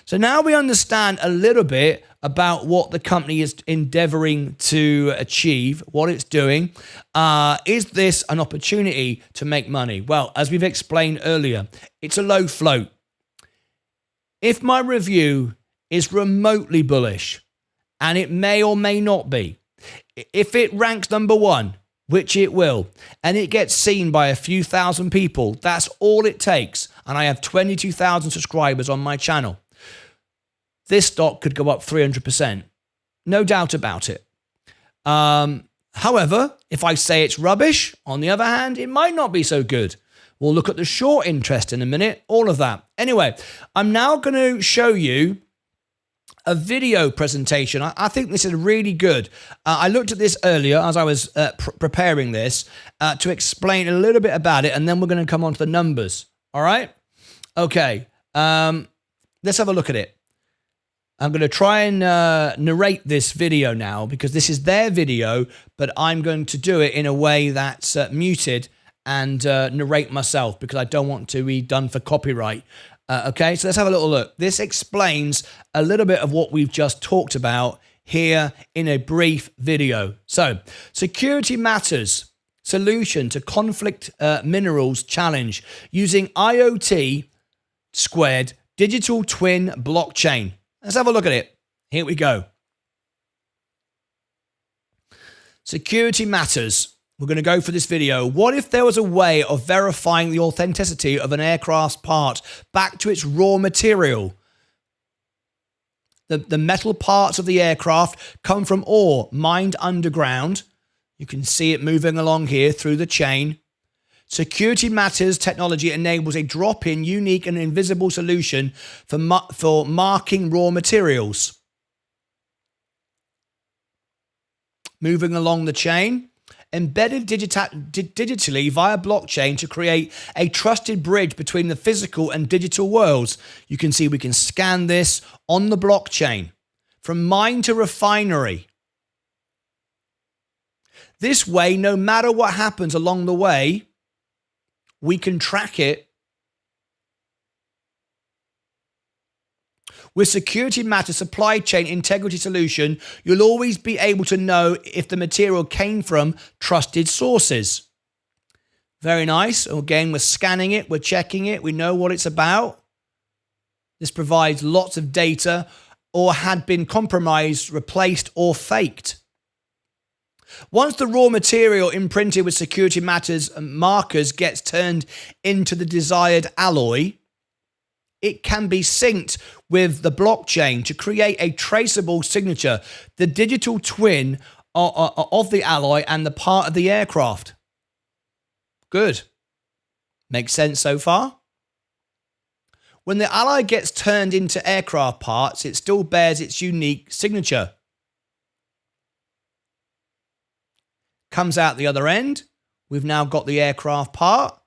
S1: So now we understand a little bit about what the company is endeavoring to achieve, what it's doing. Is this an opportunity to make money? Well, as we've explained earlier, it's a low float. If my review is remotely bullish, and it may or may not be, if it ranks number one, which it will, and it gets seen by a few thousand people, that's all it takes. And I have 22,000 subscribers on my channel. This stock could go up 300%. No doubt about it. However, if I say it's rubbish, on the other hand, it might not be so good. We'll look at the short interest in a minute, all of that. Anyway, I'm now going to show you a video presentation. I think this is really good. I looked at this earlier as I was preparing this to explain a little bit about it, and then we're going to come on to the numbers. All right? Okay. Let's have a look at it. I'm going to try and narrate this video now because this is their video, but I'm going to do it in a way that's muted and narrate myself because I don't want to be done for copyright. Okay, so let's have a little look. This explains a little bit of what we've just talked about here in a brief video. So, Security Matters, solution to conflict minerals challenge using IoT squared digital twin blockchain. Let's have a look at it. Here we go. Security Matters. We're going to go for this video. What if there was a way of verifying the authenticity of an aircraft's part back to its raw material? The metal parts of the aircraft come from ore mined underground. You can see it moving along here through the chain. Security Matters technology enables a drop-in, unique and invisible solution for marking raw materials. Moving along the chain. Embedded digitally via blockchain to create a trusted bridge between the physical and digital worlds. You can see we can scan this on the blockchain from mine to refinery. This way, no matter what happens along the way, we can track it. With Security Matters supply chain integrity solution, you'll always be able to know if the material came from trusted sources. Very nice. Again, we're scanning it, we're checking it, we know what it's about. This provides lots of data or had been compromised, replaced, or faked. Once the raw material imprinted with Security Matters markers gets turned into the desired alloy, it can be synced with the blockchain to create a traceable signature, the digital twin of the alloy and the part of the aircraft. Good. Makes sense so far? When the alloy gets turned into aircraft parts, it still bears its unique signature. Comes out the other end. We've now got the aircraft part.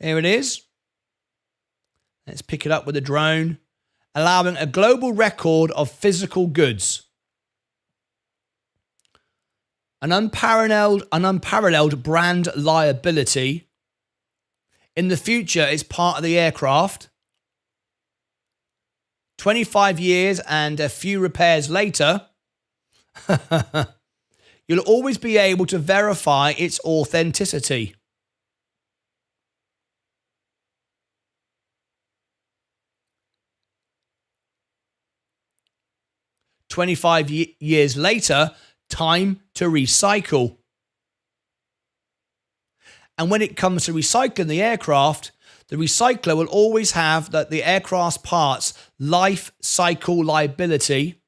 S1: There it is. Let's pick it up with a drone, allowing a global record of physical goods. An unparalleled brand liability. In the future, it's part of the aircraft. 25 years and a few repairs later, you'll always be able to verify its authenticity. Years later, time to recycle. And when it comes to recycling the aircraft, the recycler will always have the aircraft's parts life cycle liability,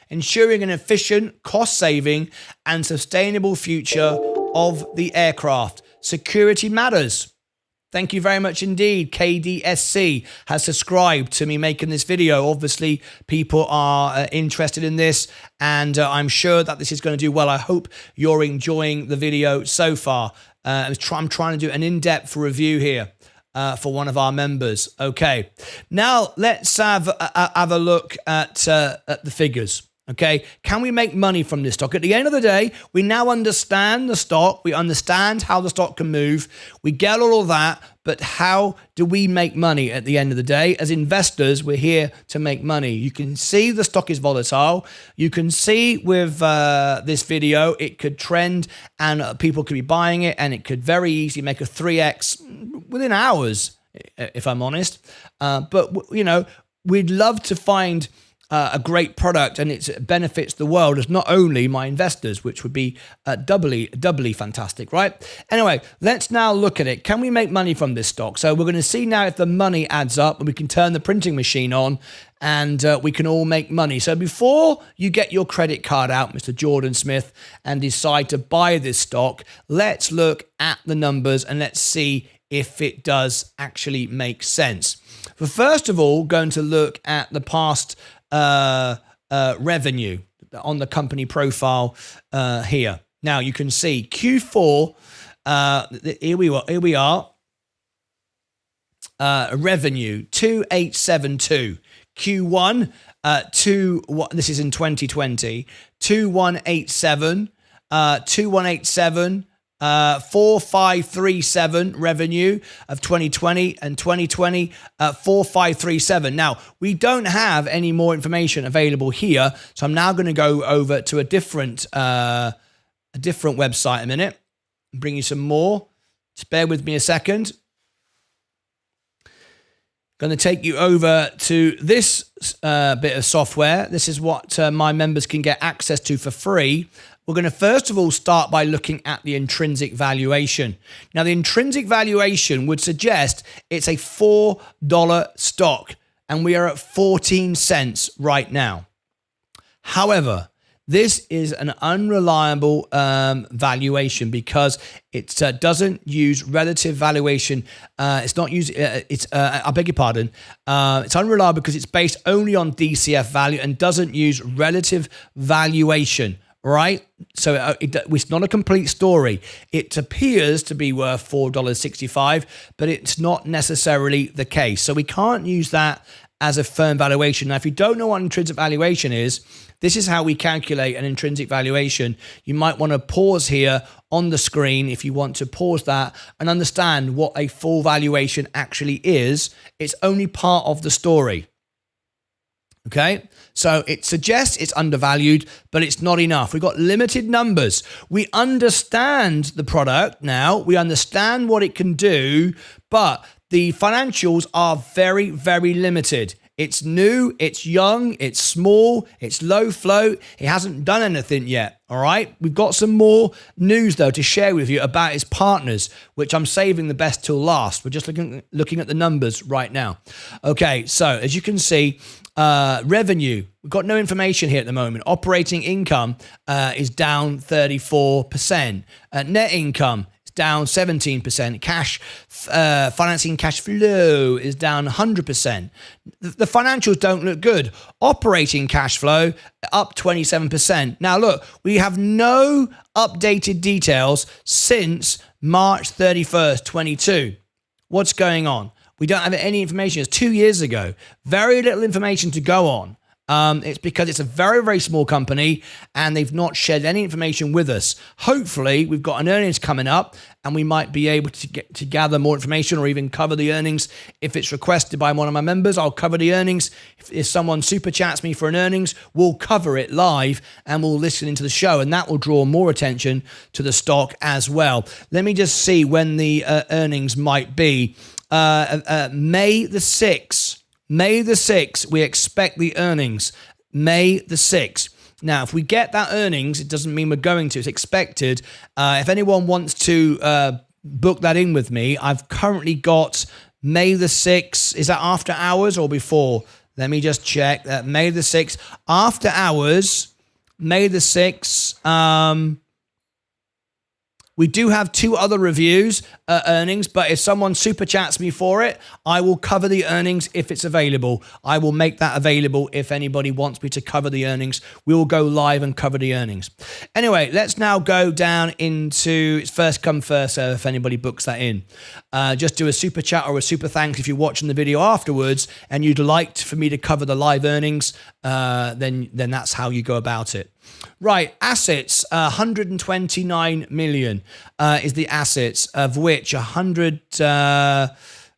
S1: ensuring an efficient, cost-saving, and sustainable future of the aircraft. Security Matters. Thank you very much indeed. KDSC has subscribed to me making this video. Obviously, people are interested in this, and I'm sure that this is going to do well. I hope you're enjoying the video so far. I'm trying to do an in-depth review here for one of our members. Okay, now let's have a look at the figures. Okay, can we make money from this stock? At the end of the day, we now understand the stock. We understand how the stock can move. We get all of that, but how do we make money at the end of the day? As investors, we're here to make money. You can see the stock is volatile. You can see with this video, it could trend and people could be buying it, and it could very easily make a 3x within hours, if I'm honest. But, you know, we'd love to find a great product and it benefits the world as not only my investors, which would be doubly fantastic, right? Anyway, let's now look at it. Can we make money from this stock? So we're going to see now if the money adds up, and we can turn the printing machine on and we can all make money. So before you get your credit card out, Mr. Jordan Smith, and decide to buy this stock, let's look at the numbers and let's see if it does actually make sense. But first of all, going to look at the past revenue on the company profile here. Now you can see Q4. Here we are. Revenue 2872. Q1 this is in 2020. 2187. 2187. 4537 revenue of 2020, and 2020 4537. Now we don't have any more information available here, so I'm now going to go over to a different website a minute and bring you some more. Just bear with me a second. Going to take you over to this bit of software. This is what my members can get access to for free. We're going to first of all start by looking at the intrinsic valuation. Now, the intrinsic valuation would suggest it's a $4 stock, and we are at 14 cents right now. However, this is an unreliable valuation because it doesn't use relative valuation. It's not used. I beg your pardon. It's unreliable because it's based only on DCF value and doesn't use relative valuation. Right? So it's not a complete story. It appears to be worth $4.65, but it's not necessarily the case. So we can't use that as a firm valuation. Now, if you don't know what intrinsic valuation is, this is how we calculate an intrinsic valuation. You might want to pause here on the screen if you want to pause that and understand what a full valuation actually is. It's only part of the story. Okay, so it suggests it's undervalued, but it's not enough. We've got limited numbers. We understand the product now. We understand what it can do, but the financials are very, very limited. It's new, it's young, it's small, it's low float. It hasn't done anything yet, all right? We've got some more news, though, to share with you about its partners, which I'm saving the best till last. We're just looking at the numbers right now. Okay, so as you can see, revenue, we've got no information here at the moment. Operating income is down 34%. Net income down 17%. Cash, financing cash flow is down 100%. The financials don't look good. Operating cash flow up 27%. Now look, we have no updated details since March 31st, 22. What's going on? We don't have any information. It's 2 years ago. Very little information to go on. It's because it's a very, very small company and they've not shared any information with us. Hopefully, we've got an earnings coming up and we might be able to gather more information or even cover the earnings. If it's requested by one of my members, I'll cover the earnings. If someone super chats me for an earnings, we'll cover it live and we'll listen into the show, and that will draw more attention to the stock as well. Let me just see when the earnings might be. May the 6th. May the 6th, we expect the earnings. May the 6th. Now, if we get that earnings, it doesn't mean we're going to. It's expected. If anyone wants to book that in with me, I've currently got May the 6th. Is that after hours or before? Let me just check. That May the 6th. After hours, May the 6th. We do have 2 other reviews, earnings, but if someone super chats me for it, I will cover the earnings if it's available. I will make that available if anybody wants me to cover the earnings. We will go live and cover the earnings. Anyway, let's now go down into it's first come, first serve if anybody books that in. Just do a super chat or a super thanks if you're watching the video afterwards and you'd like for me to cover the live earnings, then that's how you go about it. Right, assets, 129 million is the assets, of which 100,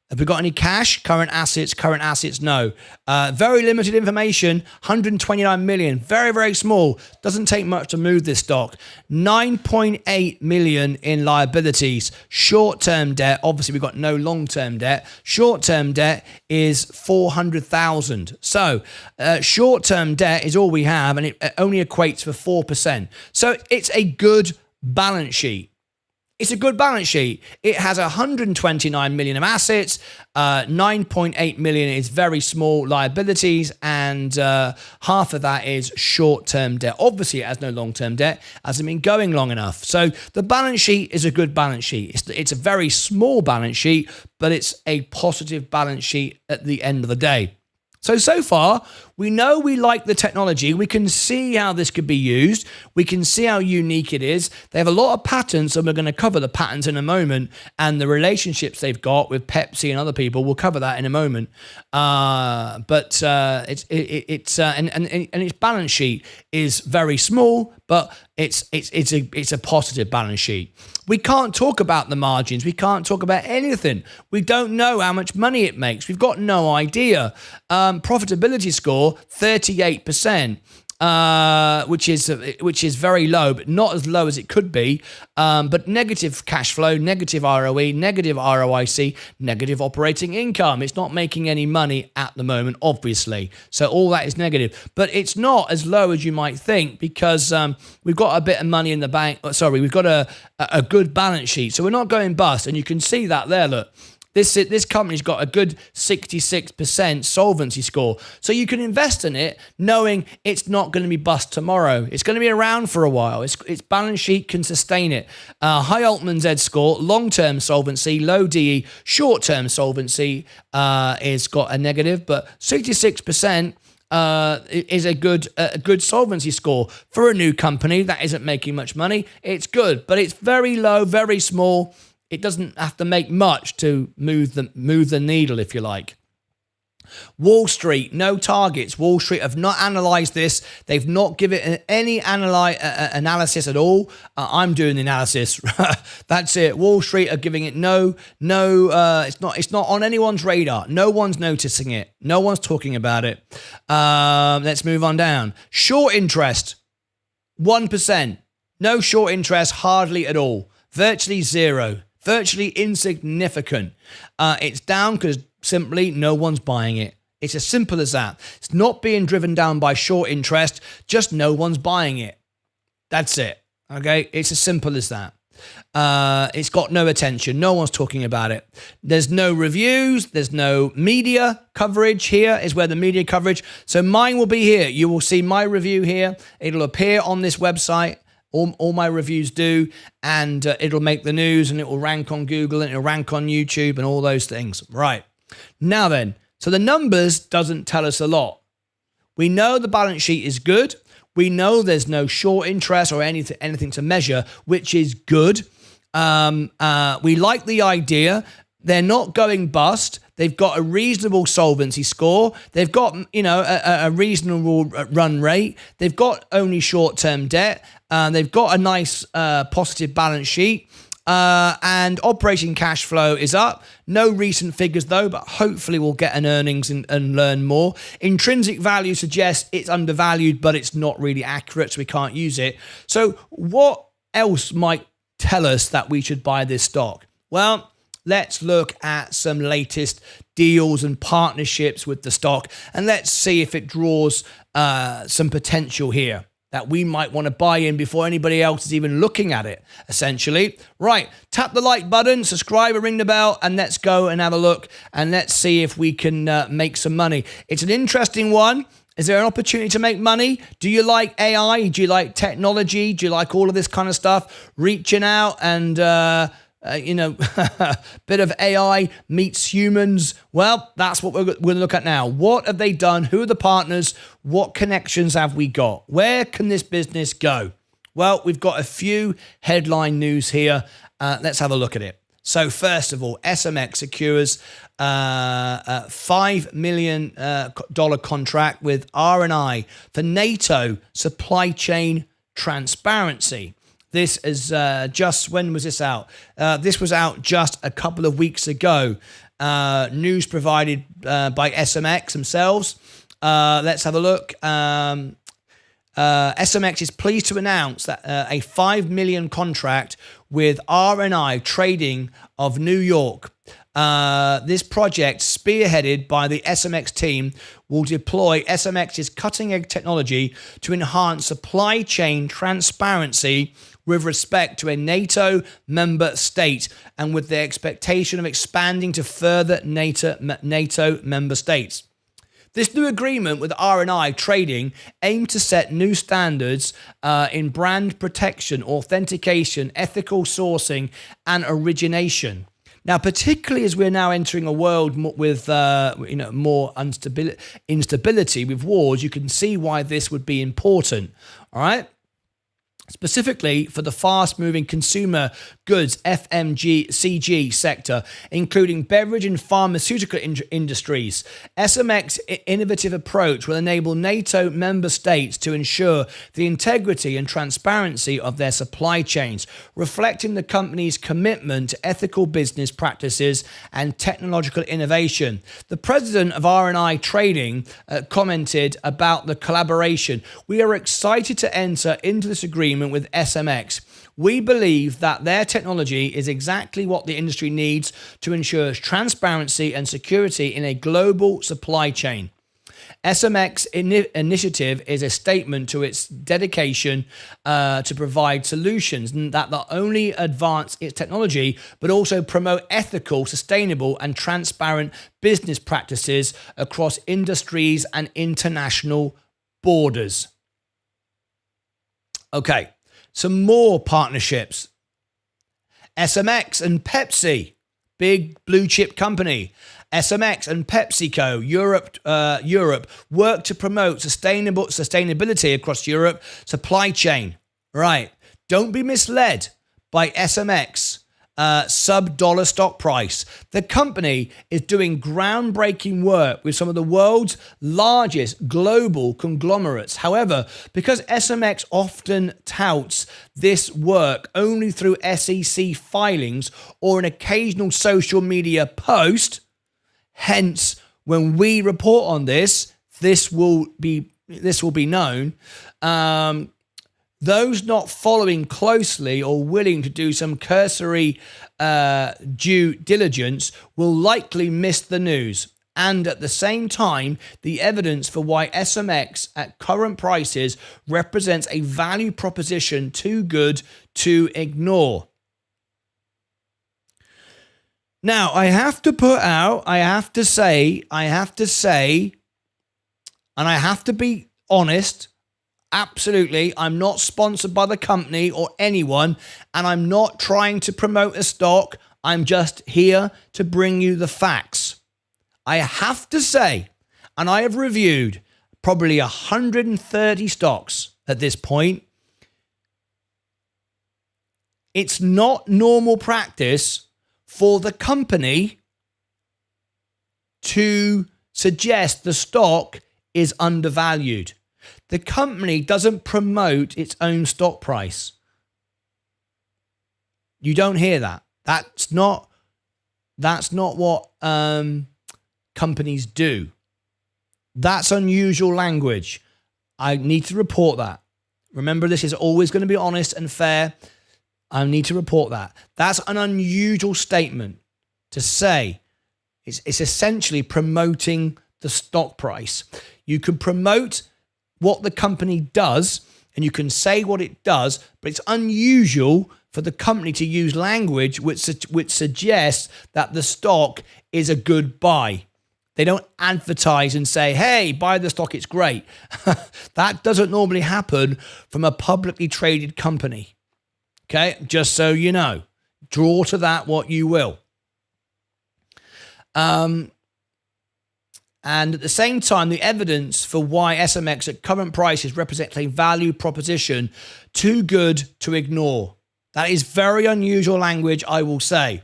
S1: have we got any cash? Current assets, no. Very limited information, 129 million, very, very small. Doesn't take much to move this stock. 9.8 million in liabilities. Short-term debt, obviously we've got no long-term debt. Short-term debt is 400,000. So short-term debt is all we have, and it only equates for 4%. So it's a good balance sheet. It's a good balance sheet. It has 129 million of assets, 9.8 million is very small liabilities, and half of that is short-term debt. Obviously, it has no long-term debt, hasn't been going long enough. So the balance sheet is a good balance sheet. It's a very small balance sheet, but it's a positive balance sheet at the end of the day. So far, we know we like the technology. We can see how this could be used. We can see how unique it is. They have a lot of patents, and we're going to cover the patents in a moment, and the relationships they've got with Pepsi and other people. We'll cover that in a moment. But its balance sheet is very small, but it's a positive balance sheet. We can't talk about the margins. We can't talk about anything. We don't know how much money it makes. We've got no idea. Profitability score 38%, which is very low, but not as low as it could be. But negative cash flow, negative ROE, negative ROIC, negative operating income. It's not making any money at the moment, obviously. So all that is negative, but it's not as low as you might think, because we've got a bit of money in the bank. Sorry, we've got a good balance sheet, so we're not going bust, and you can see that there. Look. This company's got a good 66% solvency score. So you can invest in it knowing it's not going to be bust tomorrow. It's going to be around for a while. Its balance sheet can sustain it. High Altman Z score, long-term solvency, low DE, short-term solvency is got a negative, but 66% is a good solvency score for a new company that isn't making much money. It's good, but it's very low, very small. It doesn't have to make much to move the needle, if you like. Wall Street, no targets. Wall Street have not analysed this. They've not given it any analysis at all. I'm doing the analysis. That's it. Wall Street are giving it no. It's not on anyone's radar. No one's noticing it. No one's talking about it. Let's move on down. Short interest, 1%. No short interest, hardly at all. Virtually zero. Virtually insignificant. It's down because simply no one's buying it. It's as simple as that. It's not being driven down by short interest, just no one's buying it. That's it. Okay? It's as simple as that. It's got no attention. No one's talking about it. There's no reviews. There's no media coverage. Here is where the media coverage. So mine will be here. You will see my review here. It'll appear on this website. All my reviews do, and it'll make the news, and it will rank on Google, and it'll rank on YouTube, and all those things. Right. Now then, so the numbers doesn't tell us a lot. We know the balance sheet is good. We know there's no short interest or anything to measure, which is good. We like the idea. They're not going bust. They've got a reasonable solvency score. They've got, a reasonable run rate. They've got only short-term debt. They've got a nice positive balance sheet. And operating cash flow is up. No recent figures though, but hopefully we'll get an earnings and learn more. Intrinsic value suggests it's undervalued, but it's not really accurate, so we can't use it. So what else might tell us that we should buy this stock? Well, let's look at some latest deals and partnerships with the stock, and let's see if it draws some potential here that we might want to buy in before anybody else is even looking at it, essentially. Right, tap the like button, subscribe and ring the bell, and let's go and have a look, and let's see if we can make some money. It's an interesting one. Is there an opportunity to make money? Do you like AI? Do you like technology? Do you like all of this kind of stuff? Reaching out and, bit of AI meets humans. Well, that's what we're going to look at now. What have they done? Who are the partners? What connections have we got? Where can this business go? Well, we've got a few headline news here. Let's have a look at it. So first of all, SMX secures a $5 million contract with R&I for NATO supply chain transparency. This is when was this out? This was out just a couple of weeks ago. News provided by SMX themselves. Let's have a look. SMX is pleased to announce that a $5 million contract with R&I Trading of New York. This project, spearheaded by the SMX team, will deploy SMX's cutting-edge technology to enhance supply chain transparency with respect to a NATO member state and with the expectation of expanding to further NATO member states. This new agreement with R&I Trading aimed to set new standards in brand protection, authentication, ethical sourcing, and origination. Now, particularly as we're now entering a world with more instability with wars, you can see why this would be important. All right. Specifically for the fast-moving consumer goods FMCG sector, including beverage and pharmaceutical industries. SMX's innovative approach will enable NATO member states to ensure the integrity and transparency of their supply chains, reflecting the company's commitment to ethical business practices and technological innovation. The president of R&I Trading commented about the collaboration. "We are excited to enter into this agreement with SMX. We believe that their technology is exactly what the industry needs to ensure transparency and security in a global supply chain." SMX initiative is a statement to its dedication to provide solutions that not only advance its technology, but also promote ethical, sustainable, and transparent business practices across industries and international borders. Okay. Some more partnerships. SMX and Pepsi, big blue chip company. SMX and PepsiCo Europe work to promote sustainability across Europe supply chain. Right. Don't be misled by SMX sub-dollar stock price. The company is doing groundbreaking work with some of the world's largest global conglomerates. However, because SMX often touts this work only through SEC filings or an occasional social media post, hence when we report on this will be known. Those not following closely or willing to do some cursory due diligence will likely miss the news. And at the same time, the evidence for why SMX at current prices represents a value proposition too good to ignore. Now, I have to say, and I have to be honest, absolutely, I'm not sponsored by the company or anyone, and I'm not trying to promote a stock. I'm just here to bring you the facts. I have to say, and I have reviewed probably 130 stocks at this point, it's not normal practice for the company to suggest the stock is undervalued. The company doesn't promote its own stock price. You don't hear that. That's not what companies do. That's unusual language. I need to report that. Remember, this is always going to be honest and fair. I need to report that. That's an unusual statement to say. It's essentially promoting the stock price. You can promote what the company does and you can say what it does, but it's unusual for the company to use language which suggests that the stock is a good buy. They don't advertise and say, hey, buy the stock, it's great. That doesn't normally happen from a publicly traded company. Okay, just so you know. Draw to that what you will. And at the same time, the evidence for why SMX at current prices represents a value proposition too good to ignore. That is very unusual language, I will say.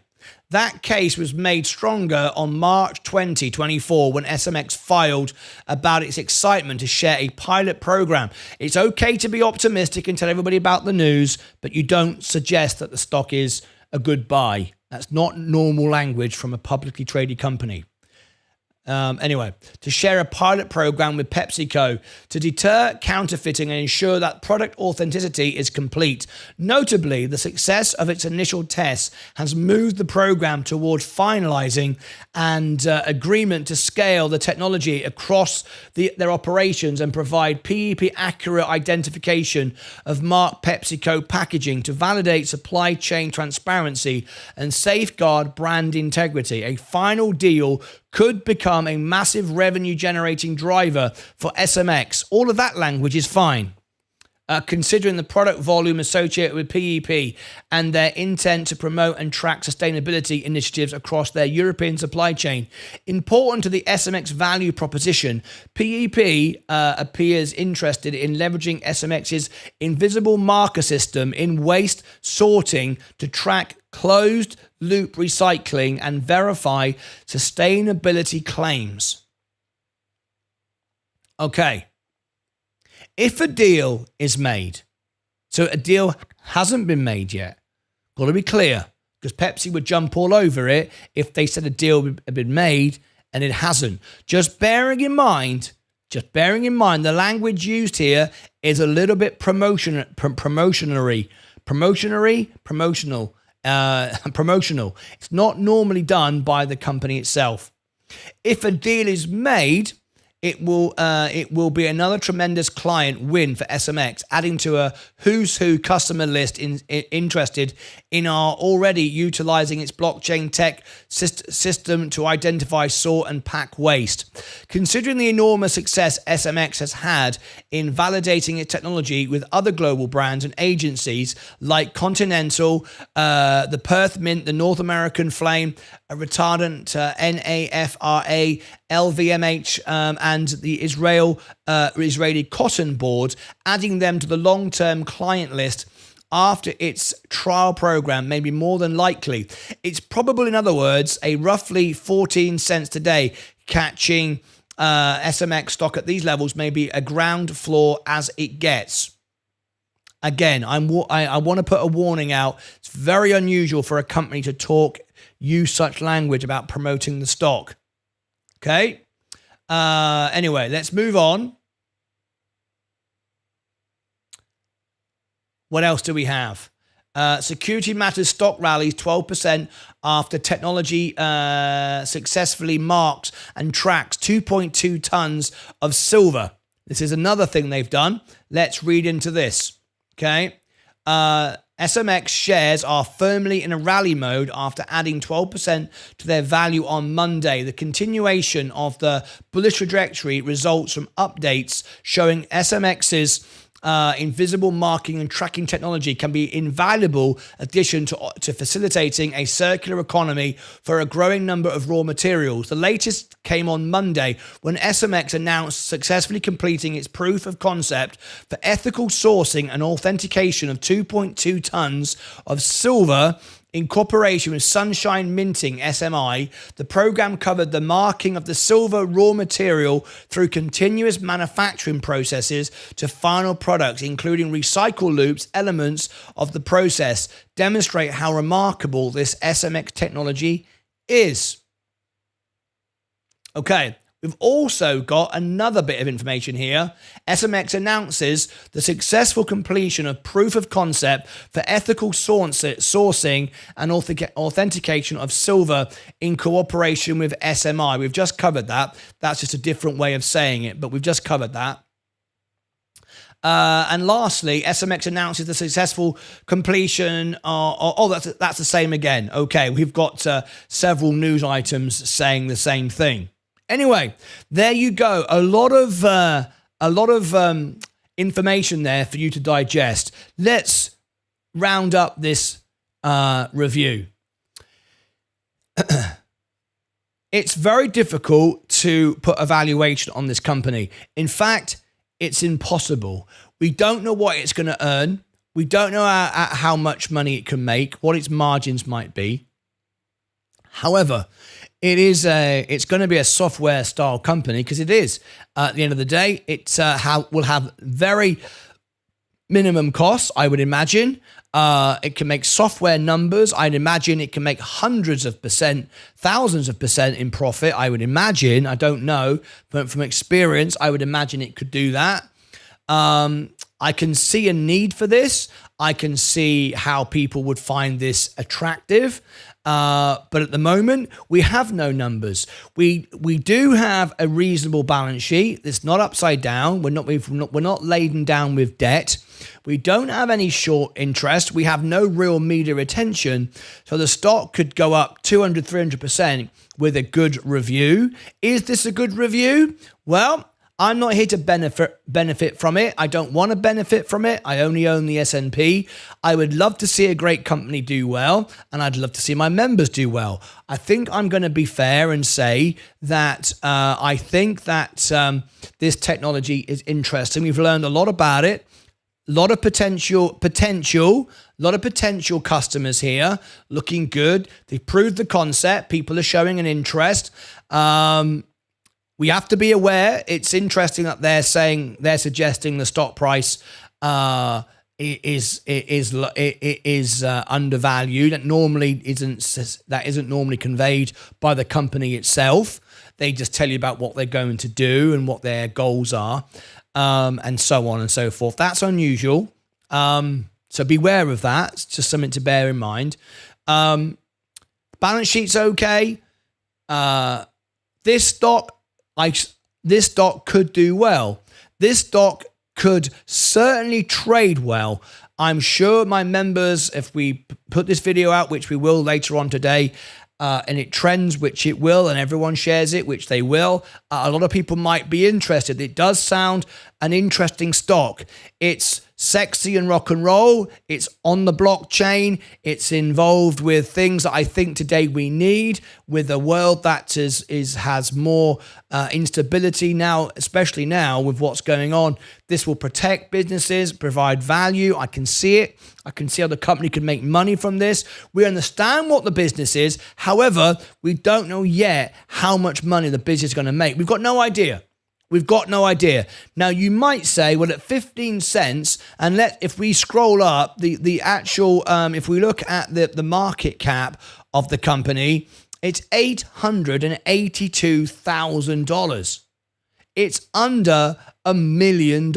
S1: That case was made stronger on March 2024 when SMX filed about its excitement to share a pilot program. It's okay to be optimistic and tell everybody about the news, but you don't suggest that the stock is a good buy. That's not normal language from a publicly traded company. Anyway, to share a pilot program with PepsiCo to deter counterfeiting and ensure that product authenticity is complete. Notably, the success of its initial tests has moved the program toward finalizing and agreement to scale the technology across their operations and provide PEP accurate identification of marked PepsiCo packaging to validate supply chain transparency and safeguard brand integrity. A final deal could become a massive revenue generating driver for SMX. All of that language is fine, considering the product volume associated with PEP and their intent to promote and track sustainability initiatives across their European supply chain. Important to the SMX value proposition, PEP appears interested in leveraging SMX's invisible marker system in waste sorting to track closed loop recycling and verify sustainability claims. Okay. If a deal is made, so a deal hasn't been made yet, got to be clear, because Pepsi would jump all over it if they said a deal had been made and it hasn't. Just bearing in mind, the language used here is a little bit promotional. It's not normally done by the company itself. If a deal is made, it will be another tremendous client win for SMX, adding to a who's who customer list interested in our already utilizing its blockchain tech system to identify, sort, and pack waste. Considering the enormous success SMX has had in validating its technology with other global brands and agencies like Continental, the Perth Mint, the North American Flame, a retardant NAFRA, LVMH, and the Israeli Cotton Board, adding them to the long-term client list after its trial program may be more than likely. It's probable, in other words, a roughly 14 cents today catching SMX stock at these levels may be a ground floor as it gets. Again, I want to put a warning out. It's very unusual for a company to use such language about promoting the stock. Okay? Anyway, let's move on. What else do we have? Security Matters stock rallies 12% after technology successfully marks and tracks 2.2 tons of silver. This is another thing they've done. Let's read into this. Okay. SMX shares are firmly in a rally mode after adding 12% to their value on Monday. The continuation of the bullish trajectory results from updates showing SMX's invisible marking and tracking technology can be invaluable addition to facilitating a circular economy for a growing number of raw materials. The latest came on Monday when SMX announced successfully completing its proof of concept for ethical sourcing and authentication of 2.2 tons of silver in cooperation with Sunshine Minting SMI. The program covered the marking of the silver raw material through continuous manufacturing processes to final products, including recycle loops. Elements of the process demonstrate how remarkable this SMX technology is. Okay. We've also got another bit of information here. SMX announces the successful completion of proof of concept for ethical sourcing and authentication of silver in cooperation with SMI. We've just covered that. That's just a different way of saying it, but we've just covered that. And lastly, SMX announces the successful completion. That's the same again. Okay, we've got several news items saying the same thing. Anyway, there you go. A lot of information there for you to digest. Let's round up this review. It's very difficult to put a valuation on this company. In fact, it's impossible. We don't know what it's going to earn. We don't know how much money it can make, what its margins might be. However, it's going to be a software style company because it is. At the end of the day, it will have very minimum costs, I would imagine. It can make software numbers. I'd imagine it can make hundreds of percent, thousands of percent in profit. I would imagine. I don't know, but from experience, I would imagine it could do that. I can see a need for this. I can see how people would find this attractive. But at the moment, we have no numbers. We do have a reasonable balance sheet. It's not upside down. We're not laden down with debt. We don't have any short interest. We have no real media attention. So the stock could go up 200, 300% with a good review. Is this a good review? Well, I'm not here to benefit from it. I don't want to benefit from it. I only own the S&P. I would love to see a great company do well, and I'd love to see my members do well. I think I'm going to be fair and say that I think that this technology is interesting. We've learned a lot about it. A lot of potential customers here, looking good. They've proved the concept. People are showing an interest. We have to be aware. It's interesting that they're suggesting the stock price is undervalued. That normally isn't normally conveyed by the company itself. They just tell you about what they're going to do and what their goals are, and so on and so forth. That's unusual. So beware of that. It's just something to bear in mind. Balance sheet's okay. This stock could do well. This stock could certainly trade well. I'm sure my members, if we put this video out, which we will later on today, and it trends, which it will, and everyone shares it, which they will, a lot of people might be interested. It does sound an interesting stock. It's sexy and rock and roll. It's on the blockchain. It's involved with things that I think today we need, with a world that has more instability now, especially now with what's going on. This will protect businesses, provide value. I can see it. I can see how the company can make money from this. We understand what the business is. However, we don't know yet how much money the business is going to make. We've got no idea. We've got no idea. Now, you might say, well, at 15 cents, and if we scroll up, the actual, if we look at the market cap of the company, it's $882,000. It's under $1 million.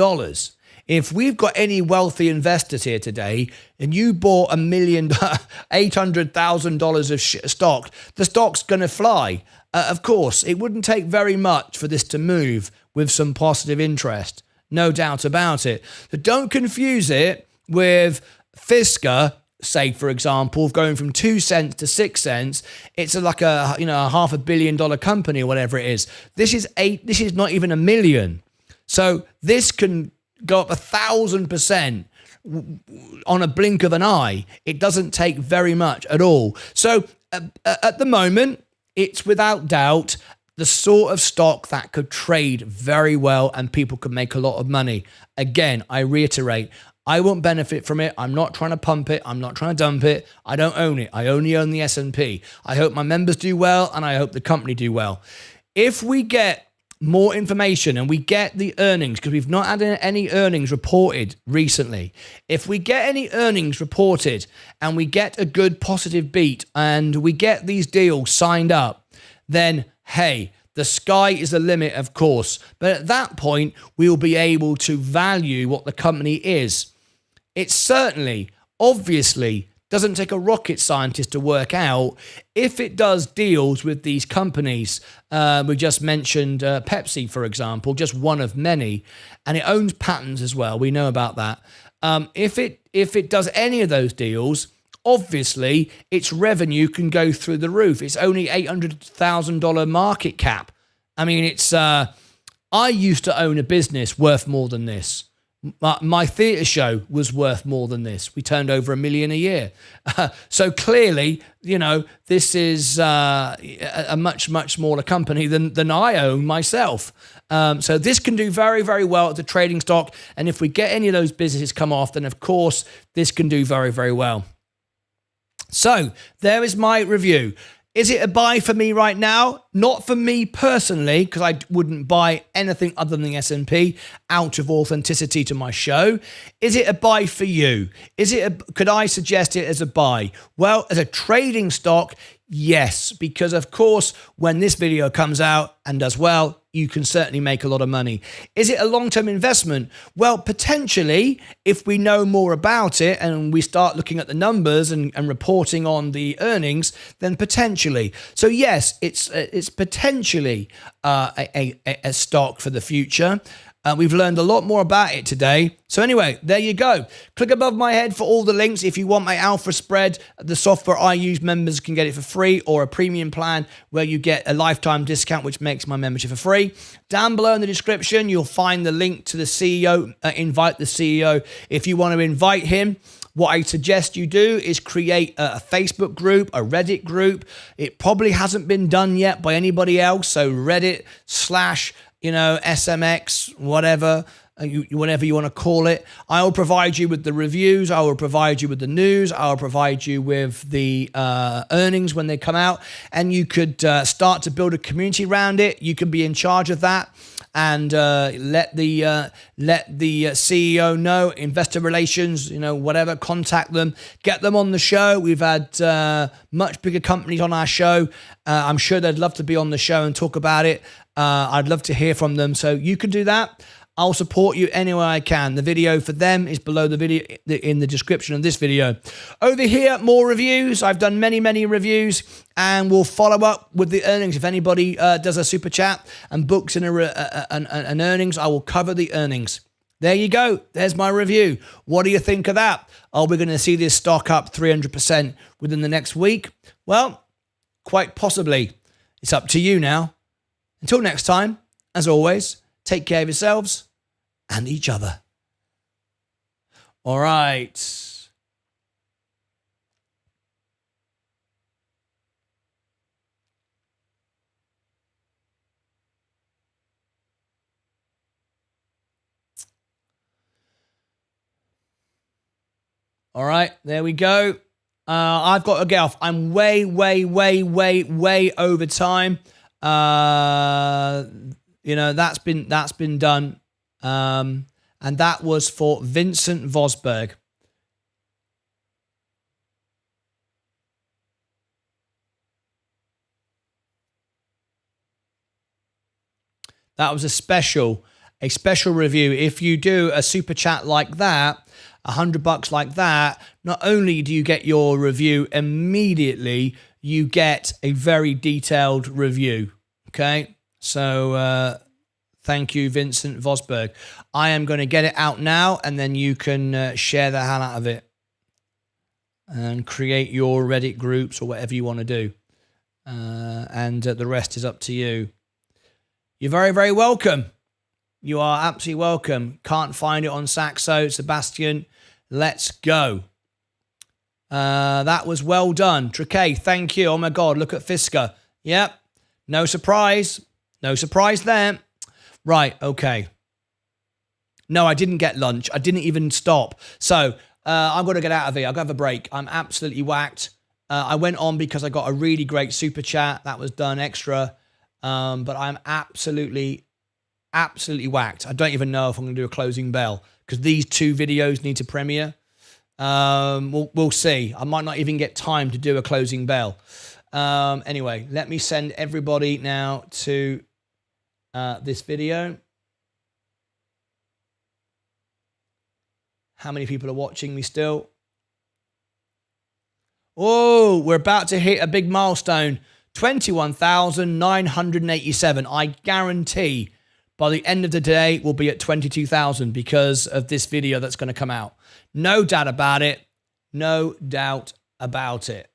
S1: If we've got any wealthy investors here today, and you bought $800,000 of stock, the stock's going to fly. Of course, it wouldn't take very much for this to move with some positive interest. No doubt about it. So don't confuse it with Fisker, say, for example, going from 2 cents to 6 cents. It's like a $500 million company or whatever it is. This is not even $1 million. So this can go up 1,000% on a blink of an eye. It doesn't take very much at all. So at the moment, it's without doubt the sort of stock that could trade very well and people could make a lot of money. Again, I reiterate, I won't benefit from it. I'm not trying to pump it. I'm not trying to dump it. I don't own it. I only own the S&P. I hope my members do well, and I hope the company do well. If we get more information and we get the earnings, because we've not had any earnings reported recently. If we get any earnings reported and we get a good positive beat and we get these deals signed up, then hey, the sky is the limit, of course. But at that point, we will be able to value what the company is. It certainly, obviously, doesn't take a rocket scientist to work out if it does deals with these companies. We just mentioned Pepsi, for example, just one of many, and it owns patents as well. We know about that. If it does any of those deals, obviously its revenue can go through the roof. It's only $800,000 market cap. I mean, it's, I used to own a business worth more than this. My theatre show was worth more than this. We turned over $1 million a year. So clearly, you know, this is a much, much smaller company than I own myself. So this can do very, very well at the trading stock. And if we get any of those businesses come off, then of course, this can do very, very well. So there is my review. Is it a buy for me right now? Not for me personally, because I wouldn't buy anything other than the S&P out of authenticity to my show. Is it a buy for you? Could I suggest it as a buy? Well, as a trading stock, yes, because of course, when this video comes out and does well, you can certainly make a lot of money. Is it a long-term investment? Well, potentially, if we know more about it and we start looking at the numbers and reporting on the earnings, then potentially. So yes, it's potentially a stock for the future. We've learned a lot more about it today. So anyway, there you go. Click above my head for all the links. If you want my alpha spread, the software I use, members can get it for free, or a premium plan where you get a lifetime discount, which makes my membership for free. Down below in the description, you'll find the link to the CEO. Invite the CEO. If you want to invite him, what I suggest you do is create a Facebook group, a Reddit group. It probably hasn't been done yet by anybody else. So Reddit / SMX, whatever you want to call it. I will provide you with the reviews. I will provide you with the news. I will provide you with the earnings when they come out. And you could start to build a community around it. You can be in charge of that. And let the CEO know, investor relations, whatever, contact them, get them on the show. We've had much bigger companies on our show. I'm sure they'd love to be on the show and talk about it. I'd love to hear from them. So you can do that. I'll support you any way I can. The video for them is below the video in the description of this video. Over here, more reviews. I've done many, many reviews, and we'll follow up with the earnings. If anybody does a super chat and books in an earnings, I will cover the earnings. There you go. There's my review. What do you think of that? Are we going to see this stock up 300% within the next week? Well, quite possibly. It's up to you now. Until next time, as always, take care of yourselves and each other. All right. All right, there we go. I've got to get off. I'm way over time. That's been done. And that was for Vincent Vosberg. That was a special review. If you do a super chat like that, $100 like that, not only do you get your review immediately, you get a very detailed review. Okay, so thank you, Vincent Vosberg. I am going to get it out now, and then you can share the hell out of it and create your Reddit groups or whatever you want to do. And the rest is up to you. You're very, very welcome. You are absolutely welcome. Can't find it on Saxo. Sebastian, let's go. That was well done. Trichet, thank you. Oh my God, look at Fisker. Yep. No surprise. No surprise there. Right, okay. No, I didn't get lunch. I didn't even stop. So I'm going to get out of here. I'll go have a break. I'm absolutely whacked. I went on because I got a really great super chat. That was done extra. But I'm absolutely whacked. I don't even know if I'm going to do a closing bell because these two videos need to premiere. We'll see. I might not even get time to do a closing bell. Anyway, let me send everybody now to this video. How many people are watching me still? Oh, we're about to hit a big milestone. 21,987. I guarantee by the end of the day, we'll be at 22,000 because of this video that's going to come out. No doubt about it. No doubt about it.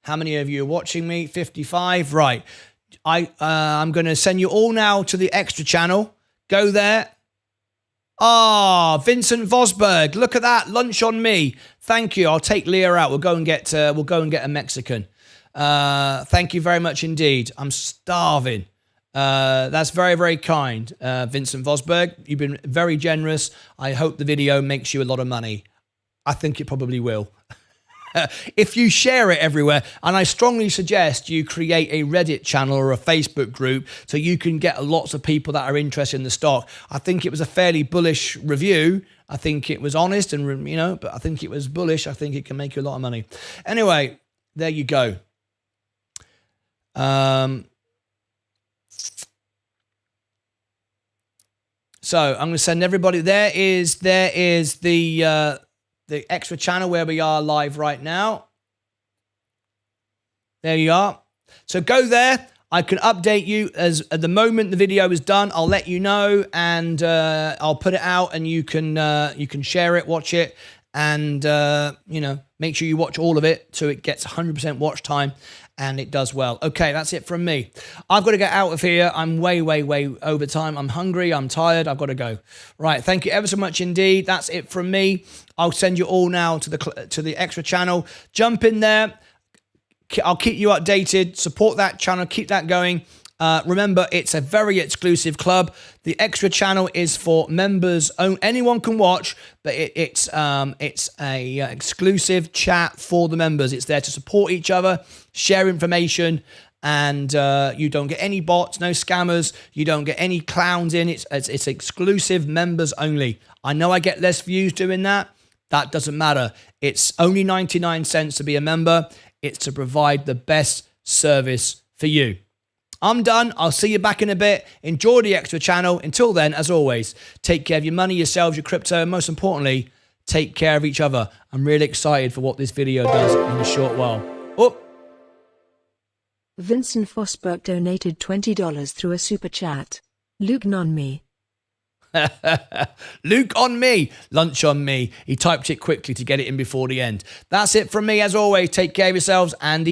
S1: How many of you are watching me? 55. Right. I'm going to send you all now to the extra channel. Go there. Vincent Vosberg, look at that. Lunch on me. Thank you. I'll take Leah out. We'll go and get a Mexican. Thank you very much indeed. I'm starving. That's very, very kind, Vincent Vosberg. You've been very generous. I hope the video makes you a lot of money. I think it probably will. If you share it everywhere, and I strongly suggest you create a Reddit channel or a Facebook group so you can get lots of people that are interested in the stock. I think it was a fairly bullish review. I think it was honest and, but I think it was bullish. I think it can make you a lot of money. Anyway, there you go. So I'm going to send everybody. There is the extra channel where we are live right now. There you are. So go there. I can update you as at the moment the video is done. I'll let you know, and I'll put it out, and you can share it, watch it, and make sure you watch all of it so it gets 100% watch time. And it does well. Okay, that's it from me. I've got to get out of here. I'm way, way, way over time. I'm hungry. I'm tired. I've got to go. Right. Thank you ever so much indeed. That's it from me. I'll send you all now to the extra channel. Jump in there. I'll keep you updated. Support that channel. Keep that going. Remember, it's a very exclusive club. The extra channel is for members. Anyone can watch, but it's a exclusive chat for the members. It's there to support each other, share information, and you don't get any bots, no scammers. You don't get any clowns in. It's exclusive, members only. I know I get less views doing that. That doesn't matter. It's only 99 cents to be a member. It's to provide the best service for you. I'm done. I'll see you back in a bit. Enjoy the extra channel. Until then, as always, take care of your money, yourselves, your crypto, and most importantly, take care of each other. I'm really excited for what this video does in a short while. Oh.
S2: Vincent Vosberg donated $20 through a super chat. Luke on me.
S1: Luke on me. Lunch on me. He typed it quickly to get it in before the end. That's it from me as always. Take care of yourselves and